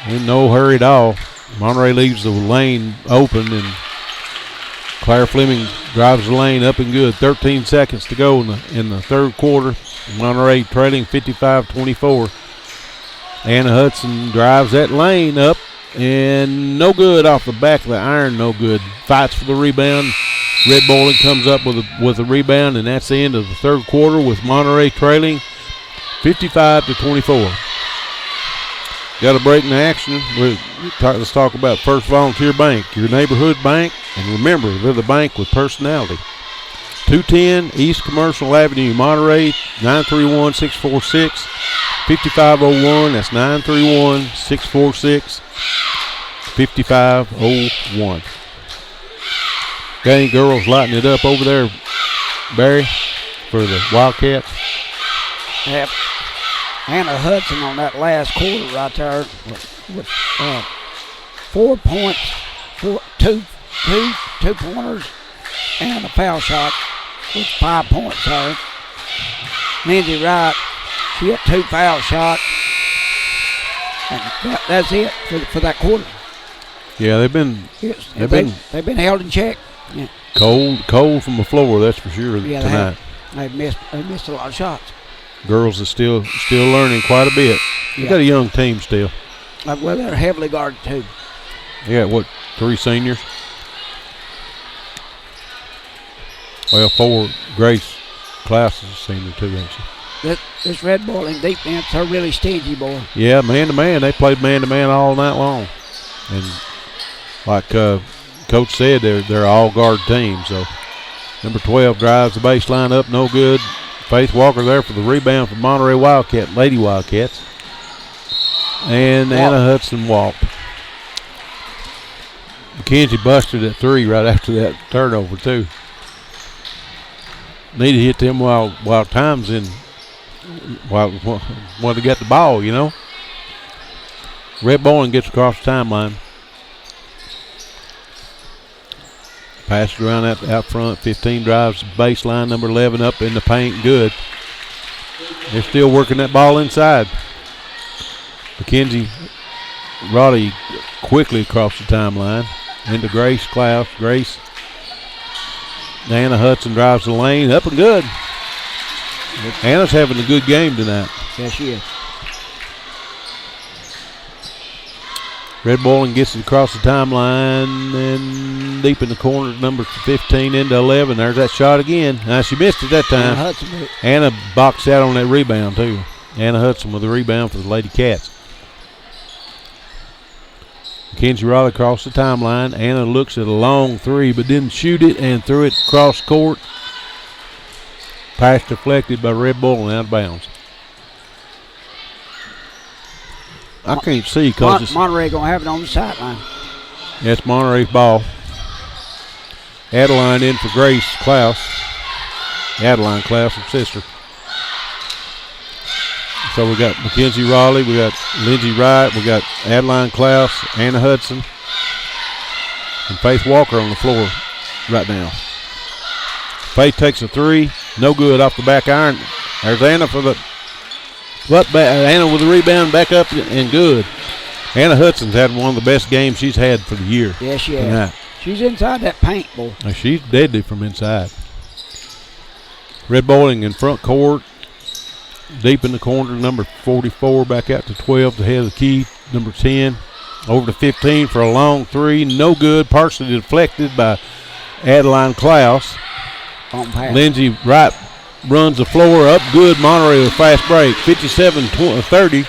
In no hurry at all. Monterey leaves the lane open, and Claire Fleming drives the lane up and good. 13 seconds to go in the third quarter. Monterey trailing 55-24. Anna Hudson drives that lane up and no good off the back of the iron, no good. Fights for the rebound. Red Bowling comes up with a rebound, and that's the end of the third quarter with Monterey trailing 55-24. Got a break in the action. Let's talk about First Volunteer Bank, your neighborhood bank, and remember, they're the bank with personality. 210 East Commercial Avenue, Monterey, 931-646. 5501, that's 931-646-5501. Okay, girls lighting it up over there, Barry, for the Wildcats. Yep. Anna Hudson on that last quarter right there with 4 points, two pointers, and a foul shot with 5 points there. Lindsay Wright, she hit 2 foul shots, and that's it for that quarter. Yeah, they've been held in check. Yeah. Cold from the floor, that's for sure. Yeah, tonight. They missed a lot of shots. Girls are still learning quite a bit. You got a young team still. Well, they're heavily guarded too. Yeah, 3 seniors? Well, 4. Grace Klaus is a senior too, ain't she? This Red Bowling defense, they're really stingy, boy. Yeah, man-to-man. They played man-to-man all night long. And like Coach said, they're all guard team. So number 12 drives the baseline up, no good. Faith Walker there for the rebound for Monterey Lady Wildcats. And Anna Hudson walked. McKenzie busted at 3 right after that turnover too. Need to hit them while time's in. While they got the ball, you know. Red Bowling gets across the timeline. Passes around out front. 15 drives baseline. Number 11 up in the paint. Good. They're still working that ball inside. Mackenzie Roddy quickly across the timeline. Into Grace Klaus. Grace. Anna Hudson drives the lane. Up and good. Anna's having a good game tonight. Yes, she is. Red Bowling gets it across the timeline and deep in the corner, number 15 into 11. There's that shot again. Now, she missed it that time. Anna boxed out on that rebound, too. Anna Hudson with the rebound for the Lady Cats. Mackenzie Raleigh across the timeline. Anna looks at a long three, but didn't shoot it and threw it across court. Pass deflected by Red Bowling out of bounds. I can't see because Monterey going to have it on the sideline. That's Monterey's ball. Adeline in for Grace Klaus. Adeline Klaus, her sister. So we got Mackenzie Raleigh, we got Lindsey Wright, we got Adeline Klaus, Anna Hudson, and Faith Walker on the floor right now. Faith takes a three, no good off the back iron. There's Anna for the Anna with the rebound, back up and good. Anna Hudson's had one of the best games she's had for the year. Yes, she has. She's inside that paint, boy. Now, she's deadly from inside. Red Bowling in front court. Deep in the corner, number 44 back out to 12 to head of the key. Number 10 over to 15 for a long three. No good. Partially deflected by Adeline Klaus. Lindsey Wright runs the floor up good. Monterey with a fast break. 57-30.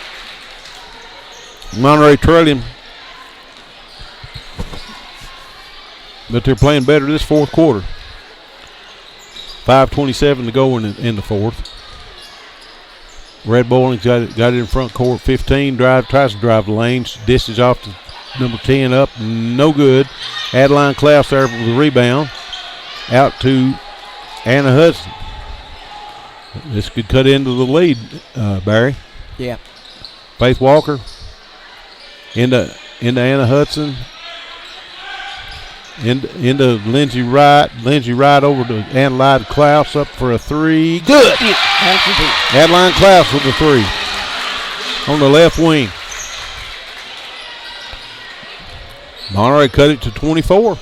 Monterey trailing. But they're playing better this fourth quarter. 5:27 to go in the fourth. Red Bowling's got it in front court. 15 tries to drive the lane. Dishes off to number 10 up. No good. Adeline Klaus there with the rebound. Out to Anna Hudson. This could cut into the lead, Barry. Yeah. Faith Walker into Anna Hudson. Into Lindsey Wright. Lindsey Wright over to Adeline Klaus up for a three. Good. Yeah. Adeline Klaus with the three on the left wing. Monterey cut it to 24.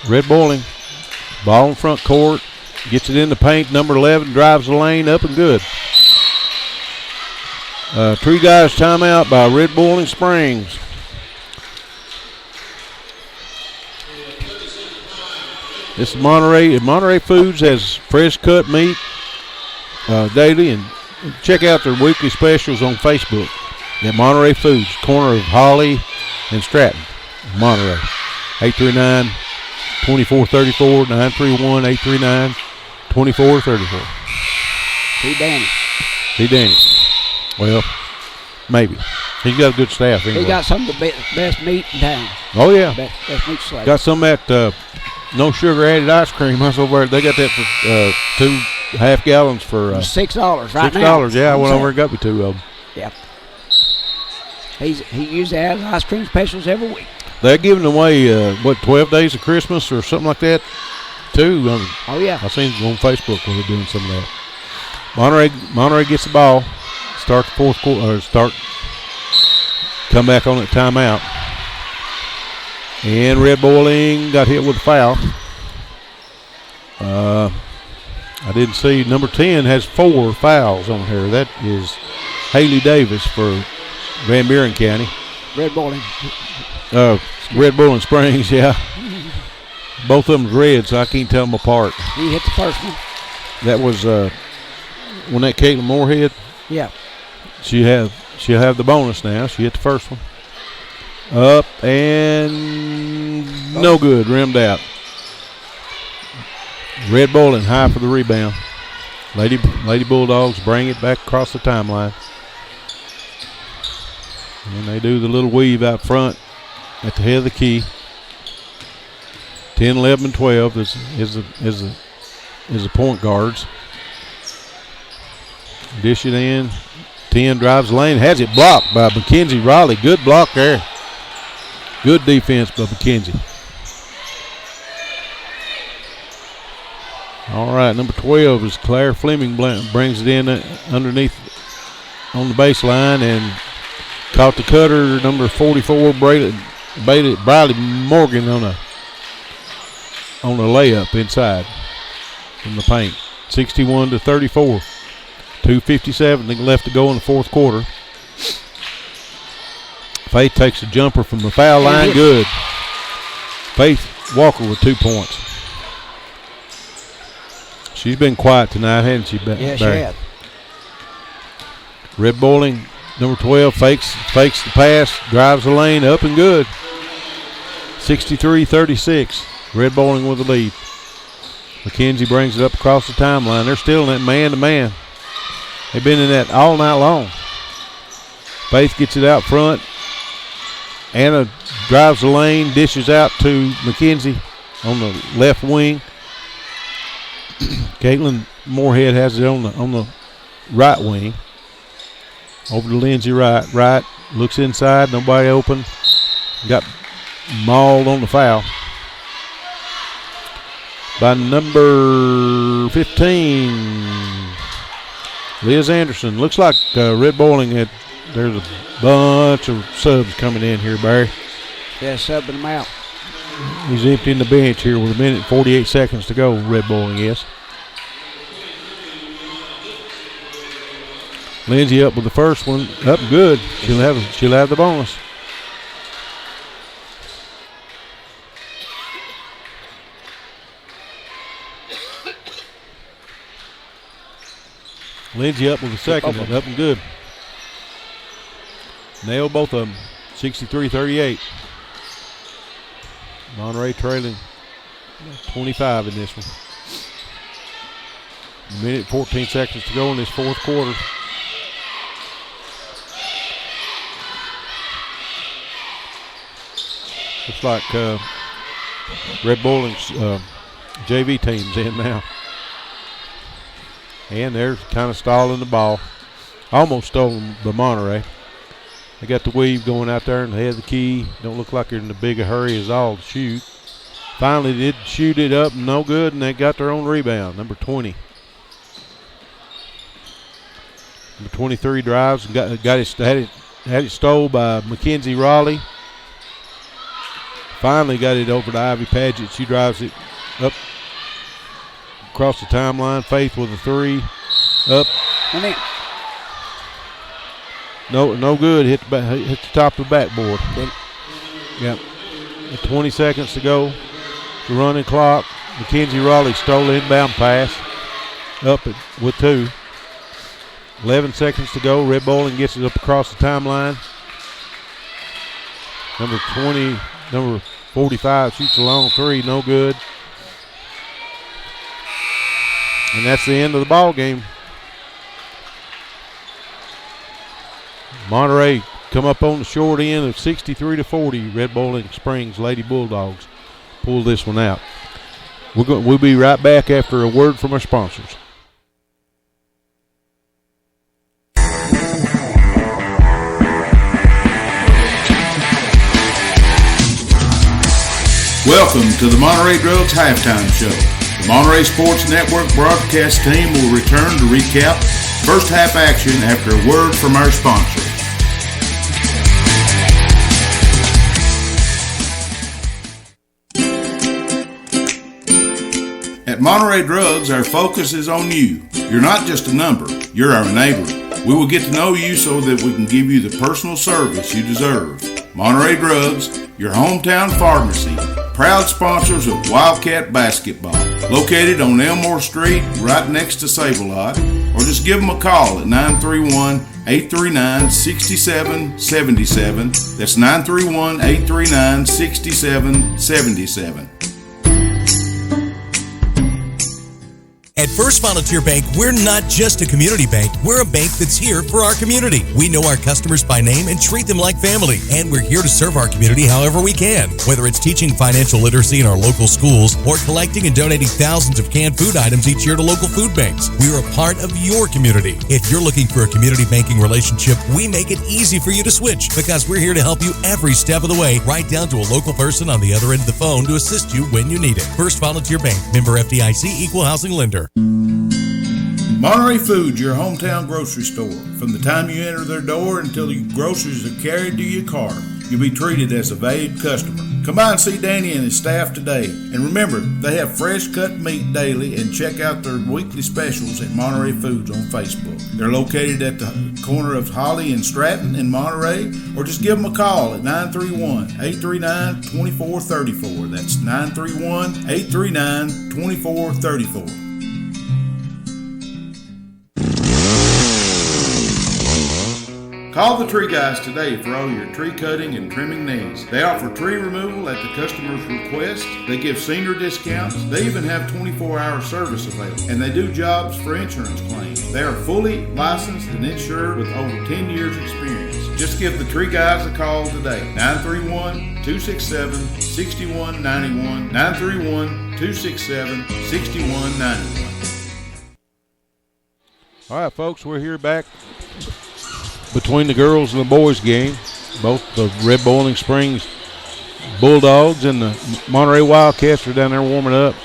Red Bowling. Ball in front court. Gets it in the paint. Number 11 drives the lane up and good. Three guys timeout by Red Bowling Springs. This is Monterey. Monterey Foods has fresh cut meat daily, and check out their weekly specials on Facebook at Monterey Foods, corner of Holly and Stratton, Monterey. 839-2434, 931-839-2434. See Danny. Well, maybe. He's got a good staff anyway. He got some of the best meat in town. Oh, yeah. Best meat slate. Got some at no sugar added ice cream. I was over there. They got that for 2.5 gallons for $6 right now. $6, yeah. I went over and got me 2 of them. Yeah. He usually has ice cream specials every week. They're giving away 12 days of Christmas or something like that too. Oh yeah. I seen it on Facebook where they're doing some of that. Monterey gets the ball. Start the fourth quarter. Come back on it. Timeout. And Red Bowling got hit with a foul. I didn't see. Number 10 has 4 fouls on her. That is Haley Davis for Van Buren County. Red Bowling. Red Bowling Springs, yeah. Both of them red, so I can't tell them apart. He hit the first one. That was when that Caitlin Moorhead. Yeah. She'll have the bonus now. She hit the first one. Up and no good. Rimmed out. Red Bowling high for the rebound. Lady Bulldogs bring it back across the timeline. And they do the little weave out front at the head of the key. 10, 11, and 12 is the point guards. Dish it in. 10 drives the lane. Has it blocked by Mackenzie Raleigh. Good block there. Good defense by Mackenzie. All right, number 12 is Claire Fleming, brings it in underneath on the baseline and caught the cutter, number 44, Briley Morgan on a layup inside from the paint. 61-34. 2:57 left to go in the fourth quarter. Faith takes a jumper from the foul line. Good. Faith Walker with 2 points. She's been quiet tonight, hasn't she? Yeah, she has. Red Bowling, number 12, fakes the pass, drives the lane, up and good. 63-36. Red Bowling with the lead. McKenzie brings it up across the timeline. They're still in that man-to-man. They've been in that all night long. Faith gets it out front. Anna drives the lane, dishes out to McKenzie on the left wing. Caitlin Moorhead has it on the right wing. Over to Lindsay Wright. Wright looks inside, nobody open. Got mauled on the foul by number 15, Liz Anderson. Looks like Red Bowling there's a bunch of subs coming in here, Barry. Yeah, subbing them out. He's emptying the bench here with 1 minute and 48 seconds to go, Red Bowling is. Lindsay up with the first one, up good. She'll have the bonus. Lindsay up with the second one, up and good. Nailed both of them, 63-38. Monterey trailing 25 in this one. 1 minute 14 seconds to go in this fourth quarter. Looks like Red Bowling's JV team's in now. And they're kind of stalling the ball. Almost stolen the Monterey. They got the weave going out there and they have the key. Don't look like they're in a big a hurry as all to shoot. Finally did shoot it up, no good, and they got their own rebound. Number 20. Number 23 drives and had it stole by Mackenzie Raleigh. Finally got it over to Ivy Paget. She drives it up across the timeline. Faith with a three. Up. No good. Hit the top of the backboard. Yep. 20 seconds to go. The running clock. Mackenzie Raleigh stole the inbound pass. Up with 2. 11 seconds to go. Red Bowling gets it up across the timeline. Number 45 shoots a long three. No good. And that's the end of the ball game. Monterey come up on the short end of 63-40. Red Bowling Springs Lady Bulldogs pull this one out. We'll be right back after a word from our sponsors. Welcome to the Monterey Drugs Halftime Show. The Monterey Sports Network broadcast team will return to recap first half action after a word from our sponsors. At Monterey Drugs, our focus is on you. You're not just a number, you're our neighbor. We will get to know you so that we can give you the personal service you deserve. Monterey Drugs, your hometown pharmacy, proud sponsors of Wildcat Basketball, located on Elmore Street, right next to Save-A-Lot, or just give them a call at 931-839-6777. That's 931-839-6777. At First Volunteer Bank, we're not just a community bank, we're a bank that's here for our community. We know our customers by name and treat them like family, and we're here to serve our community however we can. Whether it's teaching financial literacy in our local schools or collecting and donating thousands of canned food items each year to local food banks, we're a part of your community. If you're looking for a community banking relationship, we make it easy for you to switch because we're here to help you every step of the way, right down to a local person on the other end of the phone to assist you when you need it. First Volunteer Bank, member FDIC, equal housing lender. Monterey Foods, your hometown grocery store. From the time you enter their door until your groceries are carried to your car, you'll be treated as a valued customer. Come by and see Danny and his staff today. And remember, they have fresh cut meat daily, and check out their weekly specials at Monterey Foods on Facebook. They're located at the corner of Holly and Stratton in Monterey, or just give them a call at 931-839-2434. That's 931-839-2434. Call the Tree Guys today for all your tree cutting and trimming needs. They offer tree removal at the customer's request. They give senior discounts. They even have 24-hour service available. And they do jobs for insurance claims. They are fully licensed and insured with over 10 years experience. Just give the Tree Guys a call today. 931-267-6191. 931-267-6191. All right, folks, we're here back between the girls and the boys game. Both the Red Boiling Springs Bulldogs and the Monterey Wildcats are down there warming up.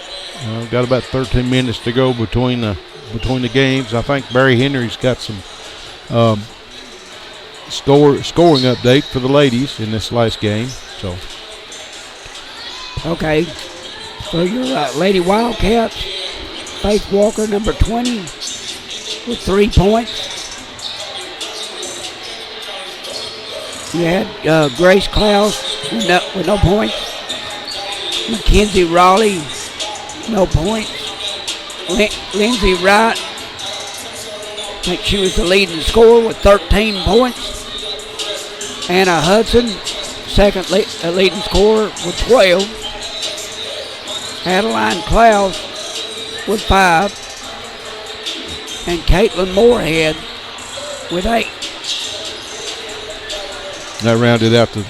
Got about 13 minutes to go between the games. I think Barry Henry's got some scoring update for the ladies in this last game. So, okay, so your Lady Wildcats, Faith Walker, number 20, with 3 points. You had Grace Klaus with no points. Mackenzie Raleigh, no points. Lindsay Wright, I think she was the leading scorer with 13 points. Anna Hudson, second leading scorer with 12. Adeline Klaus with 5. And Caitlin Moorhead with 8. that rounded out the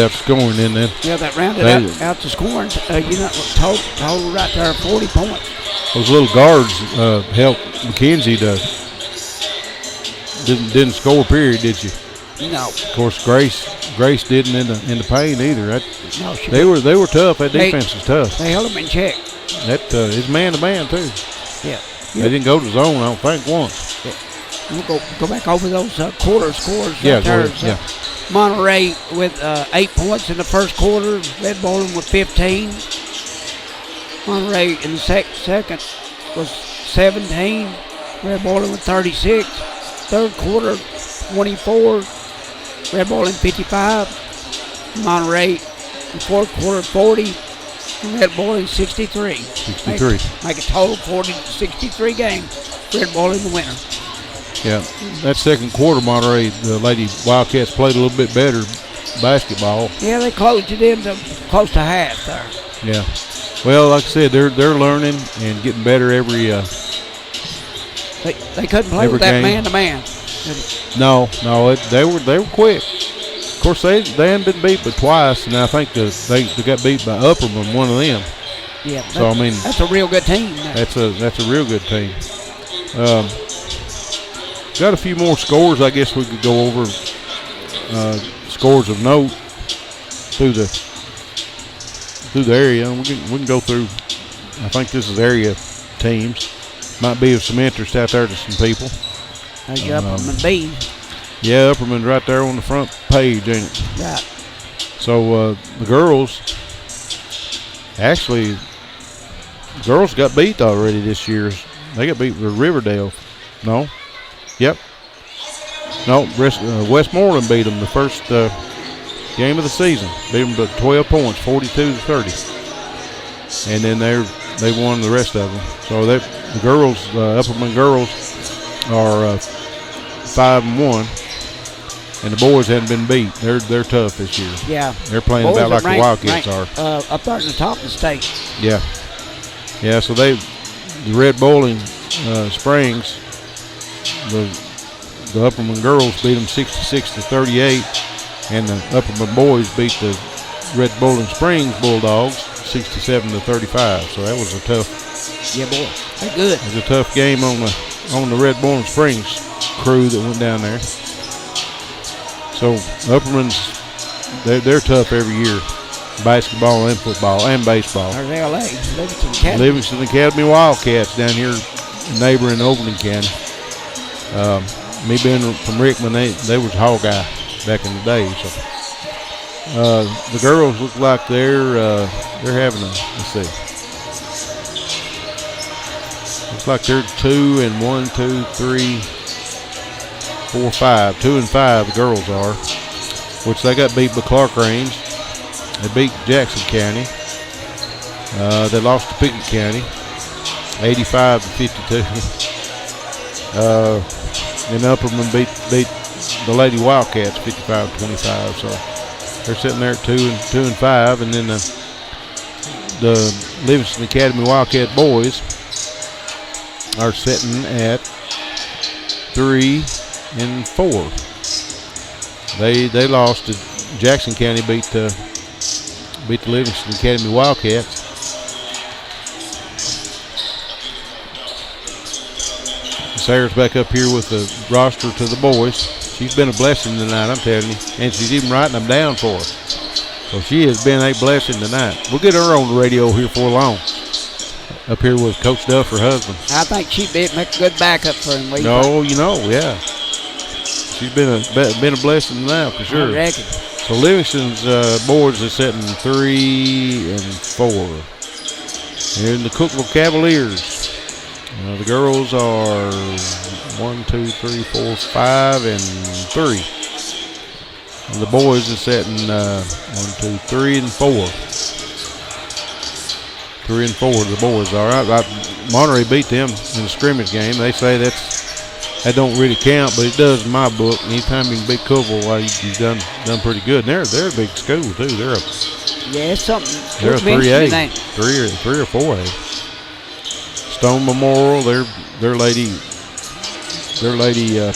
scoring then. Yeah, that rounded out the scoring. Total right there, 40 points. Those little guards helped Mackenzie to didn't score. Period, did you? No. Of course, Grace didn't in the paint either. They were tough. That defense was tough. They held them in check. That is man to man too. Yeah. They didn't go to zone, I don't think, once. Yeah. We'll go back over those quarter scores. Yeah, go ahead. Yeah. Monterey with 8 points in the first quarter. Red Bowling with 15. Monterey in the second was 17. Red Bowling with 36. Third quarter, 24. Red Bowling 55. Monterey in the fourth quarter, 40. Red Bowling 63. 63. Make a total 40-63 game. Red Bowling the winner. Yeah, that second quarter, Monterey, the Lady Wildcats played a little bit better basketball. Yeah, they closed it in to close to half there. Yeah. Well, like I said, they're learning and getting better every They couldn't play with that man-to-man. No, they were quick. Of course, they hadn't been beat but twice, and I think they got beat by Upperman, one of them. Yeah. So I mean, that's a real good team. That's a real good team. Got a few more scores. I guess we could go over scores of note through the area. We can go through. I think this is area teams. Might be of some interest out there to some people. There's your Upperman B. Yeah, Upperman's right there on the front page, ain't it? Right. So the girls got beat already this year. They got beat with Riverdale. No. Yep. No, Westmoreland beat them the first game of the season. Beat them by 12 points, 42-30. And then they won the rest of them. So the girls, Upperman girls, are 5-1, and the boys hadn't been beat. They're tough this year. Yeah. They're playing about like the Wildcats are. Up there in the top of the state. Yeah. Yeah. So the the Red Bowling Springs, the Upperman girls beat them 66-38, and the Upperman boys beat the Red Bowling Springs Bulldogs 67-35. So that was a tough. Yeah, boy, they're good. It was a tough game on the Red Bowling Springs crew that went down there. So Upperman's, they're tough every year, basketball and football and baseball. There's LA, Livingston Academy. Livingston Academy Wildcats down here, neighboring Overton County. Me being from Rickman, they was hog eye back in the day. So the girls look like they're having a, let's see. Looks like they're 2-1, 2, 3, 4, 5. 2-5 the girls are, which they got beat by Clark Range. They beat Jackson County. They lost to Pickett County, 85-52. And Upperman beat the Lady Wildcats 55-25. So they're sitting there at 2-5, and then the Livingston Academy Wildcat boys are sitting at 3-4. They lost to Jackson County, beat the Livingston Academy Wildcats. Sarah's back up here with the roster to the boys. She's been a blessing tonight, I'm telling you, and she's even writing them down for us. So she has been a blessing tonight. We'll get her on the radio here for long. Up here with Coach Duff, her husband. I think she'd make a good backup for him. No, yeah. She's been a blessing tonight for sure. I reckon. So Livingston's boards are sitting 3-4. And the Cookville Cavaliers. The girls are 1, 2, 3, 4, 5, and 3. And the boys are sitting 1, 2, 3, and 4. 3-4 the boys are. Monterey beat them in the scrimmage game. They say that don't really count, but it does in my book. Anytime you can beat Cookville, well, you've done pretty good. And they're a big school too. They're a it's something. They're a 3A, 3 or 4A. Stone Memorial, their lady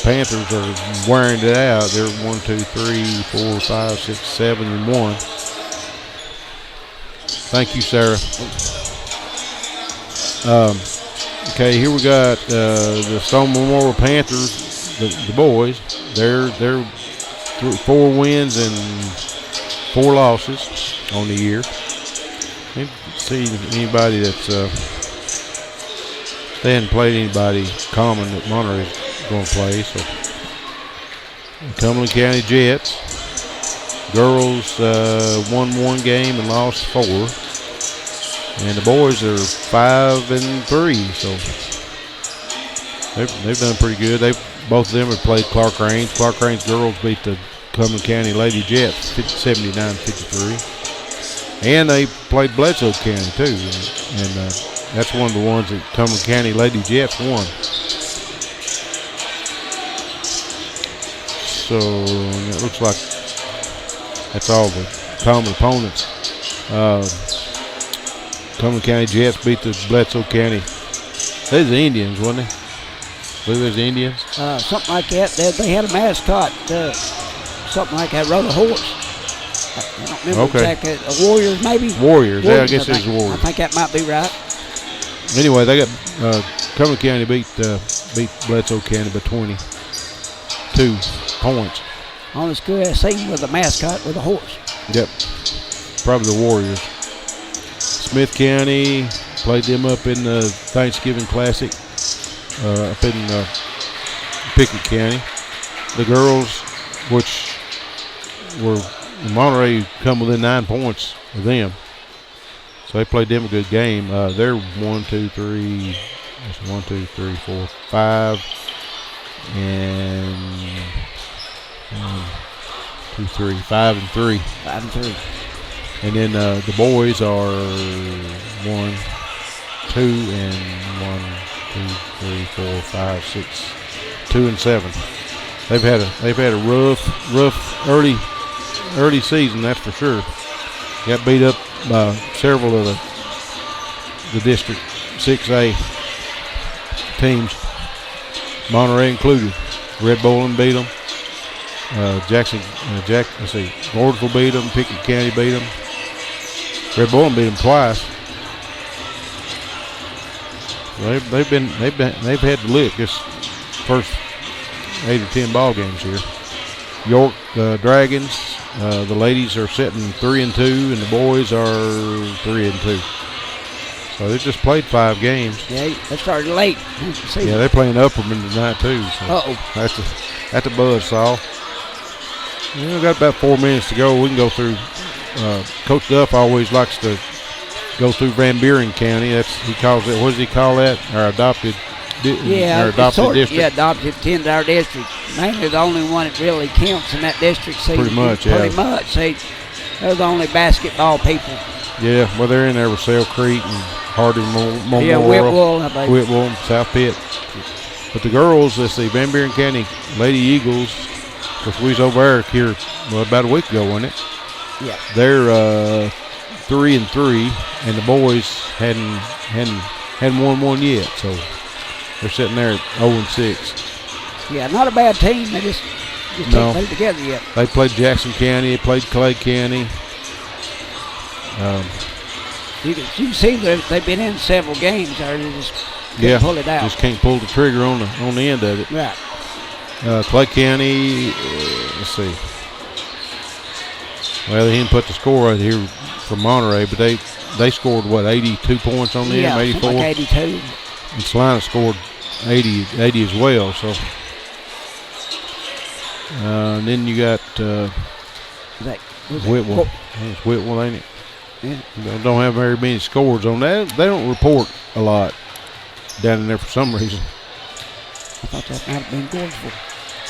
Panthers are wearing it out. They're 1, 2, 3, 4, 5, 6, 7, and 1. Thank you, Sarah. Okay, here we got the Stone Memorial Panthers, the boys. They're 4 wins and 4 losses on the year. Let's see anybody that's they hadn't played anybody common that Monterey's going to play. So Cumberland County Jets, girls won 1 game and lost 4. And the boys are 5-3, so they've done pretty good. Both of them have played Clark Range. Clark Range girls beat the Cumberland County Lady Jets 79-53, and they played Bledsoe County too. And that's one of the ones that Cumberland County Lady Jets won. So it looks like that's all the common opponents. Cumberland County Jets beat the Bledsoe County. They're the Indians, wasn't they? I believe there's the Indians. Something like that. They had a mascot, something like that, rode a horse. I don't remember exactly. Warriors, maybe? Warriors, yeah, I guess it's Warriors. I think that might be right. Anyway, they got Cumberland County beat Bledsoe County by 22 points. On the school scene with a mascot with a horse. Yep, probably the Warriors. Smith County played them up in the Thanksgiving Classic up in Pickett County. The girls, which were Monterey, come within 9 points of them. So they played them a good game. They're 1, 2, 3, 4, 5, and 1, 2, 3, 5-3. 5-3. And then the boys are 1, 2, and 1, 2, 3, 4, 5, 6, 2 and 7. They've had a rough early season, that's for sure. Got beat up by several of the District 6A teams, Monterey included. Red Bowling beat them. Gordonsville beat them. Pickett County beat them. Red Bowling beat them twice. They've had to lick this first 8 or 10 ball games here. York Dragons, the ladies are sitting 3-2, and the boys are 3-2. So they just played 5 games. Yeah, they started late. Yeah, they're playing Upperman tonight too. So that's a buzzsaw. We've got about 4 minutes to go. We can go through. Coach Duff always likes to go through Van Buren County. He calls it. What does he call that? Our adopted. Our adopted district. Yeah, adopted 10 our district. Mainly the only one that really counts in that district. See, pretty much. See, they're the only basketball people. Yeah, well, they're in there with Sale Creek and Harding Memorial. Yeah, Whitwell, South Pitt. But the girls, let's see, Van Buren County Lady Eagles, because we was over there here about a week ago, wasn't it? Yeah. They're 3-3, and the boys hadn't won one yet, so they're sitting there at 0-6. Yeah, not a bad team. They just can't play together yet. They played Jackson County. They played Clay County. You can see that they've been in several games there. They just can't pull it out. Just can't pull the trigger on the end of it. Right. Clay County, let's see. Well, they didn't put the score right here from Monterey, but they scored, 82 points on them, 84? Like 82. And Salina scored 80 as well. So, and then you got Whitwell. It's Whitwell, ain't it? Yeah. They don't have very many scores on that. They don't report a lot down in there for some reason. I thought that might have been Gordonsville.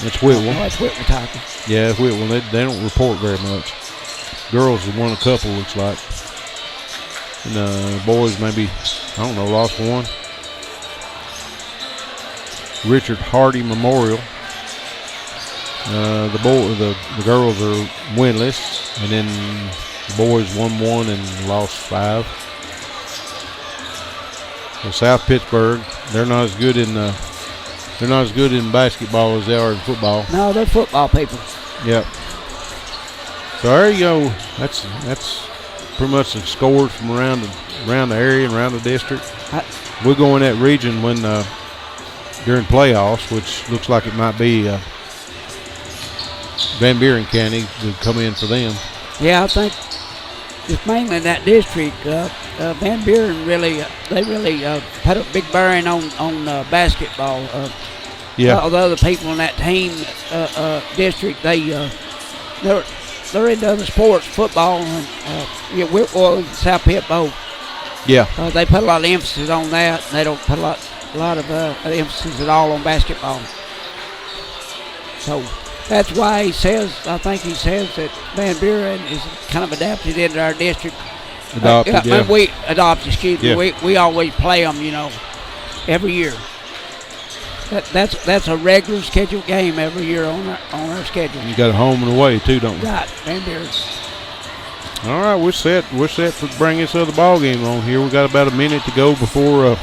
It's Whitwell. Oh, it's Whitwell talking. Yeah, it's Whitwell. They don't report very much. Girls have won a couple, looks like. And boys maybe, I don't know, lost one. Richard Hardy Memorial. The girls are winless, and then the boys won 1 and lost 5. So South Pittsburgh, they're not as good in basketball as they are in football. No, they're football people. Yep. So there you go. That's pretty much the scores from around the area and around the district. We'll go in that region when during playoffs, which looks like it might be Van Buren County to come in for them. Yeah, I think it's mainly in that district. Van Buren really put a big bearing on basketball. All the other people in that team district, they're into other sports, football, and Whitwell and South Pitt both. Yeah. They put a lot of emphasis on that, and they don't put a lot of emphasis at all on basketball. So that's why I think he says that Van Buren is kind of adapted into our district. We always play them, every year. That's a regular scheduled game every year on our schedule. You got a home and away too, don't you? Right, Van Buren. All right, we're set. We're set to bring this other ball game on here. We got about a minute to go before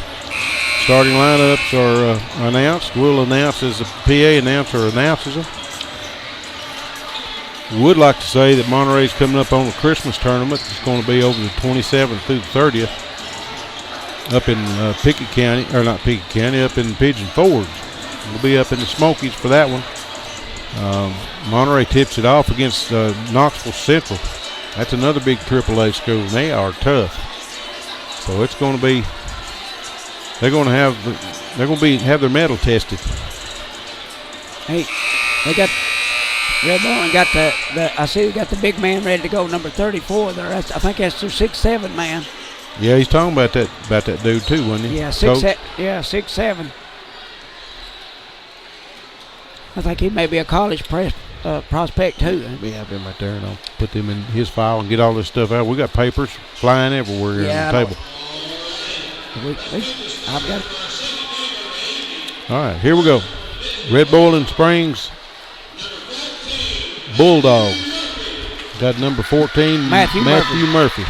starting lineups are announced. We'll announce as the PA announcer announces them. Would like to say that Monterey's coming up on a Christmas tournament. It's going to be over the 27th through the 30th up in Pickett County, or not Pickett County, up in Pigeon Forge. We'll be up in the Smokies for that one. Monterey tips it off against Knoxville Central. That's another big AAA school, and they are tough. So it's going to be. They're going to have their metal tested. Hey, they got. Red Bowling got I see they got the big man ready to go, number 34 there. I think that's their 6'7" man. Yeah, he's talking about that dude too, wasn't he? Yeah, 6'7". I think he may be a college prospect too. Yeah, have him right there, and I'll put them in his file and get all this stuff out. We got papers flying everywhere here on the table. I've got it. All right, here we go. Red Bowling Springs Bulldogs. Got number 14, Matthew Murphy.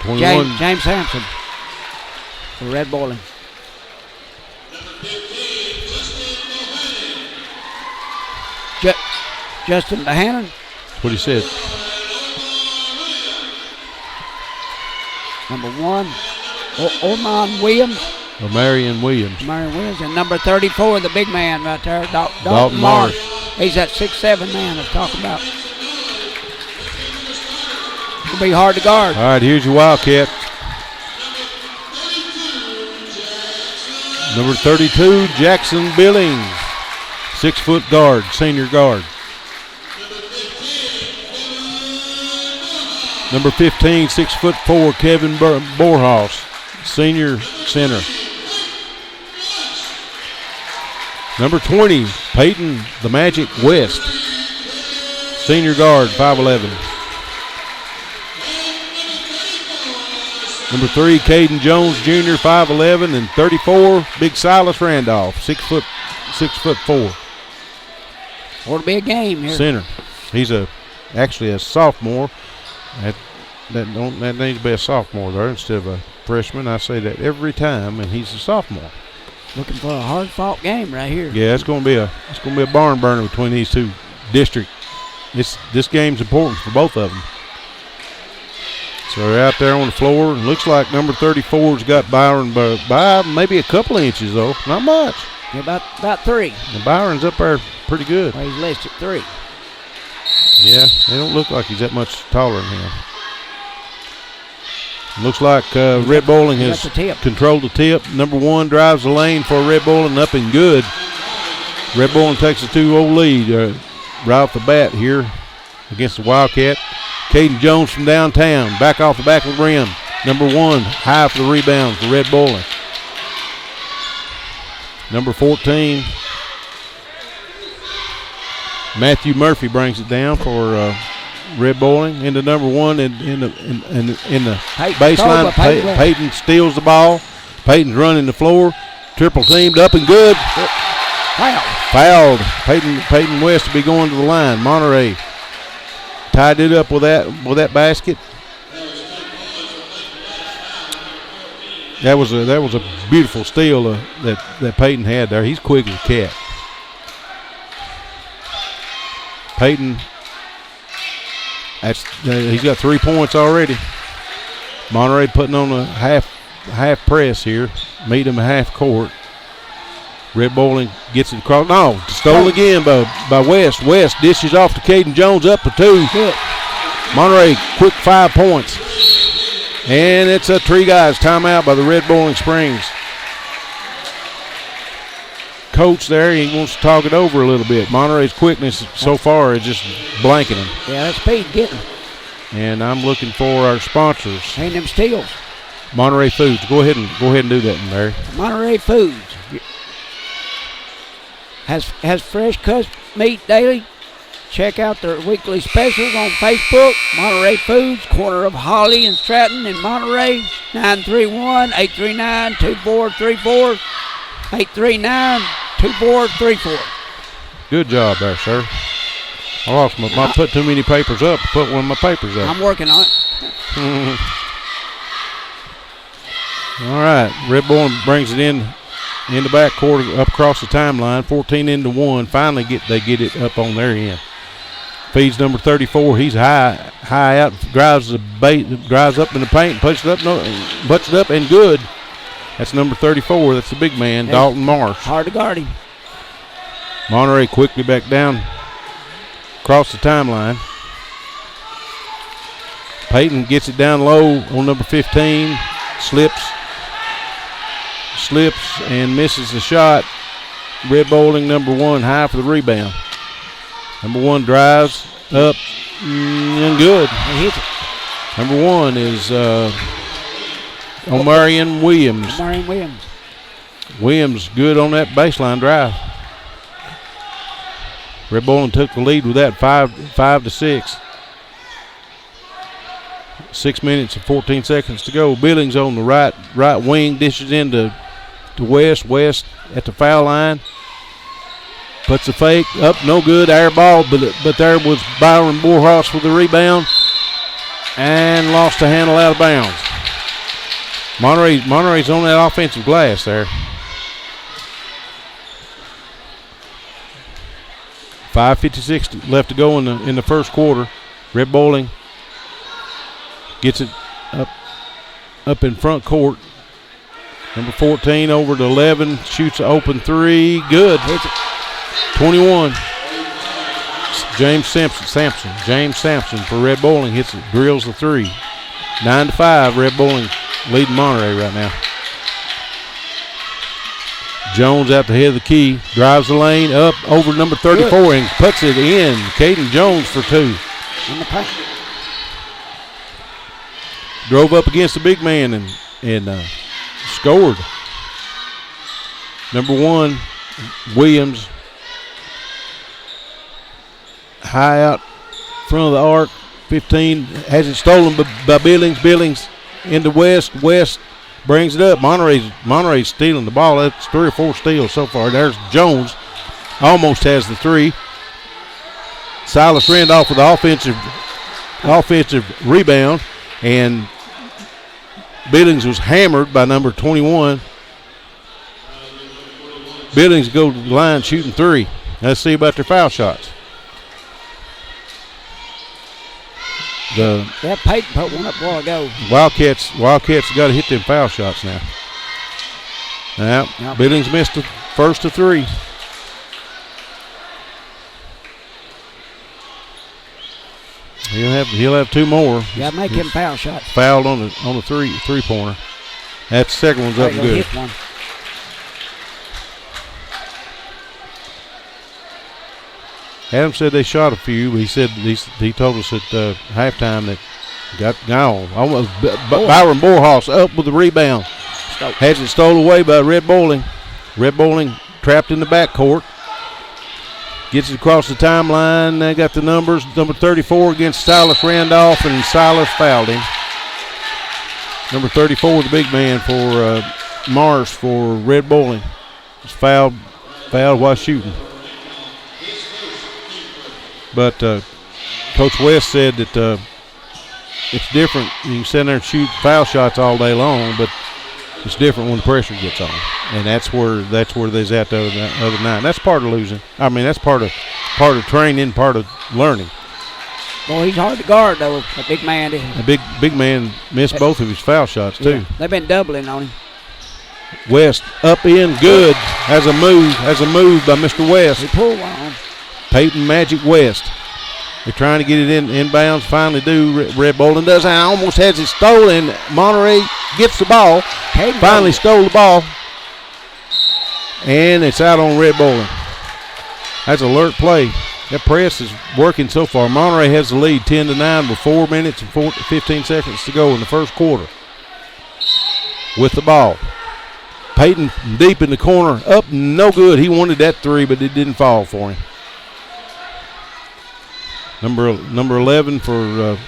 21. James Sampson for Red Bowling. Justin Bohannon. What he said. Number 1, Oman Williams. Marion Williams. Marion Williams. And number 34, the big man right there, Dalton Marsh. He's that 6'7" man I was talking about. It'll be hard to guard. All right, here's your Wildcats. Number 32, Jackson Billings. 6-foot guard, senior guard. Number 15, 6'4", Kevin Borhaus, senior center. Number 20, Peyton the Magic West, senior guard, 5'11". Number 3, Caden Jones Jr., 5'11", and 34, Big Silas Randolph, 6'4". Ought to be a game here. Center. He's actually a sophomore. That needs to be a sophomore there instead of a freshman. I say that every time, and he's a sophomore. Looking for a hard-fought game right here. Yeah, it's going to be a barn burner between these two districts. This game's important for both of them. So they're out there on the floor. Looks like number 34's got Byron by maybe a couple of inches though, not much. Yeah, about 3. And Byron's up there pretty good. Well, he's listed 3. Yeah, they don't look like he's that much taller than him. Looks like Red Bowling has controlled the tip. Number 1 drives the lane for Red Bowling, up and good. Red Bowling takes a 2-0 lead right off the bat here against the Wildcat. Caden Jones from downtown, back off the back of the rim. Number 1, high for the rebound for Red Bowling. Number 14, Matthew Murphy brings it down for Red Bowling into number 1 in the baseline. Peyton steals the ball. Peyton's running the floor. Triple teamed, up and good. Fouled. Peyton West to be going to the line. Monterey tied it up with that basket. That was a beautiful steal that Peyton had there. He's quick as a cat. Peyton, he's got 3 points already. Monterey putting on a half press here. Meet him half court. Red Bowling gets it across. No, stole again by West. West dishes off to Caden Jones, up for 2. Good. Monterey, quick 5 points. And it's a 3 guys timeout by the Red Bowling Springs. Coach there, he wants to talk it over a little bit. Monterey's quickness so far is just blanking him. Yeah, that's speed getting. And I'm looking for our sponsors. And them steals. Monterey Foods. Go ahead and do that, Mary. Monterey Foods has fresh cut meat daily. Check out their weekly specials on Facebook. Monterey Foods, corner of Holly and Stratton in Monterey. 931-839-2434. 839-2434. Good job there, sir. I lost I put too many papers up. Put one of my papers up. I'm working on it. All right, Red Bowling brings it in the back court up across the timeline. 14-1. Finally they get it up on their end. Feeds number 34. He's high out. Drives up in the paint. Puts it up and good. That's number 34. That's the big man, Dalton Marsh. Hard to guard him. Monterey quickly back down across the timeline. Peyton gets it down low on number 15. Slips and misses the shot. Red Bowling, number 1, high for the rebound. Number 1 drives up and good. He hits it. Number 1 is Omarion Williams. Omarion Williams. Williams good on that baseline drive. Red Bowling took the lead with that 5-6. 6 minutes and 14 seconds to go. Billings on the right wing, dishes into West. West at the foul line. Puts a fake up, no good, air ball, but there was Byron Borhaus with the rebound and lost the handle out of bounds. Monterey's on that offensive glass there. 5:56 left to go in the first quarter. Red Bowling gets it up in front court. Number 14 over to 11, shoots an open three. Good. Hits it. 21. James Sampson for Red Bowling hits it, drills the three. 9-5, Red Bowling leading Monterey right now. Jones out the head of the key, drives the lane up over number 34 Good. And puts it in. Caden Jones for two. Drove up against the big man and scored. Number 1, Williams, high out front of the arc. 15 has it stolen by Billings. Billings into West. West brings it up. Monterey's stealing the ball. That's 3 or 4 steals so far. There's Jones. Almost has the 3. Silas Randolph with the offensive rebound. And Billings was hammered by number 21. Billings goes to the line shooting 3. Let's see about their foul shots. Peyton put one up a while ago. Wildcats got to hit them foul shots now. Yep. Billings missed the first of 3. He'll have 2 more. Got to make him foul shots. Fouled on the three-pointer. That second one's up and good. Hit one. Adam said they shot a few, but he told us at halftime that got gone. Almost Byron Borhaus up with the rebound. Has it stolen away by Red Bowling. Red Bowling trapped in the backcourt. Gets it across the timeline. They got the numbers. Number 34 against Silas Randolph, and Silas fouled him. Number 34, the big man for Mars for Red Bowling. Was fouled while shooting. But Coach West said that it's different. You can sit there and shoot foul shots all day long, but it's different when the pressure gets on, and that's where they's at the other night. That's part of losing. I mean, that's part of training, part of learning. Boy, he's hard to guard though. A big man. The big man missed both of his foul shots too. Yeah, they've been doubling on him. West up in good. Has a move by Mr. West. He pulled one on. Peyton Magic West. They're trying to get it inbounds. Finally do. Red Bowling does. Almost has it stolen. Monterey gets the ball. Finally stole the ball. And it's out on Red Bowling. That's alert play. That press is working so far. Monterey has the lead 10-9 with 4 minutes and 15 seconds to go in the first quarter. With the ball. Peyton deep in the corner. Up, no good. He wanted that 3, but it didn't fall for him. Number 11 for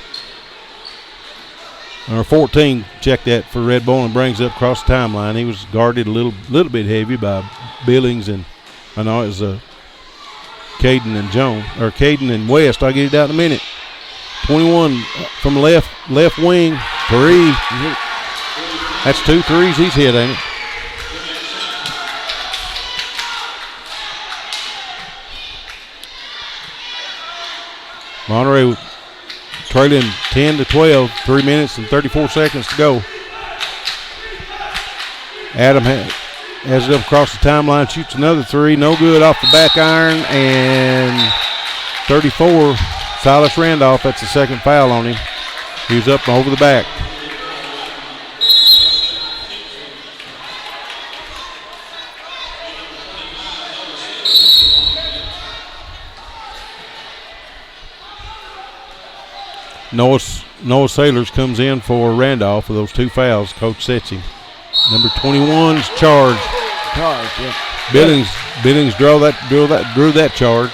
or 14, check that for Red Bowling, brings up across the timeline. He was guarded a little bit heavy by Billings, and I know it was Caden and West. I'll get it out in a minute. 21 from left wing, 3. That's 2 threes he's hit, ain't it? Monterey trailing 10-12, 3 minutes and 34 seconds to go. Adam has it up across the timeline, shoots another 3, no good off the back iron, and 34, Silas Randolph, that's the second foul on him. He was up and over the back. Noah Sailors comes in for Randolph with those 2 fouls. Coach sets him. Number 21's charged. Yeah. Billings drew that charge.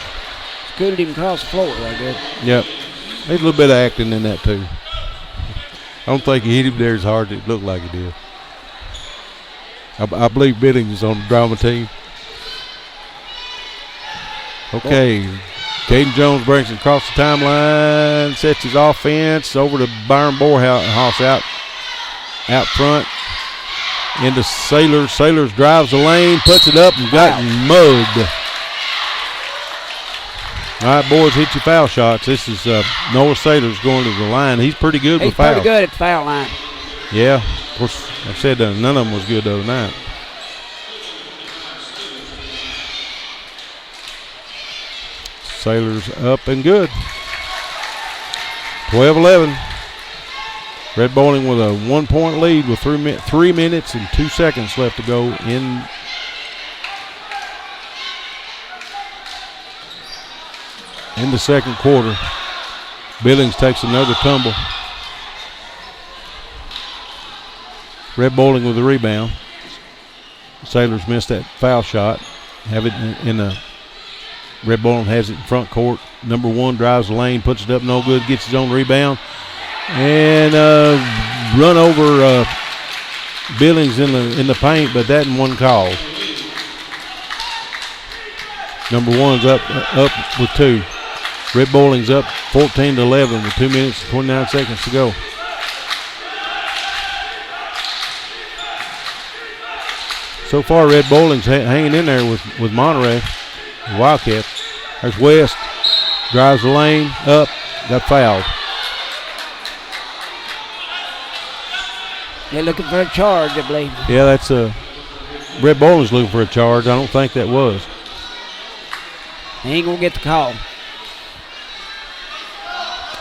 Scooted him across the floor right there. Yep. There's a little bit of acting in that too. I don't think he hit him there as hard as it looked like he did. I believe Billings is on the drama team. Okay. Caden Jones brings it across the timeline, sets his offense over to Byron Borhaus out front. into Sailors. Sailors drives the lane, puts it up, and got mugged. All right, boys, hit your foul shots. This is Noah Sailors going to the line. He's pretty good with fouls. He's pretty good at the foul line. Yeah, of course, I said none of them was good the other night. Sailors up and good. 12-11. Red Bowling with a 1-point lead with 3 minutes and 2 seconds left to go in the second quarter. Billings takes another tumble. Red Bowling with the rebound. Sailors missed that foul shot. Have it in the Red Bowling has it in front court. Number 1 drives the lane, puts it up, no good, gets his own rebound. And run over Billings in the paint, but that wasn't called. Number 1's up with 2. Red Bowling's up 14-11 with 2 minutes and 29 seconds to go. So far, Red Bowling's hanging in there with Monterey, the Wildcats. There's West, drives the lane, up, got fouled. They're looking for a charge, I believe. Yeah, that's Red Bowling's looking for a charge. I don't think that was. He ain't going to get the call.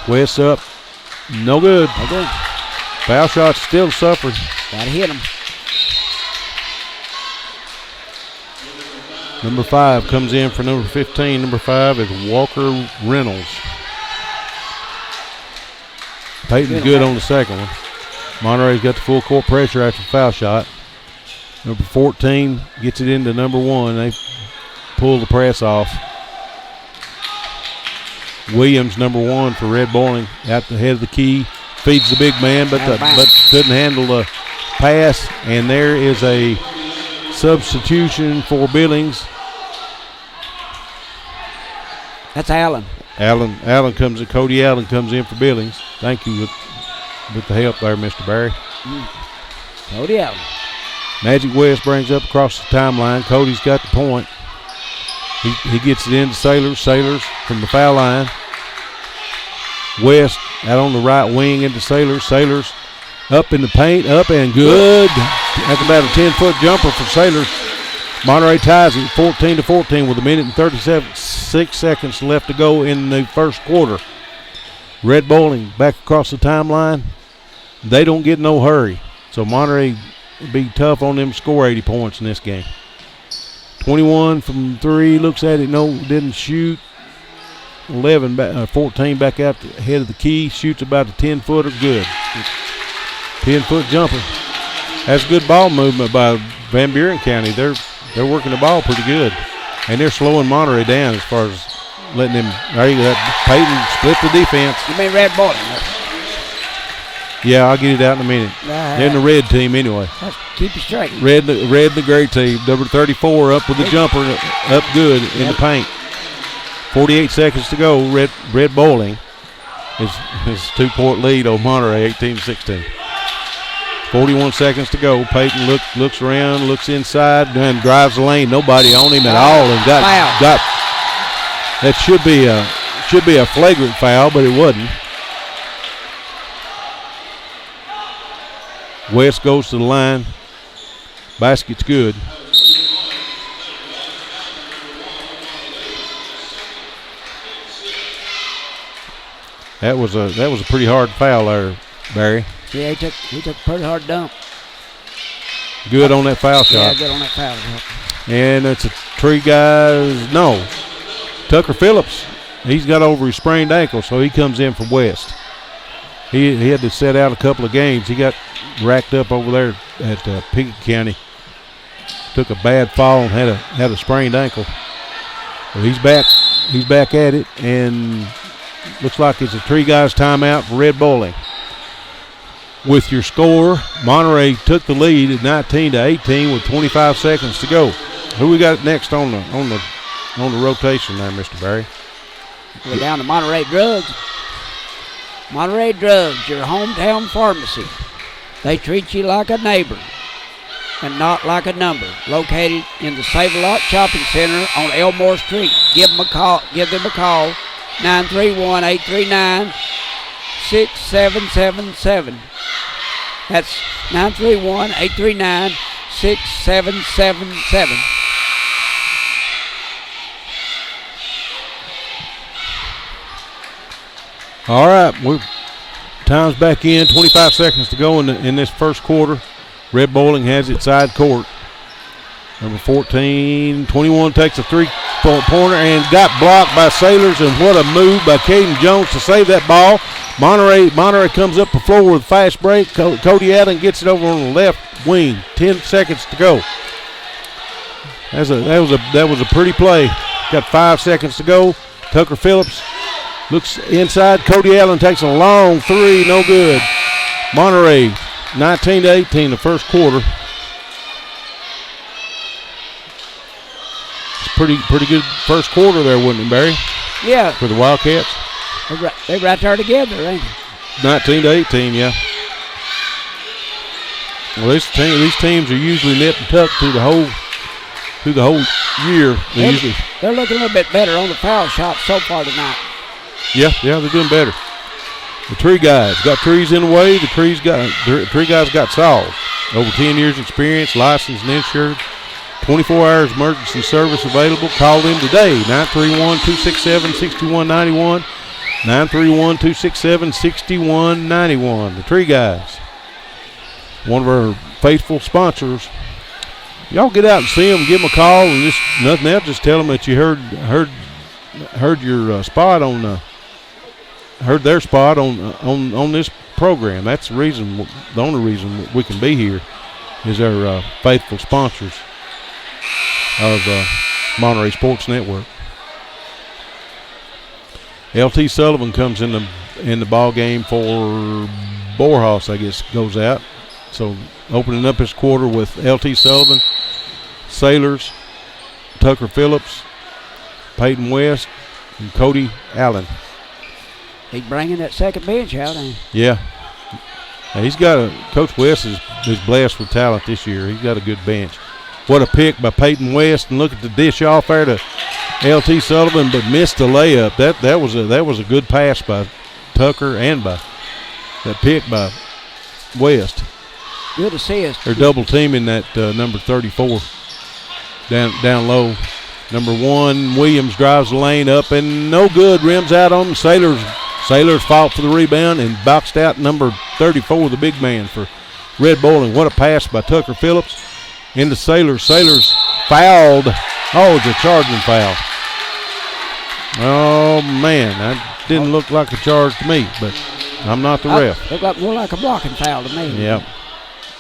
West up, no good. No good. Foul shot's still suffering. Got to hit him. Number 5 comes in for number 15. Number 5 is Walker Reynolds. Peyton's good on the second one. Monterey's got the full court pressure after the foul shot. Number 14 gets it into number 1. They pull the press off. Williams, number 1 for Red Bowling, out the head of the key. Feeds the big man, but couldn't handle the pass. And there is a substitution for Billings. That's Allen. Allen comes in. Cody Allen comes in for Billings. Thank you with the help there, Mr. Barry. Cody Allen. Magic West brings up across the timeline. Cody's got the point. He gets it into Sailors. Sailors from the foul line. West out on the right wing into Sailors. Sailors up in the paint, up and good. That's about a 10-foot jumper for Sailors. Monterey ties it 14-14 with 1 minute and 36 seconds left to go in the first quarter. Red Bowling back across the timeline. They don't get no hurry. So Monterey be tough on them to score 80 points in this game. 21 from 3, looks at it, no, didn't shoot. 14 back out the head of the key, shoots about a 10-footer, good. 10-foot jumper. That's good ball movement by Van Buren County. They're working the ball pretty good. And they're slowing Monterey down as far as letting them, there you go, Peyton split the defense. You mean Red Bowling? Yeah, I'll get it out in a minute. They're in the red team anyway. Let's keep it straight. Red and the gray team. Number 34 up with the jumper, up good in the paint. 48 seconds to go. Red Bowling is 2-point lead on Monterey, 18-16. 41 seconds to go. Peyton looks around, looks inside, and drives the lane. Nobody on him at all, and got that should be a flagrant foul, but it wasn't. West goes to the line. Basket's good. That was a pretty hard foul there, Barry. Yeah, he took a pretty hard dump. Good on that foul shot. Yeah, good on that foul shot. And it's a Tucker Phillips. He's got over his sprained ankle, so he comes in from West. He had to set out a couple of games. He got racked up over there at Pickett County. Took a bad fall and had a sprained ankle. Well, he's back at it, and looks like it's a three guys timeout for Red Bowling. With your score, Monterey took the lead at 19-18 with 25 seconds to go. Who we got next on the rotation there, Mr. Barry? We're down to Monterey Drugs. Monterey Drugs, your hometown pharmacy. They treat you like a neighbor. and Not Like a Number, located in the Save-A-Lot Shopping Center on Elmore Street. Give them a call. 931-839-6777. That's 931-839-6777. All right, time's back in. 25 seconds to go in this first quarter. Red Bowling has it side court. Number 14, 21 takes a three-pointer and got blocked by Sailors, and what a move by Caden Jones to save that ball. Monterey comes up the floor with a fast break. Cody Allen gets it over on the left wing. 10 seconds to go. That was a pretty play. Got 5 seconds to go. Tucker Phillips looks inside. Cody Allen takes a long three, no good. Monterey 19-18 the first quarter. It's pretty good first quarter there, wouldn't it, Barry? Yeah. For the Wildcats. They're right there together, ain't they? 19-18, yeah. Well, these teams are usually nip and tuck through the whole year. They're looking a little bit better on the foul shots so far tonight. Yeah, they're doing better. The Tree guys got trees in the way. The Tree guys got solved. Over 10 years experience, licensed and insured. 24 hours emergency service available. Call them today, 931-267-6191. 931-267-6191. The Tree guys, one of our faithful sponsors. Y'all get out and see them, give them a call, and just nothing else. Just tell them that you heard your spot on. Heard their spot on this program. That's the reason. The only reason we can be here is our faithful sponsors of Monterey Sports Network. LT Sullivan comes in the ball game for Borhaus, I guess, goes out. So opening up his quarter with LT Sullivan, Sailors, Tucker Phillips, Peyton West, and Cody Allen. He's bringing that second bench out, ain't he? Yeah. He's got Coach West is blessed with talent this year. He's got a good bench. What a pick by Peyton West, and look at the dish off there to LT Sullivan, but missed the layup. That was a good pass by Tucker and by that pick by West. Good assist. They're double teaming that number 34 down low. Number 1, Williams drives the lane up and no good. Rims out on them. Sailors fought for the rebound and boxed out number 34, the big man for Red Bowling. What a pass by Tucker Phillips into Sailors. Sailors fouled. Oh, it's a charging foul. Oh, man. That didn't look like a charge to me, but I'm not the ref. Looked more like a blocking foul to me. Yeah.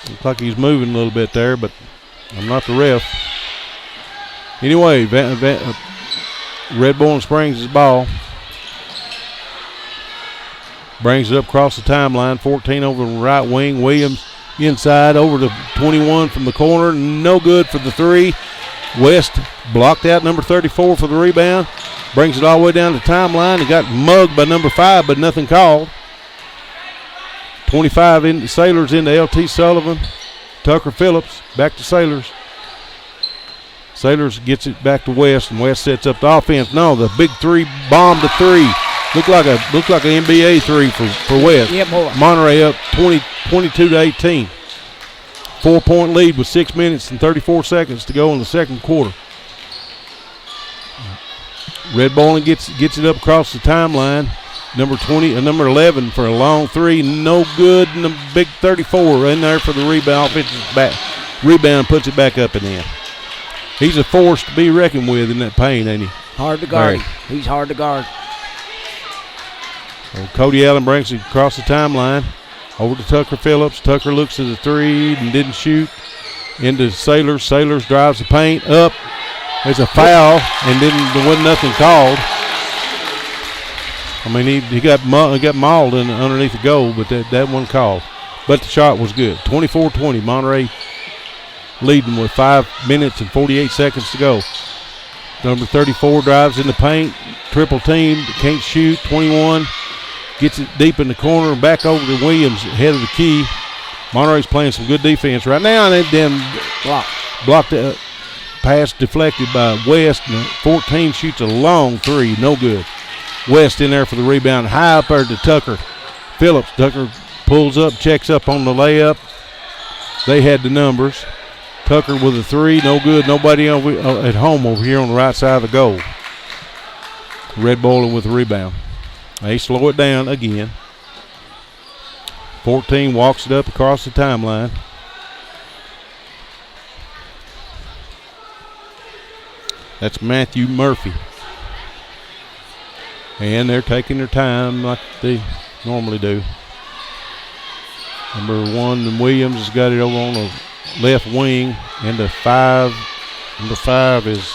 Looks like he's moving a little bit there, but I'm not the ref. Anyway, Red Bowling Springs his ball. Brings it up across the timeline. 14 over the right wing. Williams inside over to 21 from the corner. No good for the three. West blocked out number 34 for the rebound. Brings it all the way down the timeline. He got mugged by number 5, but nothing called. 25 in Sailors into LT Sullivan. Tucker Phillips back to Sailors. Sailors gets it back to West, and West sets up the offense. No, the big three, bomb to three. Looked like an NBA three for West. Yeah, boy. Monterey up 22-18. 4-point lead with 6 minutes and 34 seconds to go in the second quarter. Red Bowling gets it up across the timeline. Number 11 for a long three, no good, and the big 34 in there for the rebound. Rebound puts it back up and in. He's a force to be reckoned with in that paint, ain't he? Hard to guard. He's hard to guard. Well, Cody Allen brings it across the timeline over to Tucker Phillips. Tucker looks at the three and didn't shoot. Into Sailors. Sailors drives the paint up. There's a foul, and there wasn't nothing called. I mean, he got mauled underneath the goal, but that one called. But the shot was good. 24-20. Monterey leading with 5 minutes and 48 seconds to go. Number 34 drives in the paint. Triple team. Can't shoot. 21 gets it deep in the corner. Back over to Williams, head of the key. Monterey's playing some good defense right now, and then blocked the pass deflected by West. And 14 shoots a long three, no good. West in there for the rebound, high up there to Tucker Phillips. Tucker pulls up, checks up on the layup. They had the numbers. Tucker with a three, no good. Nobody at home over here on the right side of the goal. Red Bowling with the rebound. They slow it down again. 14 walks it up across the timeline. That's Matthew Murphy. And they're taking their time like they normally do. Number 1, Williams has got it over on the left wing. Number 5 is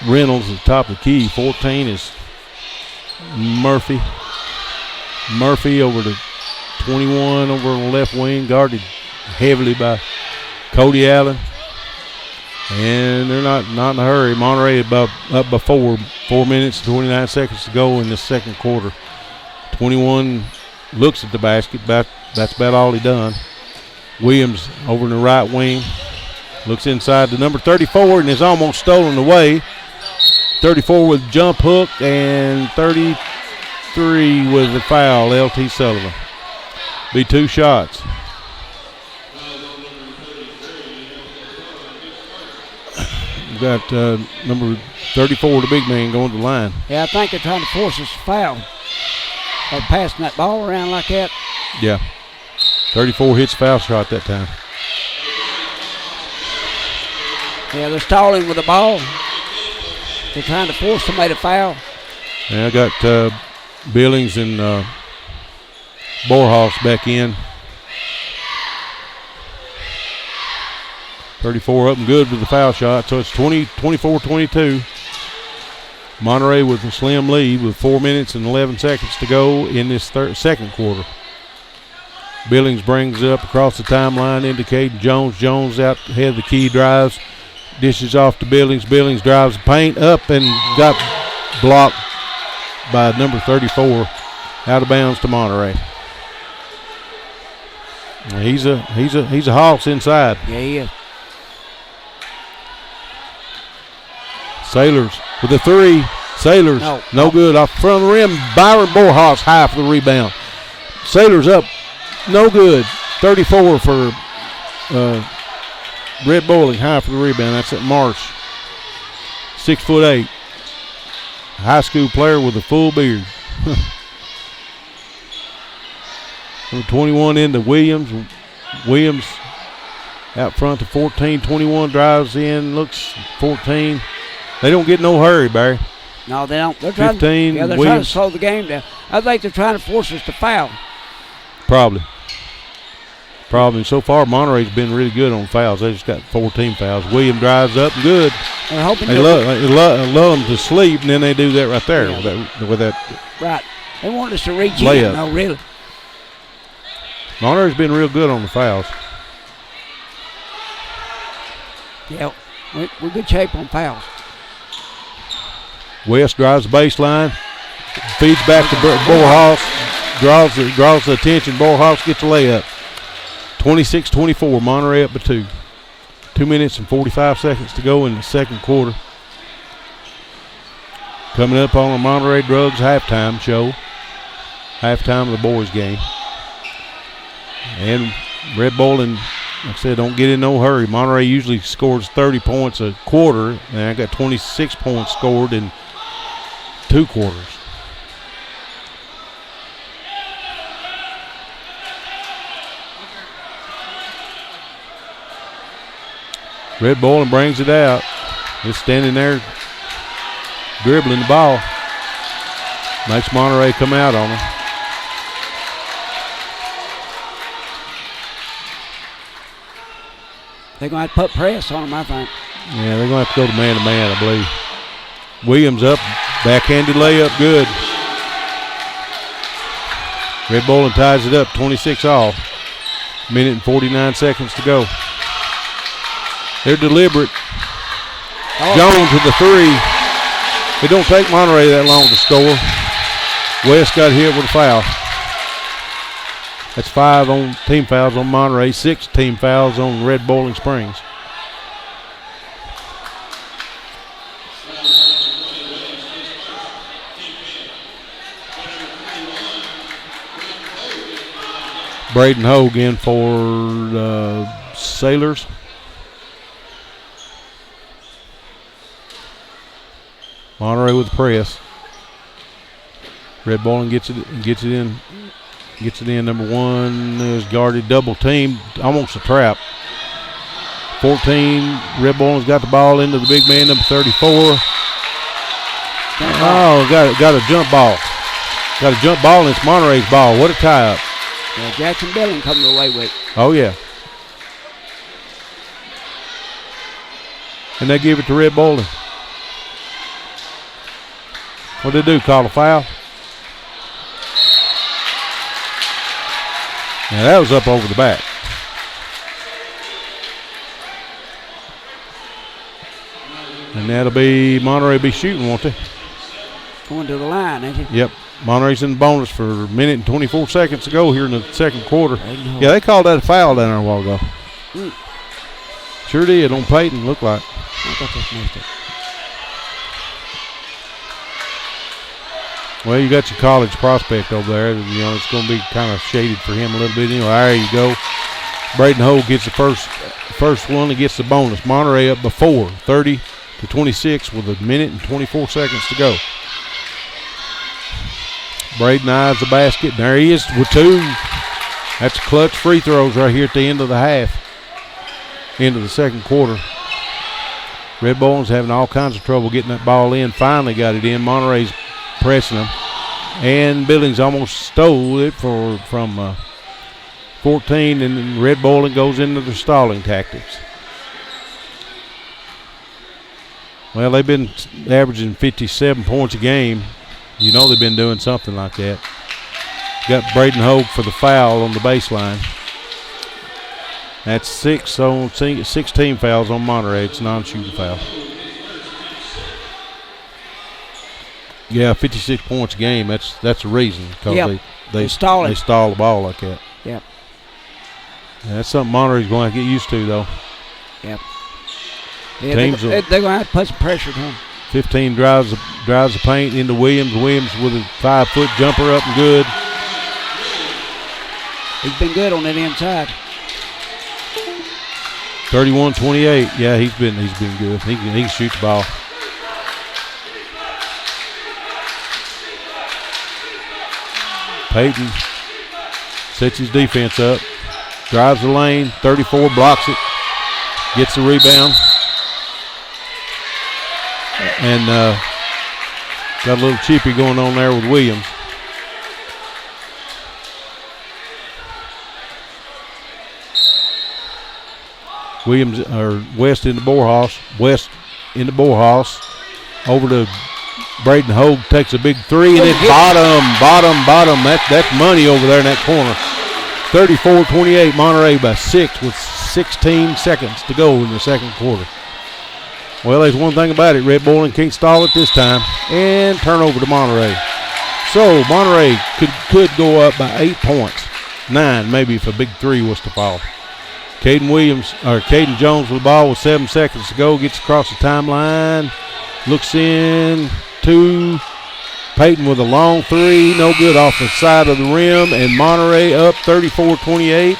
Reynolds at the top of the key. 14 is Murphy. Murphy over to 21 over on the left wing, guarded heavily by Cody Allen. And they're not in a hurry. Monterey up by 4 minutes and 29 seconds to go in the second quarter. 21 looks at the basket. That's about all he done. Williams over in the right wing. Looks inside to number 34 and is almost stolen away. 34 with jump hook and 33 with the foul, L.T. Sullivan. Be 2 shots. We've got number 34, the big man, going to the line. Yeah, I think they're trying to force us to foul. Or passing that ball around like that. Yeah. 34 hits foul shot that time. Yeah, they're stalling with the ball. They're trying to force somebody to foul. Yeah, I got Billings and Borhaus back in. 34 up and good with the foul shot, so it's 24-22. Monterey with a slim lead with 4 minutes and 11 seconds to go in this second quarter. Billings brings it up across the timeline, indicating Jones. Jones out ahead of the key, drives, dishes off to Billings. Billings drives the paint up and got blocked by number 34, out of bounds to Monterey. He's a hoss inside. Yeah, he is. Sailors with the three. Sailors, no good. Off the front of the rim. Byron Borhaus high for the rebound. Sailors up, no good. 34 for Red Bowling, high for the rebound. That's at Marsh. 6'8". High school player with a full beard. Number 21 into Williams. Williams out front to 14. 21 drives in, looks 14. They don't get no hurry, Barry. No, they don't. They're trying, 15, they're trying to slow the game down. I think they're trying to force us to foul. Probably. So far, Monterey's been really good on fouls. They just got 14 fouls. Williams drives up and good. They're hoping they love them to sleep, and then they do that right there with that. Right. They want us to reach layup. In. No, really. Monterey's been real good on the fouls. Yeah, we're good shape on fouls. West drives the baseline, feeds back to Borhaus, draws the attention. Borhaus gets a layup. 26-24, Monterey up by 2. 2 minutes and 45 seconds to go in the second quarter. Coming up on the Monterey Drugs halftime show. Halftime of the boys game. And Red Bowling, like I said, don't get in no hurry. Monterey usually scores 30 points a quarter, and I got 26 points scored in 2 quarters. Red Bowling brings it out. Just standing there dribbling the ball. Makes Monterey come out on him. They're going to have to put press on them, I think. Yeah, they're going to have to go to man-to-man, I believe. Williams up, backhanded layup, good. Red Bowling ties it up, 26-all. Minute and 49 seconds to go. They're deliberate. Jones with the 3. It don't take Monterey that long to score. West got hit with a foul. That's 5 on team fouls on Monterey, 6 team fouls on Red Bowling Springs. Braden Hogue in for Sailors. Monterey with the press. Red Bowling gets it in. Number 1 is guarded, double team, almost a trap. 14, Red Bowling's got the ball into the big man, number 34. Oh, got a jump ball. Got a jump ball, and it's Monterey's ball. What a tie-up. Yeah, Jackson Billing coming away with. Oh, yeah. And they give it to Red Bowling. What did they do, call a foul? Now that was up over the back. And that'll be Monterey be shooting, won't they? Going to the line, ain't he? Yep. Monterey's in the bonus for a minute and 24 seconds to go here in the second quarter. Yeah, they called that a foul down there a while ago. Sure did on Peyton, looked like. I thought that's missed it. Well, you got your college prospect over there. You know, it's going to be kind of shaded for him a little bit. Anyway, there you go. Braden Hogue gets the first one and gets the bonus. Monterey up before 30-26 with a minute and 24 seconds to go. Braden eyes the basket. There he is with 2. That's clutch free throws right here at the end of the half. End of the second quarter. Red Bowling's having all kinds of trouble getting that ball in. Finally got it in. Monterey's pressing them. And Billings almost stole it from 14, and then Red Bowling goes into the stalling tactics. Well, they've been averaging 57 points a game. You know they've been doing something like that. Got Braden Hogue for the foul on the baseline. That's 16 fouls on Monterey. It's non-shooting foul. Yeah, 56 points a game. That's the reason, because they stall the ball like that. Yep. Yeah, that's something Monterey's going to get used to, though. Yep. Yeah, they're going to have to put some pressure on him. 15 drives the paint into Williams. Williams with a 5-foot jumper up and good. He's been good on that inside. 31-28. Yeah, he's been good. He can shoot the ball. Peyton sets his defense up, drives the lane, 34, blocks it, gets the rebound, and got a little chippy going on there with Williams. West in the Borehouse, over to Braden Hogue, takes a big 3, and it's bottom. That's money over there in that corner. 34-28, Monterey by 6 with 16 seconds to go in the second quarter. Well, there's one thing about it. Red Bowling can't stall it this time. And turnover to Monterey. So Monterey could go up by 8 points. 9 maybe if a big 3 was to fall. Caden Jones with the ball with 7 seconds to go. Gets across the timeline. Looks in. 2. Peyton with a long 3. No good off the side of the rim. And Monterey up 34-28.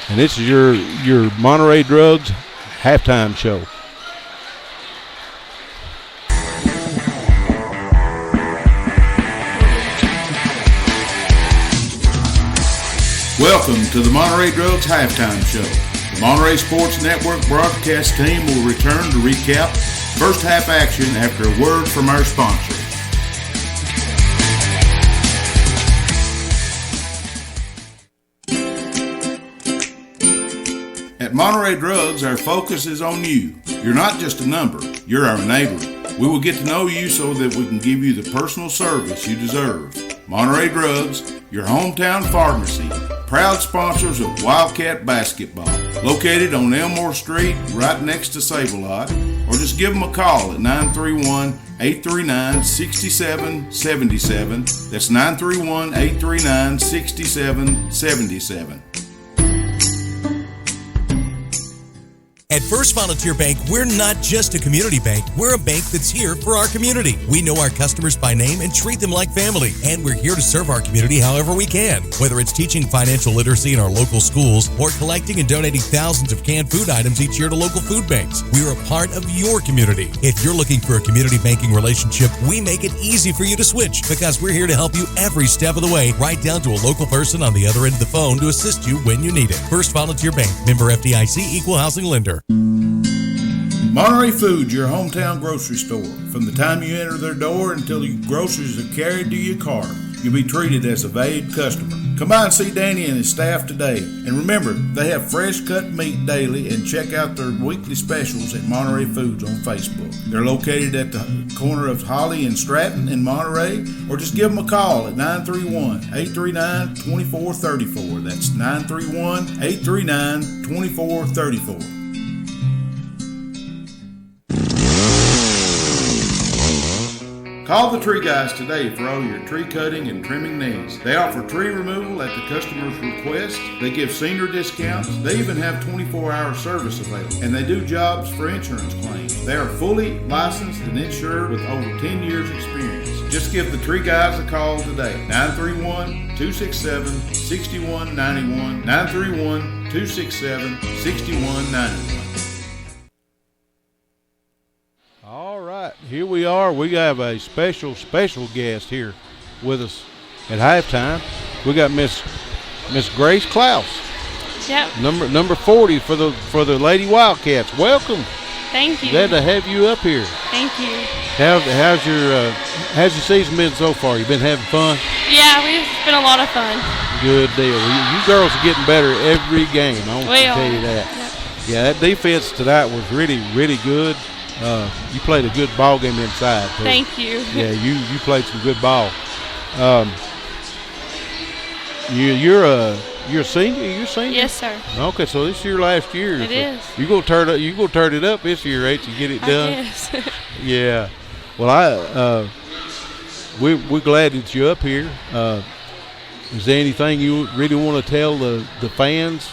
And this is your Monterey Drugs halftime show. Welcome to the Monterey Drugs Halftime Show. The Monterey Sports Network broadcast team will return to recap first half action after a word from our sponsor. At Monterey Drugs, our focus is on you. You're not just a number, you're our neighbor. We will get to know you so that we can give you the personal service you deserve. Monterey Drugs, your hometown pharmacy, proud sponsors of Wildcat basketball. located on Elmore Street, right next to Save-A-Lot, or just give them a call at 931-839-6777. That's 931-839-6777. At First Volunteer Bank, we're not just a community bank, we're a bank that's here for our community. We know our customers by name and treat them like family, and we're here to serve our community however we can. Whether it's teaching financial literacy in our local schools or collecting and donating thousands of canned food items each year to local food banks, we're a part of your community. If you're looking for a community banking relationship, we make it easy for you to switch because we're here to help you every step of the way, right down to a local person on the other end of the phone to assist you when you need it. First Volunteer Bank, member FDIC, equal housing lender. Monterey Foods, your hometown grocery store. From the time you enter their door until your groceries are carried to your car, you'll be treated as a valued customer. Come by and see Danny and his staff today. And remember, they have fresh cut meat daily, and check out their weekly specials at Monterey Foods on Facebook. They're located at the corner of Holly and Stratton in Monterey, or just give them a call at 931-839-2434. That's 931-839-2434. Call the Tree Guys today for all your tree cutting and trimming needs. They offer tree removal at the customer's request. They give senior discounts. They even have 24-hour service available. And they do jobs for insurance claims. They are fully licensed and insured with over 10 years experience. Just give the Tree Guys a call today. 931-267-6191. 931-267-6191. All right, here we are. We have a special guest here with us at halftime. We got Miss Grace Klaus. Yep. Number 40 for the Lady Wildcats. Welcome. Thank you. Glad to have you up here. Thank you. How's your season been so far? You been having fun? Yeah, it's been a lot of fun. Good deal. You girls are getting better every game. I want to tell you that. Yep. Yeah, that defense tonight was really, really good. You played a good ball game inside. Too. Thank you. Yeah, you played some good ball. You're a senior. You're a senior. Yes, sir. Okay, so this is your last year. It is. You gonna turn it up this year, ain't you? Get it done. Yes. Yeah. Well, we're glad that you're up here. Is there anything you really want to tell the fans?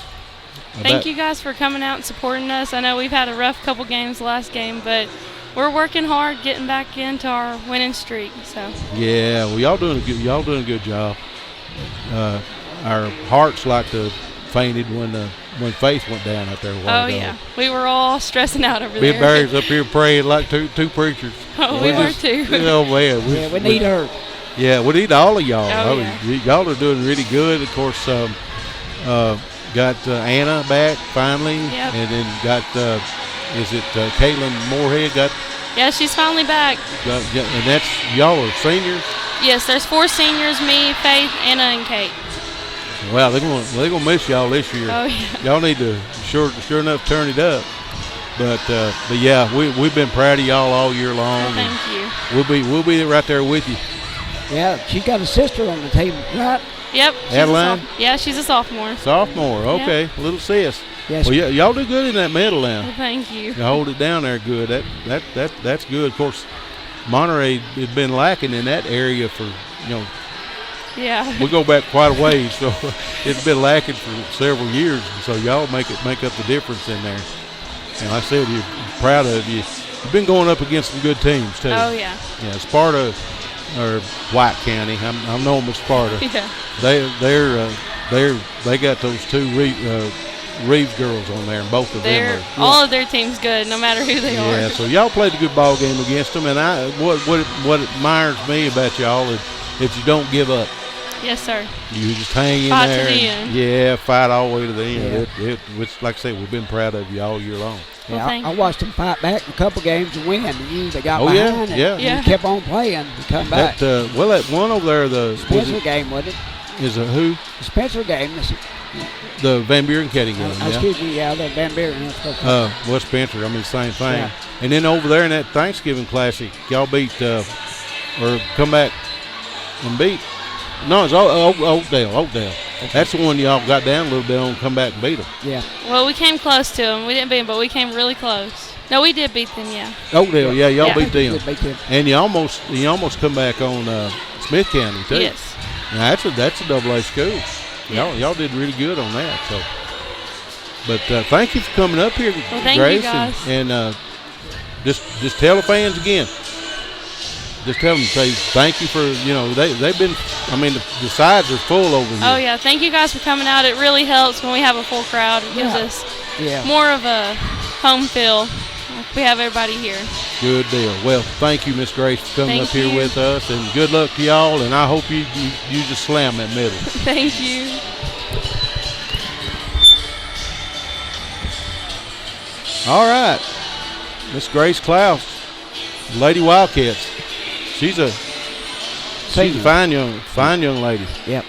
Thank you guys for coming out and supporting us. I know we've had a rough couple games last game, but we're working hard, getting back into our winning streak. So. Yeah, well, y'all doing a good job. Our hearts like to fainted when Faith went down out there a while ago. Yeah, we were all stressing out over Big there. Barry's up here praying like two preachers. Oh, we were too. Oh man, we need her. Yeah, we need all of y'all. Oh, y'all are doing really good. Of course, got Anna back finally, yep. And then got Caitlin Moorhead Yeah, she's finally back. And that's y'all are seniors. Yes, there's 4 seniors: me, Faith, Anna, and Kate. Wow, they're gonna miss y'all this year. Oh yeah. Y'all need to sure enough turn it up. But yeah, we've been proud of y'all all year long. Thank you. We'll be right there with you. Yeah, she got a sister on the team, right? Yep. Adeline? Yeah, she's a sophomore. Sophomore, okay, Yeah. Little sis. Yes. Well, y'all do good in that medal now. Well, thank you. You hold it down there good. That's good. Of course, Monterey has been lacking in that area for Yeah. we go back quite a ways, so it's been lacking for several years. And so y'all make up the difference in there. And like I said, you're proud of you. You've been going up against some good teams too. Oh yeah. Yeah, Sparta or White County. I know them as Sparta. Yeah. They got those 2 Reeves girls on there, and both of them are. All of their team's good, no matter who they are. Yeah, so y'all played a good ball game against them, and what admires me about y'all is that you don't give up. Yes, sir. You just hang in Fight there. to the end. Yeah, fight all the way to the end. Yeah. It's like I say, we've been proud of you all year long. Well, Yeah, thank I you. watched them fight back in a couple games and win. And they got Oh, yeah, behind yeah. and Yeah. kept on playing and come back. That one over there, the Spencer game, wasn't it? is a who? The Spencer game. The Van Buren Ketting game. Yeah. Excuse me, yeah, the Van Buren. West Spencer. I mean, same thing. Yeah. And then over there in that Thanksgiving Classic, y'all beat or come back and beat. No, it's Oakdale. That's the one y'all got down a little bit on, come back and beat them. Yeah. Well, we came close to them. We didn't beat them, but we came really close. No, we did beat them, yeah. Oakdale, yeah, y'all Yeah. beat them. Beat them. And you almost come back on Smith County too. Yes. Now that's a AA school. Yeah. Y'all did really good on that. So, but thank you for coming up here, Well, thank Grace, you guys. and just tell the fans again. Just tell them, say thank you for they've been. I mean the sides are full over here. Oh, yeah. Thank you guys for coming out. It really helps when we have a full crowd. It gives us more of a home feel. We have everybody here. Good deal. Well, thank you, Miss Grace, for coming Thank up here you. with us, and good luck to y'all. And I hope you just slam that middle. Thank you. All right, Miss Grace Klaus, Lady Wildcats. She's a fine young lady. Yep.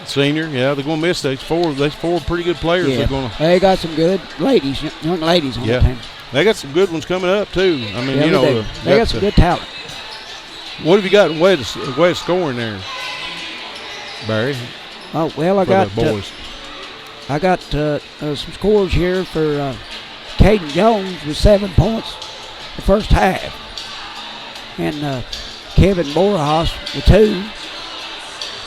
Senior, yeah, they're gonna miss those four pretty good players. Yeah. They're gonna. They got some good ladies, young ladies on the team. They got some good ones coming up too. I mean, they got some good talent. What have you got in way of scoring there, Barry? Oh well, I for got the boys. some scores here for Caden Jones with 7 points the first half, and Kevin Borahas with 2,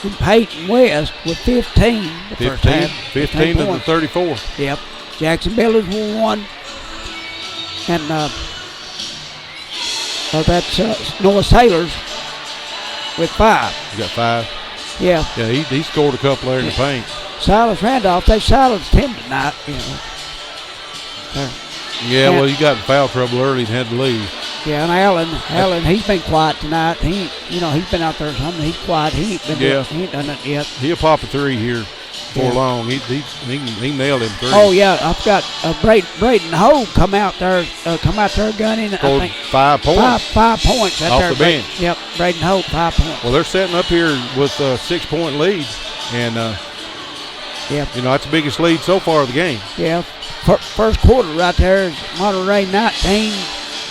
and Peyton West with 15 the first half. 15 of the 34. Yep. Jackson Billers with 1, and that's Noah Sailors with 5. You got 5. Yeah. Yeah, he scored a couple there in the paint. Silas Randolph, they silenced him tonight. Yeah, well, you got in foul trouble early and had to leave. Yeah, and Allen, he's been quiet tonight. He's been out there or something. He's quiet. He ain't done it yet. He'll pop a 3 here before long. He nailed him 3. Oh yeah, I've got Braden Hogue come out there gunning. Scored I think 5 points. 5 points Off the bench. Yep, Braden Hogue 5 points. Well, they're setting up here with a 6-point lead, and that's the biggest lead so far of the game. Yeah, first quarter right there is Monterey 19,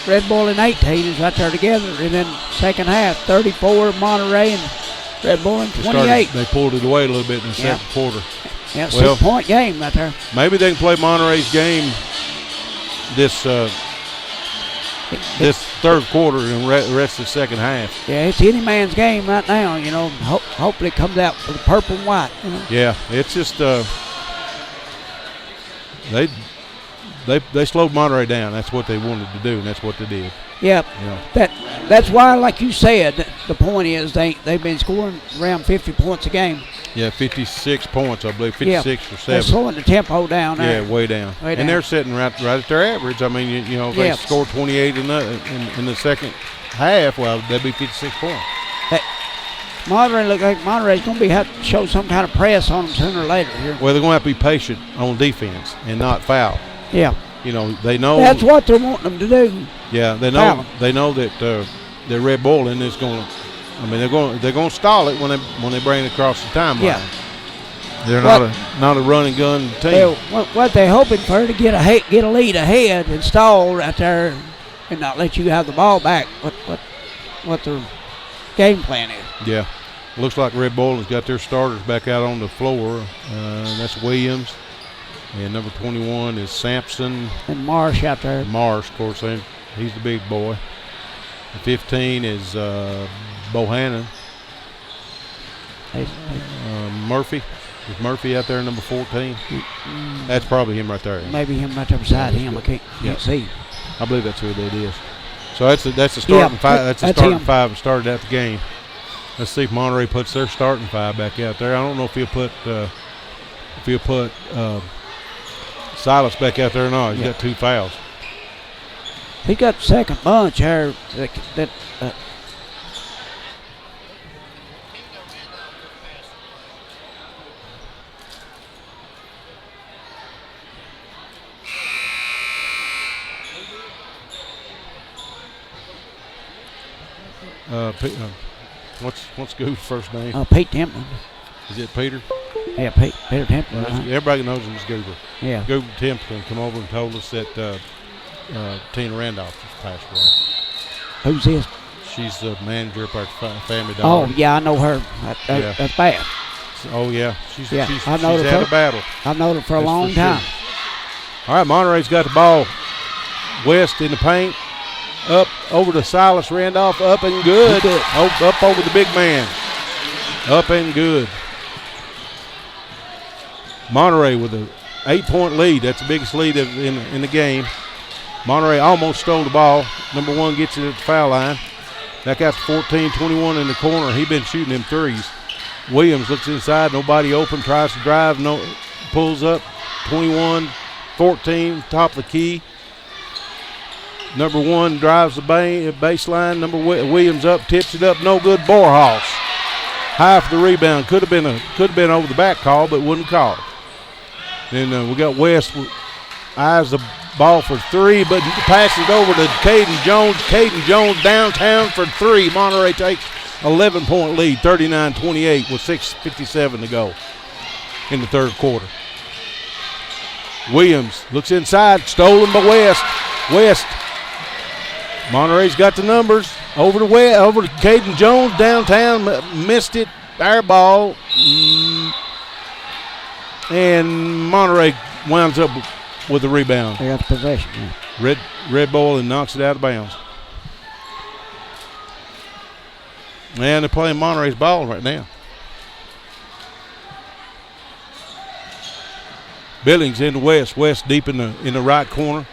Red Bull and 18 is right there together, and then second half 34 Monterey and Red Bull and 28. They pulled it away a little bit in the second quarter. Yeah, 6-point game right there. Maybe they can play Monterey's game this third quarter and rest of the second half. Yeah, it's any man's game right now. Hopefully it comes out for the purple and white. Yeah, it's just they slowed Monterey down. That's what they wanted to do, and that's what they did. Yep. That's why, like you said, the point is they've been scoring around 50 points a game. Yeah, 56 points, I believe, 56 or 7. They're slowing the tempo down there. Yeah, way down. And they're sitting right at their average. I mean, if they score 28 in the second half, well, that'd be 56 points. Monterey look like Monterey's going to have to show some kind of press on them sooner or later here. Well, they're going to have to be patient on defense and not foul. Yeah. They know that's what they're wanting them to do. Yeah, they know. Foul. They know that the Red Bulling is going to. I mean, they're going to stall it when they bring it across the timeline. Yeah. They're not a run and gun team. What they're hoping for to get a lead ahead and stall right there, and not let you have the ball back. What their game plan is. Yeah. Looks like Red Bull has got their starters back out on the floor. That's Williams. And number 21 is Sampson. And Marsh out there. Marsh, of course, he's the big boy. The 15 is Bohannon. Murphy. Is Murphy out there, number 14? That's probably him right there. Maybe him right there beside him. I can't see. I believe that's who that is. So that's the starting 5. That's the starting 5 that started out the game. Let's see if Monterey puts their starting 5 back out there. I don't know if he'll put Silas back out there or not. He's got 2 fouls. He got the second bunch here. What's Goo's first name? Pete Templeton. Is it Peter? Yeah, Peter Templeton. Everybody knows him as Goober. Yeah. Goober Templeton come over and told us that Tina Randolph just passed away. Who's this? She's the manager of our family dog. Oh, yeah, I know her. That's bad. Oh, yeah. She's I've had known her a battle. I've known her for a That's long for sure. time. All right, Monterey's got the ball. West in the paint. Up over to Silas Randolph. Up and good. Up over the big man. Up and good. Monterey with an 8-point lead. That's the biggest lead in the game. Monterey almost stole the ball. Number one gets it at the foul line. That guy's 14-21 in the corner. He been shooting them threes. Williams looks inside. Nobody open. Tries to drive. Pulls up. 21-14. Top of the key. Number one drives the baseline. Williams up. Tips it up. No good. Borhaus. High for the rebound. Could have been over the back call, but wouldn't call. Then we got West. Eyes the ball for three, but passes it over to Caden Jones. Caden Jones downtown for three. Monterey takes 11-point lead, 39-28 with 6:57 to go in the third quarter. Williams looks inside, stolen by West. West. Monterey's got the numbers. Over to Caden Jones downtown. Missed it. Air ball. And Monterey winds up with the rebound. They got the possession. Yeah. Red Boylan knocks it out of bounds. And they're playing Monterey's ball right now. Billings in the West. West deep in the right corner.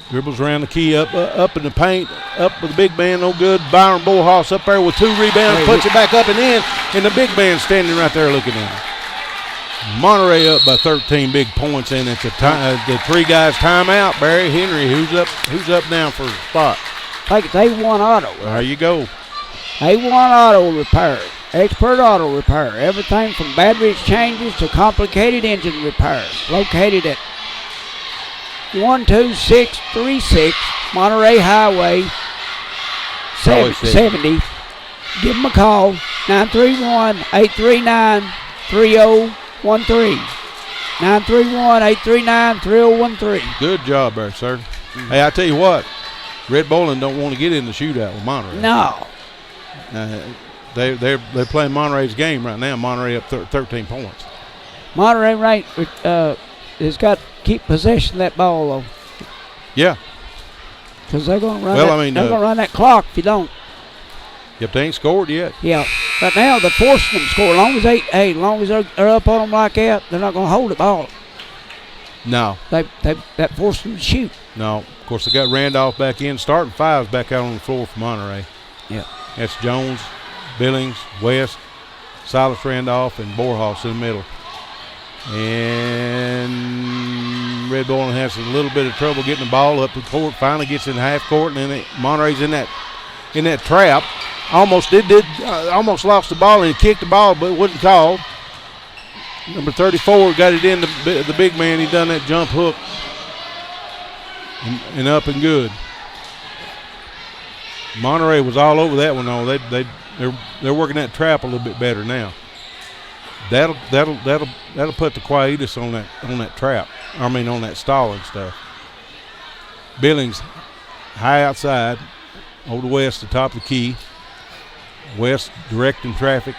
Dribbles around the key, up in the paint, up with the big man, no good. Byron Borhaus up there with 2 rebounds, puts it back up and in, and the big man standing right there looking at him. Monterey up by 13 big points, and it's the three guys timeout. Barry Henry, who's up now for a spot? Take it to A1 Auto. There you go. A1 Auto Repair. Expert auto repair. Everything from battery changes to complicated engine repairs. Located at 12636 Monterey Highway 70. Give them a call, 931-839-3013. 931-839-3013. Good job there, sir. Hey, I tell you what, Red Boylan don't want to get in the shootout with Monterey. No. They're playing Monterey's game right now. Monterey up 13 points. Monterey has got to keep possession of that ball, though. Yeah. Because they're going to run they're going to run that clock if you don't. If they ain't scored yet. Yeah. Right now, they're forcing them to score. As long as they're up on them like that, they're not going to hold the ball. No. That forced them to shoot. No. Of course, they got Randolph back in. Starting fives back out on the floor for Monterey. Yeah. That's Jones, Billings, West, Silas Randolph, and Borhaus in the middle. And Red Boylan has a little bit of trouble getting the ball up the court. Finally gets in half court, and then Monterey's in that trap. Almost lost the ball and kicked the ball, but it wasn't called. Number 34 got it in the big man. He done that jump hook and up and good. Monterey was all over that one though. They're working that trap a little bit better now. That'll put the quietus on that trap. On that stalling stuff. Billings high outside, over to West, the top of the key. West directing traffic.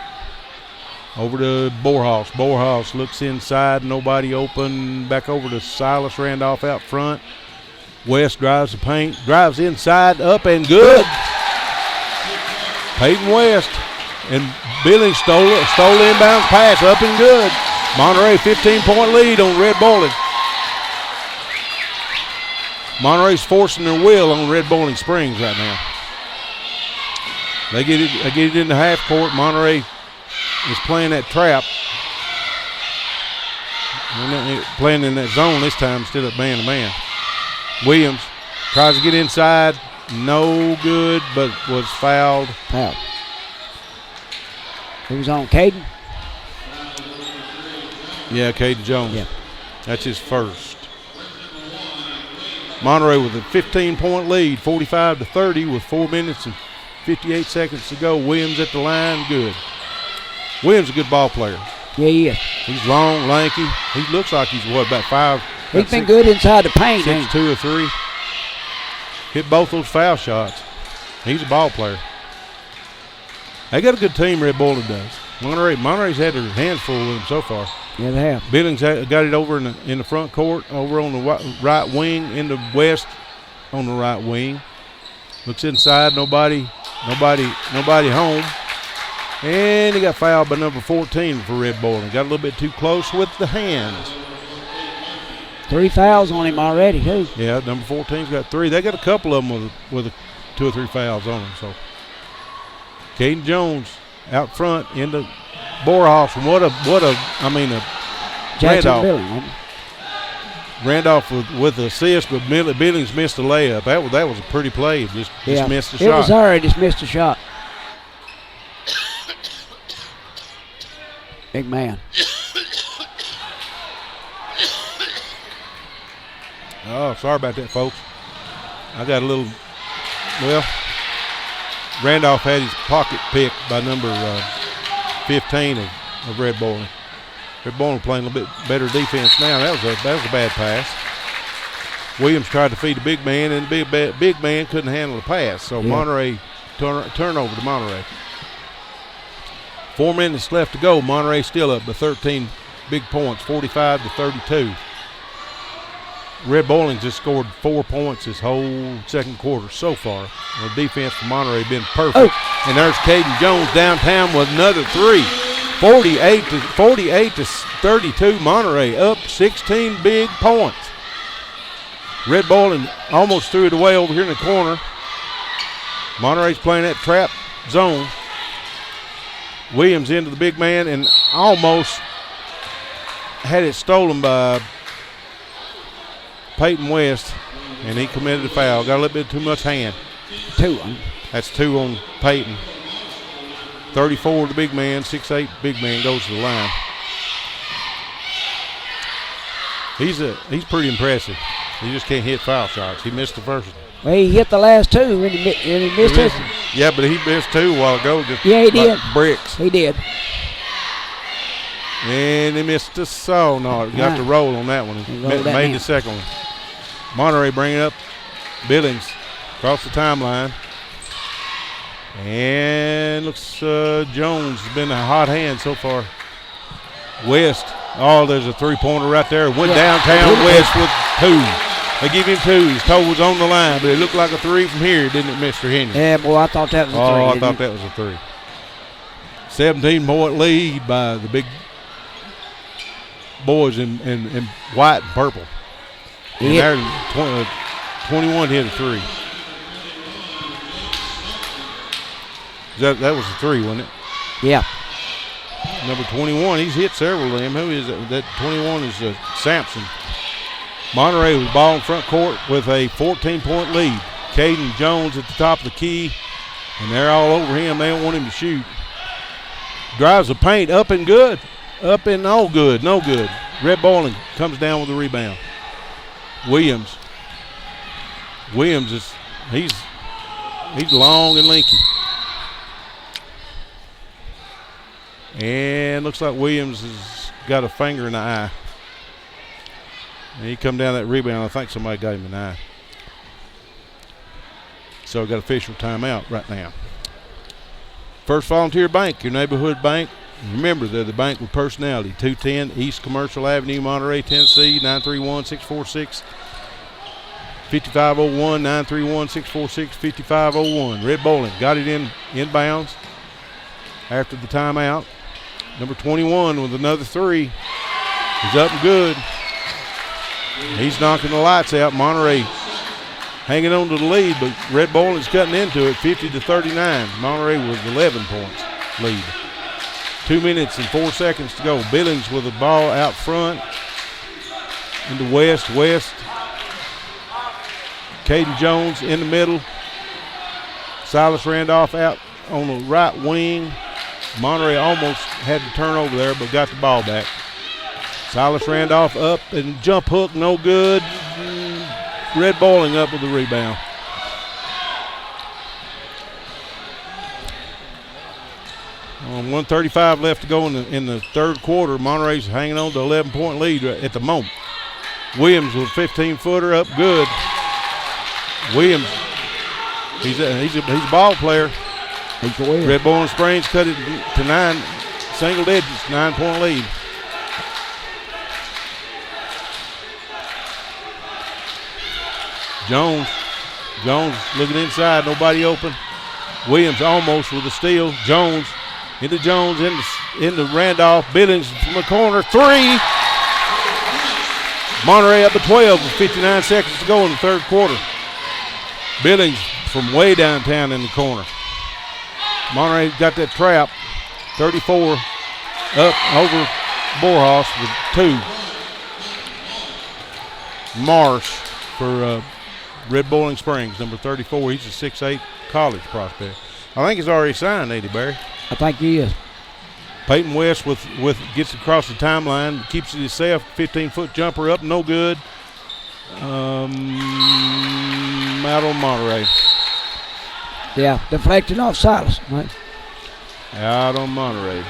Over to Borhaus. Borhaus looks inside, nobody open. Back over to Silas Randolph out front. West drives the paint, drives inside, up and good. Peyton West and Billings stole inbound pass, up and good. Monterey 15-point lead on Red Boylan. Monterey's forcing their will on Red Boiling Springs right now. They get it into half court. Monterey is playing that trap. Playing in that zone this time instead of man-to-man. Williams tries to get inside. No good, but was fouled. Foul. Who's on, Caden? Yeah, Caden Jones. Yeah. That's his first. Monterey with a 15-point lead, 45-30 with 4 minutes and 58 seconds to go. Williams at the line, good. Williams a good ball player. Yeah, he is. He's long, lanky. He looks like he's about 5. He's been good inside the paint. 6'2" or 3. Hit both those foul shots. He's a ball player. They got a good team, Red Bowling does. Monterey's had their hands full with them so far. Yeah, they have. Billings got it over in the front court, over on the right wing, in the west on the right wing. Looks inside, nobody home. And he got fouled by number 14 for Red Bowling. Got a little bit too close with the hands. 3 fouls on him already, too. Yeah, number 14's got 3. They got a couple of them with 2 or 3 fouls on them. So, Caden Jones out front into Borhoff. And what a Jackson Randolph. Billings. Randolph with the assist, but Billings missed the layup. That was a pretty play. Just missed the shot. It was already just missed a shot. Big man. Oh, sorry about that, folks. I got a little, Randolph had his pocket picked by number 15 of Red Bowling. Red Bowling playing a little bit better defense now. That was a bad pass. Williams tried to feed the big man, and the big man couldn't handle the pass. So Monterey turnover to Monterey. 4 minutes left to go. Monterey still up by 13 big points, 45-32. Red Bowling just scored 4 points this whole second quarter so far. The defense for Monterey been perfect. Oh. And there's Caden Jones downtown with another 3. 48-32. Monterey up 16 big points. Red Bowling almost threw it away over here in the corner. Monterey's playing that trap zone. Williams into the big man and almost had it stolen by Peyton West, and he committed a foul. Got a little bit too much hand. 2. That's 2 on Peyton. 34, the big man, 6'8", big man goes to the line. He's pretty impressive. He just can't hit foul shots. He missed the first one. Well, he hit the last 2, and he missed it. Yeah, but he missed 2 a while ago. Just he did. Bricks. He did. And he missed the got the roll on that one. Made the second one. Monterey bringing up Billings across the timeline. And looks Jones has been a hot hand so far. West. Oh, there's a 3-pointer right there. Went downtown. West with 2. They give him 2. His toe was on the line, but it looked like a 3 from here, didn't it, Mr. Henry? Yeah, boy, I thought that was a 3. Oh, I thought that was a 3. 17-point lead by the big boys in white and purple. And there, 21 hit a 3. That was a 3, wasn't it? Yeah. Number 21, he's hit several of them. Who is it? That 21 is Sampson. Monterey with the ball in front court with a 14-point lead. Caden Jones at the top of the key, and they're all over him. They don't want him to shoot. Drives the paint up and good. Up and no good. Red Bowling comes down with the rebound. Williams is he's long and lanky. And looks like Williams has got a finger in the eye. And he come down that rebound. I think somebody got him in the eye. So got official timeout right now. First Volunteer Bank, your neighborhood bank. Remember, they're the bank with personality. 210 East Commercial Avenue, Monterey, Tennessee, 931-646-5501, 931-646-5501. Red Bowling got it inbounds after the timeout. Number 21 with another 3. He's up and good. He's knocking the lights out. Monterey hanging on to the lead, but Red Bowling's cutting into it, 50-39. Monterey with 11 points lead. 2 minutes and 4 seconds to go. Billings with the ball out front into West. Caden Jones in the middle. Silas Randolph out on the right wing. Monterey almost had to turn over there, but got the ball back. Silas Randolph up and jump hook, no good. Red Bowling up with the rebound. On 1:35 left to go in the third quarter. Monterey's hanging on to 11-point lead at the moment. Williams with a 15-footer up good. Williams, he's a ball player. He sure is. Red Bowling Springs cut it to 9 single digits, 9-point lead. Jones looking inside, nobody open. Williams almost with a steal. Jones, into Randolph. Billings from the corner, 3. Monterey up to 12 with 59 seconds to go in the third quarter. Billings from way downtown in the corner. Monterey got that trap. 34 up over Borhaus with 2. Marsh for Red Bowling Springs, number 34. He's a 6'8" college prospect. I think he's already signed, ain't he, Barry? I think he is. Peyton West with gets across the timeline, keeps it himself. 15-foot jumper up, no good. Out on Monterey. Yeah, deflecting off Silas. Right? Out on Monterey.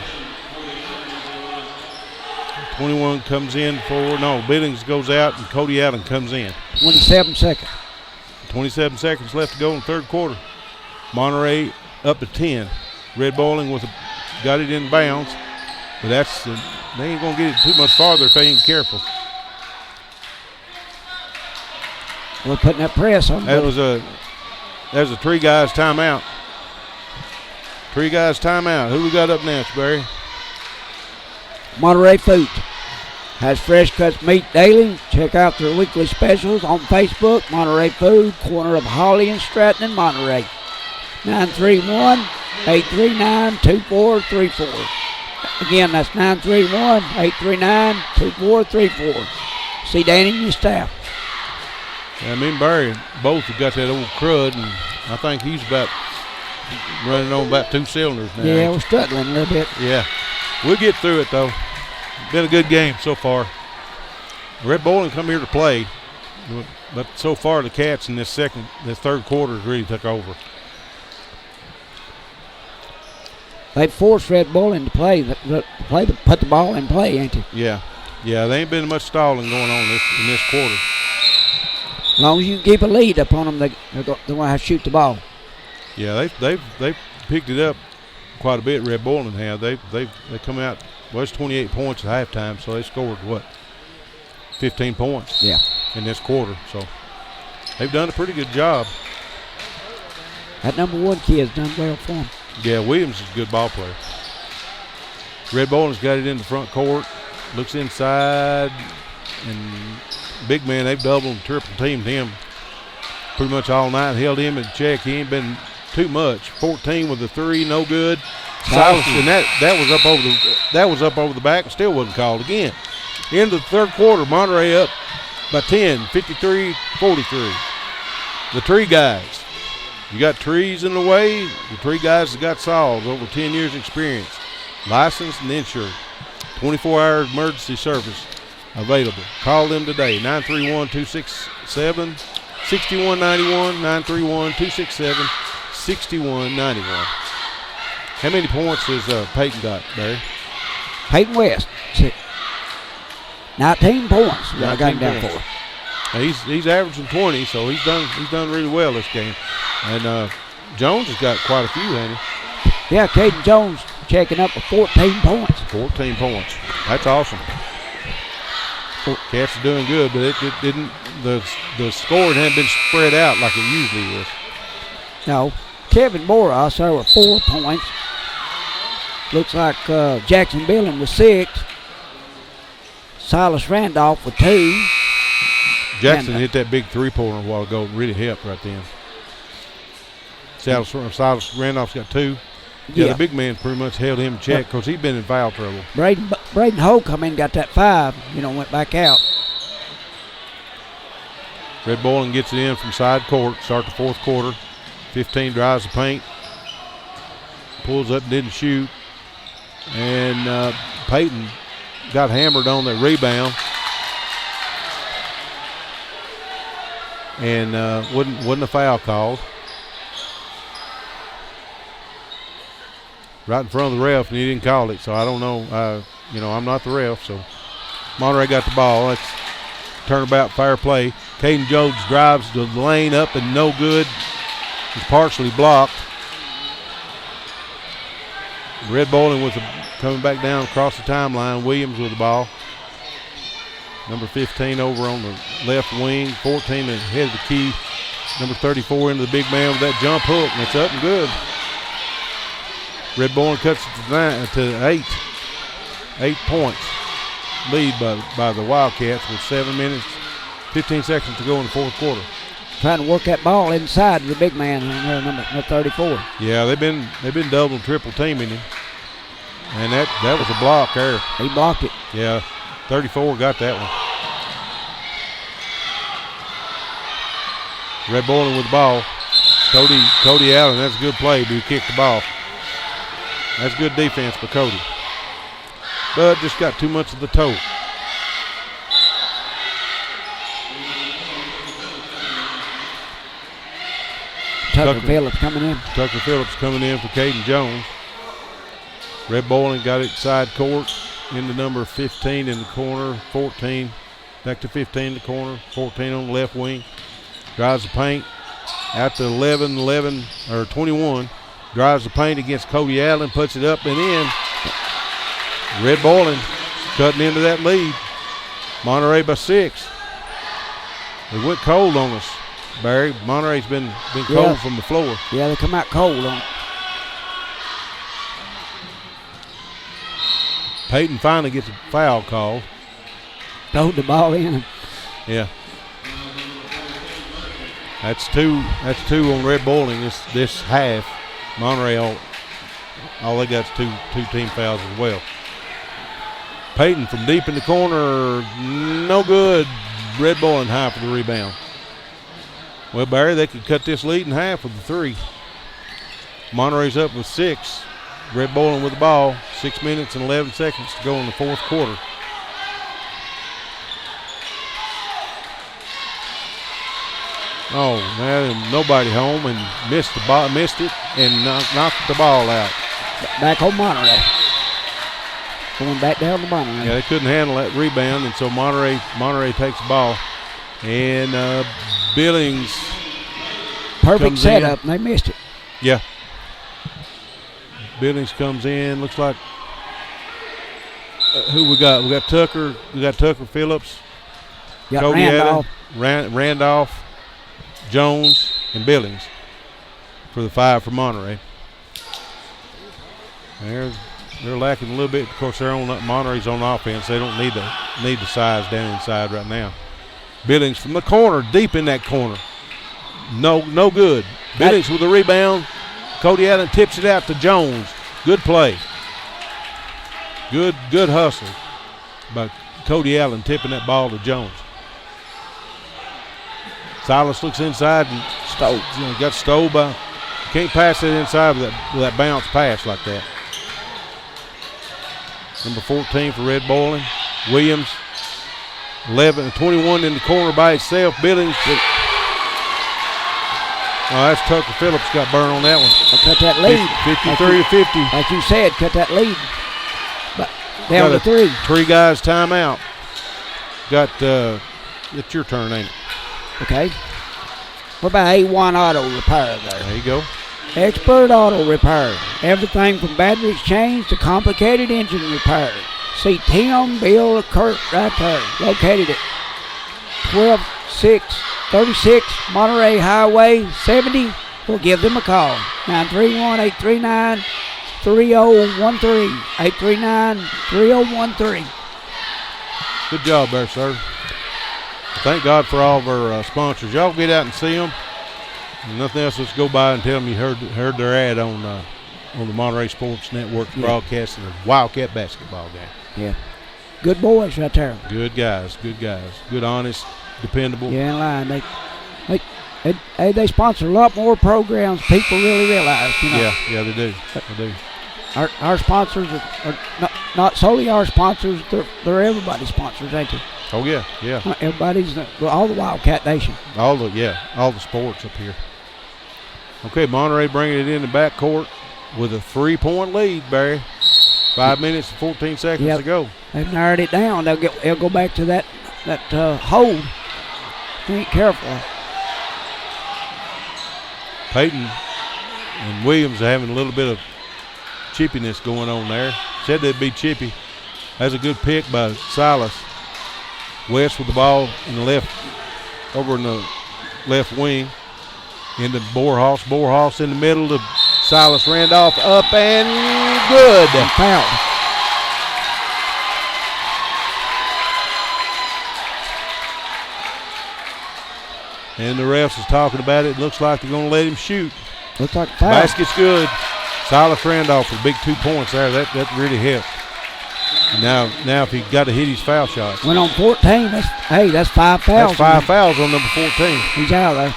21 comes in for, Billings goes out and Cody Allen comes in. 27 seconds. 27 seconds left to go in the third quarter. Monterey up to 10. Red Bowling got it in bounds, but they ain't gonna get it too much farther if they ain't careful. We're putting that press on. That was a 3 guys timeout. 3 guys timeout. Who we got up next, Barry? Monterey Food has fresh cuts meat daily. Check out their weekly specials on Facebook. Monterey Food, corner of Holly and Stratton in Monterey. 931-839-2434. Again, that's 931-839-2434. See Danny and your staff. Yeah, me and Barry both have got that old crud, and I think he's running on about 2 cylinders now. Yeah, we're struggling a little bit. Yeah. We'll get through it, though. Been a good game so far. Red Bowling come here to play, but so far the Cats in this third quarter has really took over. They forced Red Bowling to put the ball in play, ain't they? Yeah. Yeah, there ain't been much stalling going on in this quarter. As long as you can keep a lead up on them, they're going to have to shoot the ball. Yeah, they've picked it up quite a bit. Red Bowling have. They come out. Well, it's 28 points at halftime, so they scored 15 points. Yeah. In this quarter. So they've done a pretty good job. That number 1 kid's done well for them. Yeah, Williams is a good ball player. Red Bowling's got it in the front court. Looks inside, and big man, they've doubled and triple teamed him pretty much all night. Held him in check. He ain't been too much. 14 with the 3, no good. Silas, and that was up over the back and still wasn't called again. End of the third quarter, Monterey up by 10, 53-43. The Tree guys. You got trees in the way. The Tree guys have got saws, over 10 years experience. Licensed and insured. 24-hour emergency service available. Call them today, 931-267-6191, 931-267-6191. How many points has Peyton got, Barry? Peyton West, 19 points. I got him down for. He's averaging 20, so he's done really well this game. And Jones has got quite a few, hasn't he? Yeah, Caden Jones checking up with 14 points. 14 points. That's awesome. Cats are doing good, but it didn't. The scoring hadn't been spread out like it usually is. No, Kevin Boras there with 4 points. Looks like Jackson Billin with 6. Silas Randolph with 2. Jackson hit that big 3-pointer a while ago. Really helped right then. Silas Randolph's got 2. Yeah, the big man pretty much held him in check because he'd been in foul trouble. Braden Hogue come in and got that 5, went back out. Red Bowling gets it in from side court, start the fourth quarter. 15 drives the paint. Pulls up and didn't shoot. And Peyton got hammered on that rebound. And wasn't a foul called. Right in front of the ref, and he didn't call it, so I don't know. I'm not the ref, so Monterey got the ball. That's turnabout, fair play. Caden Jones drives the lane up and no good. He's partially blocked. Red Bowling coming back down across the timeline. Williams with the ball. Number 15 over on the left wing. 14 ahead of the key. Number 34 into the big man with that jump hook, and it's up and good. Red Bowling cuts it to 8. 8 points lead by the Wildcats with 7 minutes, 15 seconds to go in the fourth quarter. Trying to work that ball inside the big man there, number 34. Yeah, they've been double, triple teaming him, and that was a block there. He blocked it. Yeah, 34 got that one. Red Bowling with the ball. Cody Allen, that's a good play, but he kicked the ball. That's good defense by Cody. But just got too much of the toe. Tucker Phillips coming in. Tucker Phillips coming in for Caden Jones. Red Bowling got it side court into number 15 in the corner, 14 back to 15 in the corner, 14 on the left wing. Drives the paint out to 11 or 21. Drives the paint against Cody Allen, puts it up and in. Red Bowling cutting into that lead. Monterey by 6. They went cold on us, Barry. Monterey's been cold from the floor. Yeah, they come out cold on it. Peyton finally gets a foul called. Throwed the ball in. Yeah. That's two on Red Bowling this half. Monterey all they got is two team fouls as well. Peyton from deep in the corner, no good. Red Bowling high for the rebound. Well, Barry, they could cut this lead in half with the 3. Monterey's up with 6. Red Bowling with the ball. 6 minutes and 11 seconds to go in the fourth quarter. Oh, man, nobody home and missed it and knocked the ball out. Back on Monterey. Going back down to Monterey. Yeah, they couldn't handle that rebound, and so Monterey takes the ball. And Billings. Perfect setup, and they missed it. Yeah. Billings comes in. Looks like who we got? We got Tucker. We got Tucker Phillips. Got Cody Randolph. Allen, Randolph, Jones, and Billings for the 5 for Monterey. They're lacking a little bit. Of course, Monterey's on offense. They don't need the size down inside right now. Billings from the corner, deep in that corner. No good. Billings with the rebound. Cody Allen tips it out to Jones. Good play. Good hustle by Cody Allen tipping that ball to Jones. Silas looks inside and got stole by. Can't pass it inside with that bounce pass like that. Number 14 for Red Bowling. Williams, 21 in the corner by itself. Billings. That's Tucker Phillips got burned on that one. Cut that lead. 53 to 50. Like you said, cut that lead. But down to 3. 3 guys timeout. It's your turn, ain't it? Okay. What about A1 Auto Repair there? There you go. Expert Auto Repair. Everything from battery exchange to complicated engine repair. See Tim, Bill, or Kurt right there. Located at 12636 Monterey Highway 70. We'll give them a call. 931-839-3013. 839-3013. Good job there, sir. Thank God for all of our sponsors. Y'all get out and see them. And nothing else, let's go by and tell them you heard their ad on the Monterey Sports Network broadcasting a Wildcat basketball game. Yeah. Good boys right there. Good guys. Good, honest, dependable. Yeah, in line. They sponsor a lot more programs people really realize. You know? Yeah, they do. Our sponsors are not solely our sponsors, they're everybody's sponsors, ain't they? Oh, yeah. Everybody's, all the Wildcat Nation. All the sports up here. Okay, Monterey bringing it in the backcourt with a 3-point lead, Barry. 5 minutes and 14 seconds to go. They've narrowed it down. They'll go back to that hold. They ain't careful. Peyton and Williams are having a little bit of chippiness going on there. Said they'd be chippy. That's a good pick by Silas. West with the ball in the left, over in the left wing. Into Borhaus. Borhaus in the middle to Silas Randolph. Up and good. Foul. And the refs is talking about it. Looks like they're going to let him shoot. Looks like a foul. Basket's good. Silas Randolph with big 2 points there. That really helped. Now if he got to hit his foul shots. Went on 14. That's 5 fouls. That's 5 fouls on number 14. He's out there.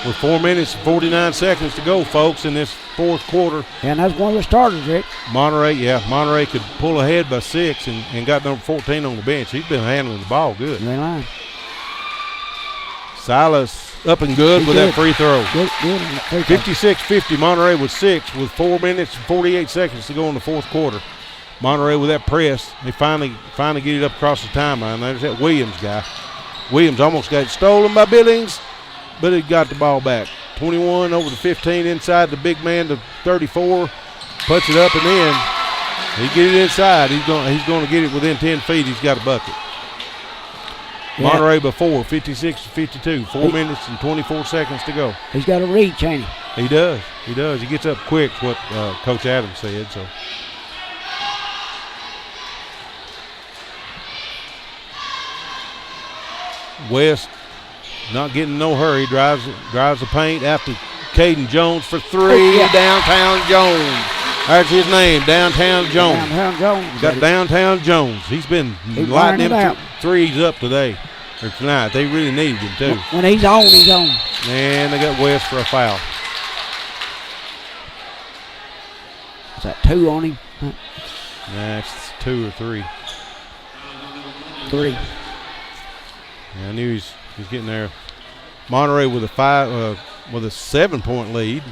With 4 minutes and 49 seconds to go, folks, in this fourth quarter. And that's one of the starters, Rick. Monterey could pull ahead by 6 and got number 14 on the bench. He's been handling the ball good. Right line. Silas up and good with that free throw. Good. 56-50, Monterey with 6 with 4 minutes and 48 seconds to go in the fourth quarter. Monterey with that press. They finally get it up across the timeline. There's that Williams guy. Williams almost got it stolen by Billings, but he got the ball back. 21 over the 15 inside the big man to 34. Puts it up and in. He get it inside. He's going to get it within 10 feet. He's got a bucket. Yeah. Monterey before 56-52. 4 minutes and 24 seconds to go. He's got a reach, ain't he? He does. He gets up quick. What Coach Adams said. So. West not getting no hurry. Drives the paint after Caden Jones for 3. Downtown Jones. That's his name, Downtown Jones. Downtown Jones. Got Downtown Jones. He's been lighting them threes up today or tonight. They really needed him too. When he's on, he's on. And they got West for a foul. Is that 2 on him? That's 2 or 3. 3. Yeah, I knew he's getting there. Monterey with a 7-point lead.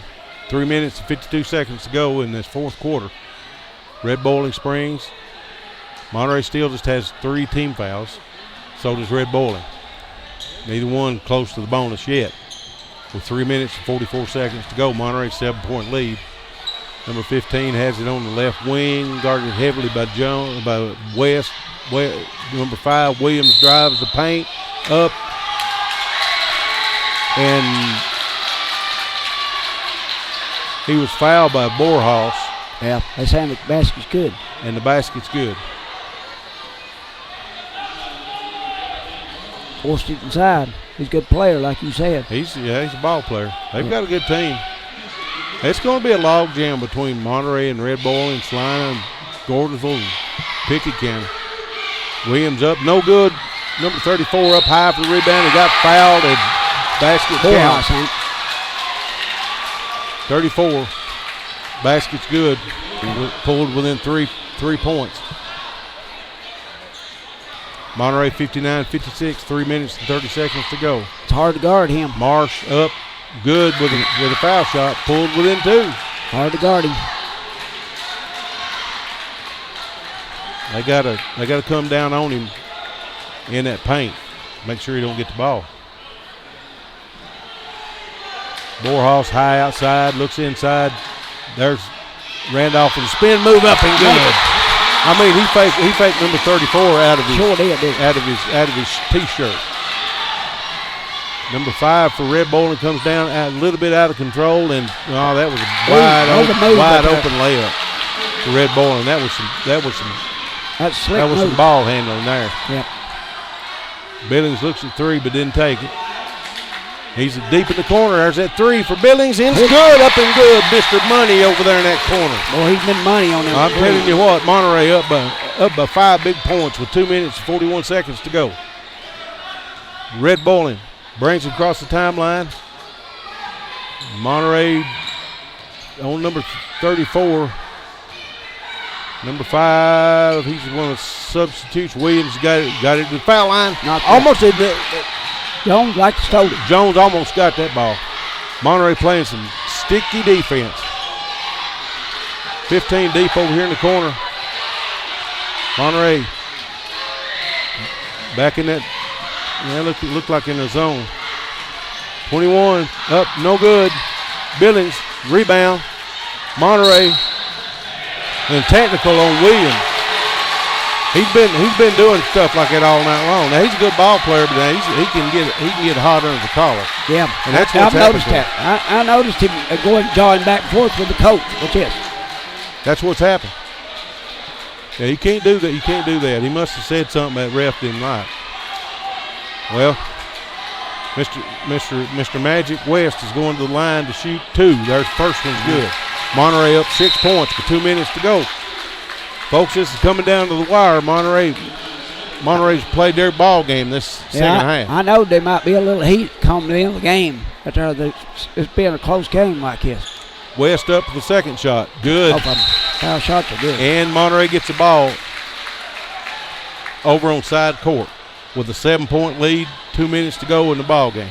3 minutes and 52 seconds to go in this fourth quarter. Red Bowling Springs. Monterey still just has 3 team fouls. So does Red Bowling. Neither one close to the bonus yet. With 3 minutes and 44 seconds to go, Monterey 7-point lead. Number 15 has it on the left wing, guarded heavily by West. Number 5, Williams drives the paint up. And he was fouled by Borhaus. Yeah, they saying the basket's good. And the basket's good. Forced it inside. He's a good player, like you said. He's a ball player. They've got a good team. It's going to be a log jam between Monterey and Red Bowling, Salina, Gordonsville, and Pickett County. Williams up, no good. Number 34 up high for the rebound. He got fouled and basket count. 34. Basket's good. Pulled within three points. Monterey 59-56, 3 minutes and 30 seconds to go. It's hard to guard him. Marsh up, good with a foul shot, pulled within 2. Hard to guard him. They gotta come down on him in that paint. Make sure he don't get the ball. Borhaus high outside, looks inside. There's Randolph with a spin move up and good. I mean, he faked number 34 out of his t-shirt. Number 5 for Red Bowling comes down a little bit out of control, and that was a wide open layup for Red Bowling. That was some ball handling there. Yep. Billings looks at 3 but didn't take it. He's deep in the corner. There's that 3 for Billings. It's good, up and good. Mr. Money over there in that corner. Boy, he's been money on that. I'm telling you what, Monterey up by 5 big points with 2 minutes and 41 seconds to go. Red Bowling brings it across the timeline. Monterey on number 34. Number 5, he's one of the substitutes. Williams got it to the foul line. Almost did that. Jones like stole it. Jones almost got that ball. Monterey playing some sticky defense. 15 deep over here in the corner. Monterey back in that. Looked like in the zone. 21 up, no good. Billings rebound. Monterey and technical on Williams. He's been doing stuff like that all night long. Now he's a good ball player, but now he can get hot under the collar. Yeah, and that's I've what's noticed that. I noticed him going jawing back and forth with the coach. What's this? That's what's happened. Yeah, he can't do that. He can't do that. He must have said something that ref didn't like. Well, Mr. Magic West is going to the line to shoot 2. Their first one's good. Monterey up 6 points with 2 minutes to go. Folks, this is coming down to the wire. Monterey's played their ball game this second half. I know there might be a little heat coming in the game. It's been a close game like this. West up for the second shot. Good. Foul shots are good. And Monterey gets the ball over on side court with a 7-point lead, 2 minutes to go in the ball game.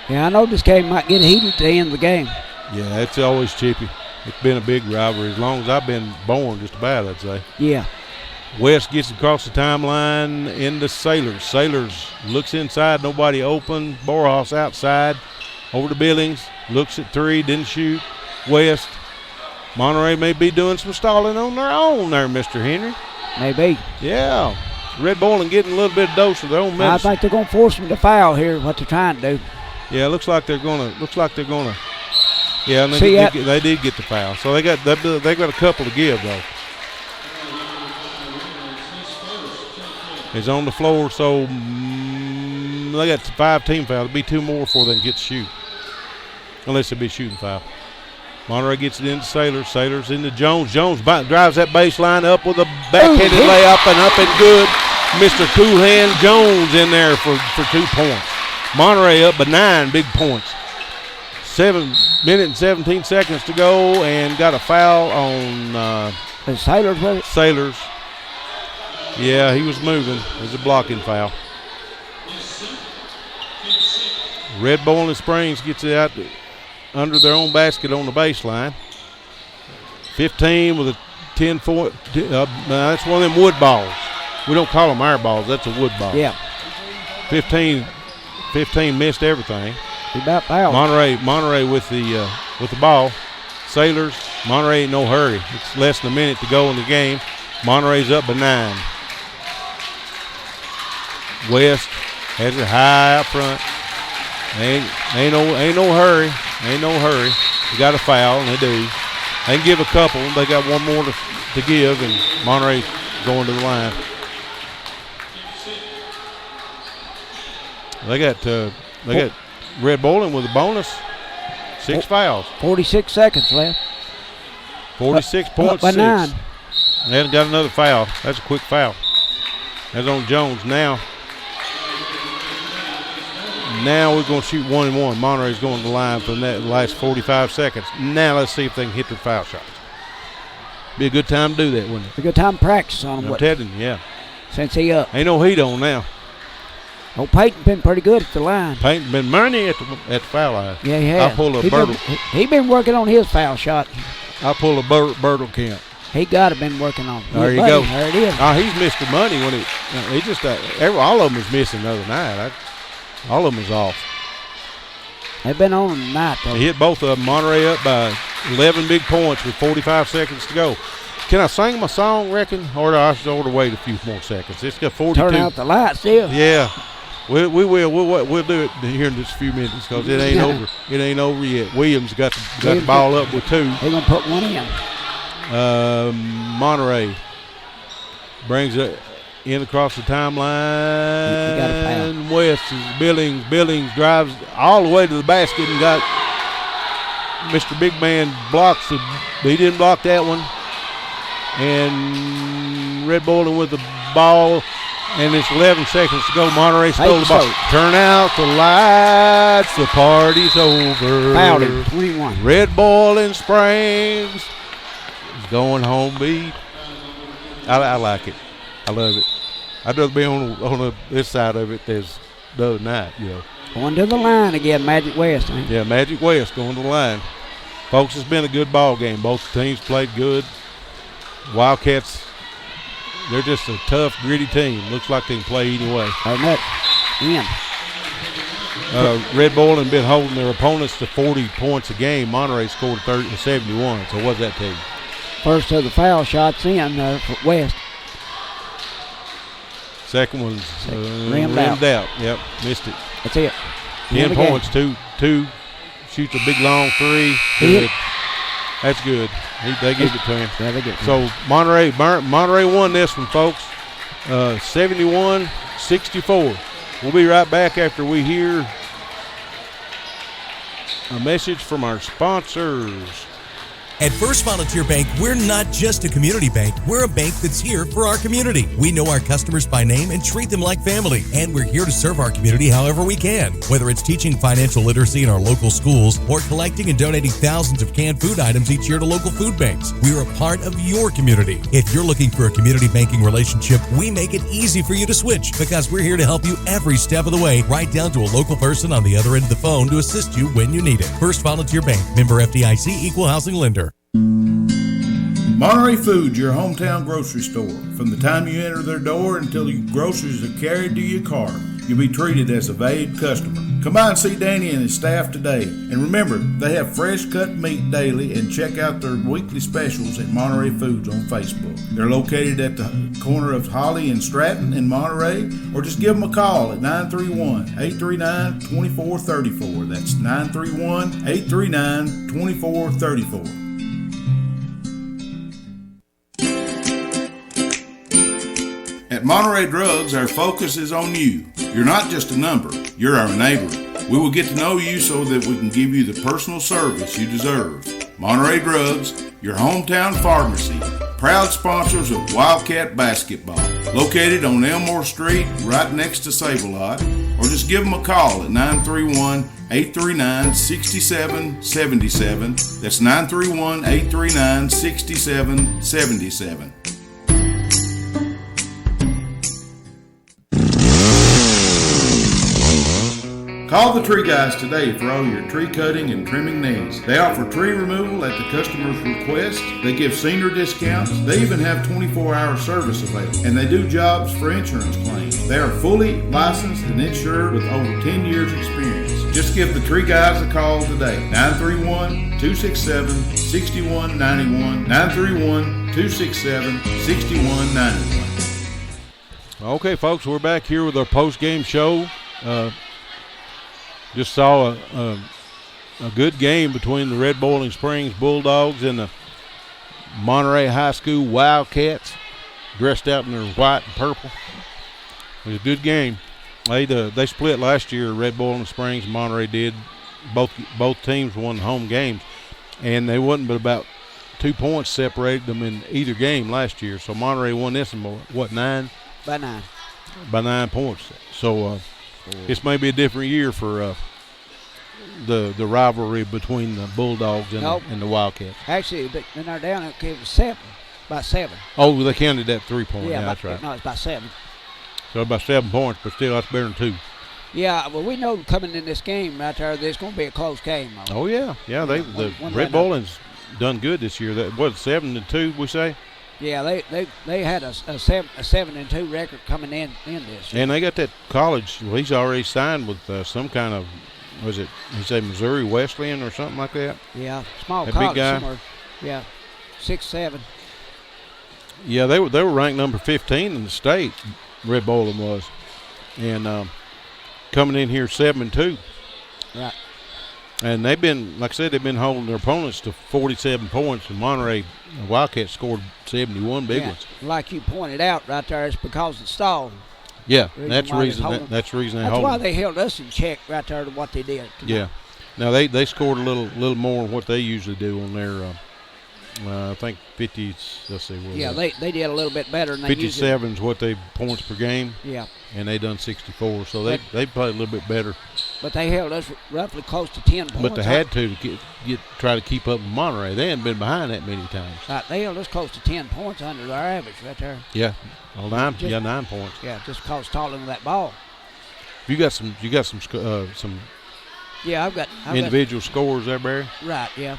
Yeah, I know this game might get heated at the end of the game. Yeah, it's always chippy. It's been a big rivalry as long as I've been born, just about, I'd say. Yeah. West gets across the timeline into Sailors. Sailors looks inside, nobody open. Borjas outside, over to Billings, looks at 3, didn't shoot. West. Monterey may be doing some stalling on their own there, Mr. Henry. Maybe. Yeah. Red Bowling getting a little bit of dose of their own medicine. I think they're going to force them to foul here, what they're trying to do. Yeah, looks like they're gonna. Yeah, and they did get the foul, so they got a couple to give though. He's on the floor, so they got 5 team fouls. There'll be 2 more before they can get to shoot, unless it'll be a shooting foul. Monterey gets it into Sailors. Sailors into Jones. Jones drives that baseline up with a backhanded layup and up and good. Mr. Cool Hand Jones in there for 2 points. Monterey up by 9 big points. 7 minutes and 17 seconds to go, and got a foul on Sailors. Sailors. Yeah, he was moving. It was a blocking foul. Red Bowling Springs gets it out under their own basket on the baseline. 15 with a 10-4. That's one of them wood balls. We don't call them our balls. That's a wood ball. Yeah. 15 missed everything. He about fouled. Monterey with the ball. Sailors. Monterey in no hurry. It's less than a minute to go in the game. Monterey's up by 9. West has it high out front. Ain't no hurry. Ain't no hurry. You got a foul, and they do. They can give a couple. They got one more to give, and Monterey going to the line. They got Red Bowling with a bonus. 6 fouls. 46 seconds left. 46.6. By 9. They got another foul. That's a quick foul. That's on Jones now. Now we're going to shoot 1 and 1. Monterey's going to the line for the last 45 seconds. Now let's see if they can hit their foul shots. Be a good time to do that, wouldn't it? A good time to practice on them. I'm telling you, yeah. Since he up. Ain't no heat on now. Oh, Peyton been pretty good at the line. Peyton been money at the foul line. Yeah, he has. I pull a Bertle. He been working on his foul shot. I pull a Bertle Camp. He got to been working on. There you go. There it is. Oh, he's missed the money when he just all of them was missing the other night. All of them was off. They've been on tonight though. He hit both of them. Monterey up by 11 big points with 45 seconds to go. Can I sing my song, reckon? Or I should order wait a few more seconds. It's got 42. Turn out the lights still. Yeah. We will. We'll do it here in just a few minutes because it ain't over. It ain't over yet. Williams got the ball up with 2. They're going to put 1 in. Monterey brings it in across the timeline. He got a foul. West is Billings. Billings drives all the way to the basket and got Mr. Big Man blocks. He didn't block that one. And Red Bowling with the ball. And it's 11 seconds to go. Monterey stole the ball. Turn out the lights. The party's over. Fouled him. 21. Red Bowling Springs is going home beat. I like it. I love it. I'd rather be on this side of it as the other night, you know. Going to the line again, Magic West. Yeah, Magic West going to the line. Folks, it's been a good ball game. Both teams played good. Wildcats, they're just a tough, gritty team. Looks like they can play anyway. In. Red Bull been holding their opponents to 40 points a game. Monterey scored 71. So what's that tell you? First of the foul shots in for West. Second one's rimmed out. Yep, missed it. That's it. 10 points. Two shoots a big long three. Good. That's good. They give it to him. Yeah, they get it. So Monterey won this one, folks. 71-64. We'll be right back after we hear a message from our sponsors. At First Volunteer Bank, we're not just a community bank, we're a bank that's here for our community. We know our customers by name and treat them like family, and we're here to serve our community however we can. Whether it's teaching financial literacy in our local schools or collecting and donating thousands of canned food items each year to local food banks, we're a part of your community. If you're looking for a community banking relationship, we make it easy for you to switch because we're here to help you every step of the way, right down to a local person on the other end of the phone to assist you when you need it. First Volunteer Bank, member FDIC, equal housing lender. Monterey Foods, your hometown grocery store. From the time you enter their door until your groceries are carried to your car, you'll be treated as a valued customer. Come by and see Danny and his staff today. And remember, they have fresh cut meat daily, and check out their weekly specials at Monterey Foods on Facebook. They're located at the corner of Holly and Stratton in Monterey, or just give them a call at 931-839-2434. That's 931-839-2434. At Monterey Drugs, our focus is on you. You're not just a number, you're our neighbor. We will get to know you so that we can give you the personal service you deserve. Monterey Drugs, your hometown pharmacy, proud sponsors of Wildcat basketball. Located on Elmore Street, right next to Save-A-Lot, or just give them a call at 931-839-6777. That's 931-839-6777. Call the Tree Guys today for all your tree cutting and trimming needs. They offer tree removal at the customer's request. They give senior discounts. They even have 24-hour service available. And they do jobs for insurance claims. They are fully licensed and insured with over 10 years experience. Just give the Tree Guys a call today. 931-267-6191. 931-267-6191. Okay, folks, we're back here with our post-game show. Just saw a good game between the Red Boiling Springs Bulldogs and the Monterey High School Wildcats, dressed out in their white and purple. It was a good game. They split last year. Red Boiling Springs and Monterey did. Both teams won home games, and they wasn't but about 2 points separated them in either game last year. So Monterey won this in what, 9? By 9. By 9 points. So. This may be a different year for the rivalry between the Bulldogs and the Wildcats. Actually, they're down. It was 7, by 7. Oh, they counted that 3 point. Yeah, that's right. No, it's by 7. So about 7 points, but still that's better than 2. Yeah, well, we know coming in this game right there, there's going to be a close game. Oh yeah. The Red Bowling's done good this year. That was 7-2, we say. Yeah, they had a 7-2 record coming in this year. And they got that college. Well, he's already signed with some kind of, was it? He said Missouri Wesleyan or something like that. Yeah, small that college big guy. somewhere. Yeah, 6'7". Yeah, they were ranked number 15 in the state. Red Bowling was, and coming in here 7-2. Right. And they've been, like I said, they've been holding their opponents to 47 points. And Monterey Wildcats scored 71 big ones. Like you pointed out right there, it's because it stalled. Yeah, that's the reason. That's the reason they hold. That's why they held us in check right there to what they did. Yeah. Now they scored a little more than what they usually do on their. I think 50. Let's see. Yeah, they did a little bit better than 57 is what they points per game. Yeah. And they done 64, so they played a little bit better. But they held us roughly close to 10 points. But they had to try to keep up with Monterey. They hadn't been behind that many times. Right, they held us close to 10 points under our average right there. Yeah, well, 9 points. Yeah, just because tossing that ball. You got some. Yeah, I've got individual scores there, Barry. Right. Yeah,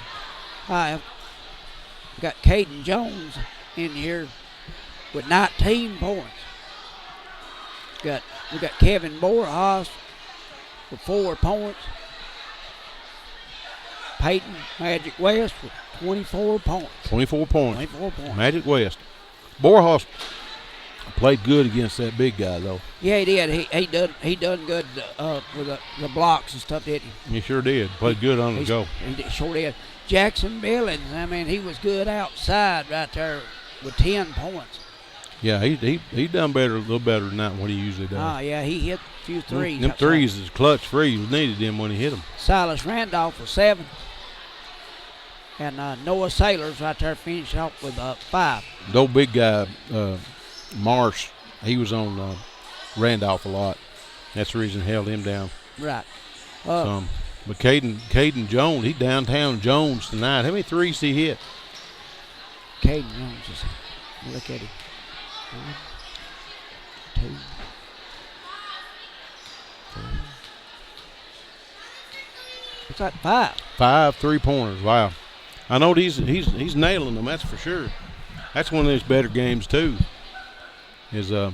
I've got Caden Jones in here with 19 points. We got Kevin Morehouse with 4 points. Peyton Magic West with 24 points. 24 points. 24 points. Magic West. Borhaus played good against that big guy, though. Yeah, he did. He done good with the blocks and stuff, didn't he? He sure did. Played good on the go. He sure did. Jackson Billings, I mean, he was good outside right there with 10 points. Yeah, he done better, a little better than that what he usually does. Yeah, he hit a few threes. Them threes is clutch threes. Needed them when he hit them. Silas Randolph was 7. And Noah Sailors right there finished off with 5. The old big guy, Marsh, he was on Randolph a lot. That's the reason held him down. Right. But Caden Jones, he downtown Jones tonight. How many threes he hit? Caden Jones is, look at him. 1, 2, 3. It's like 5. 5 3-pointers. Wow. I know he's nailing them. That's for sure. That's one of his better games too. Yep.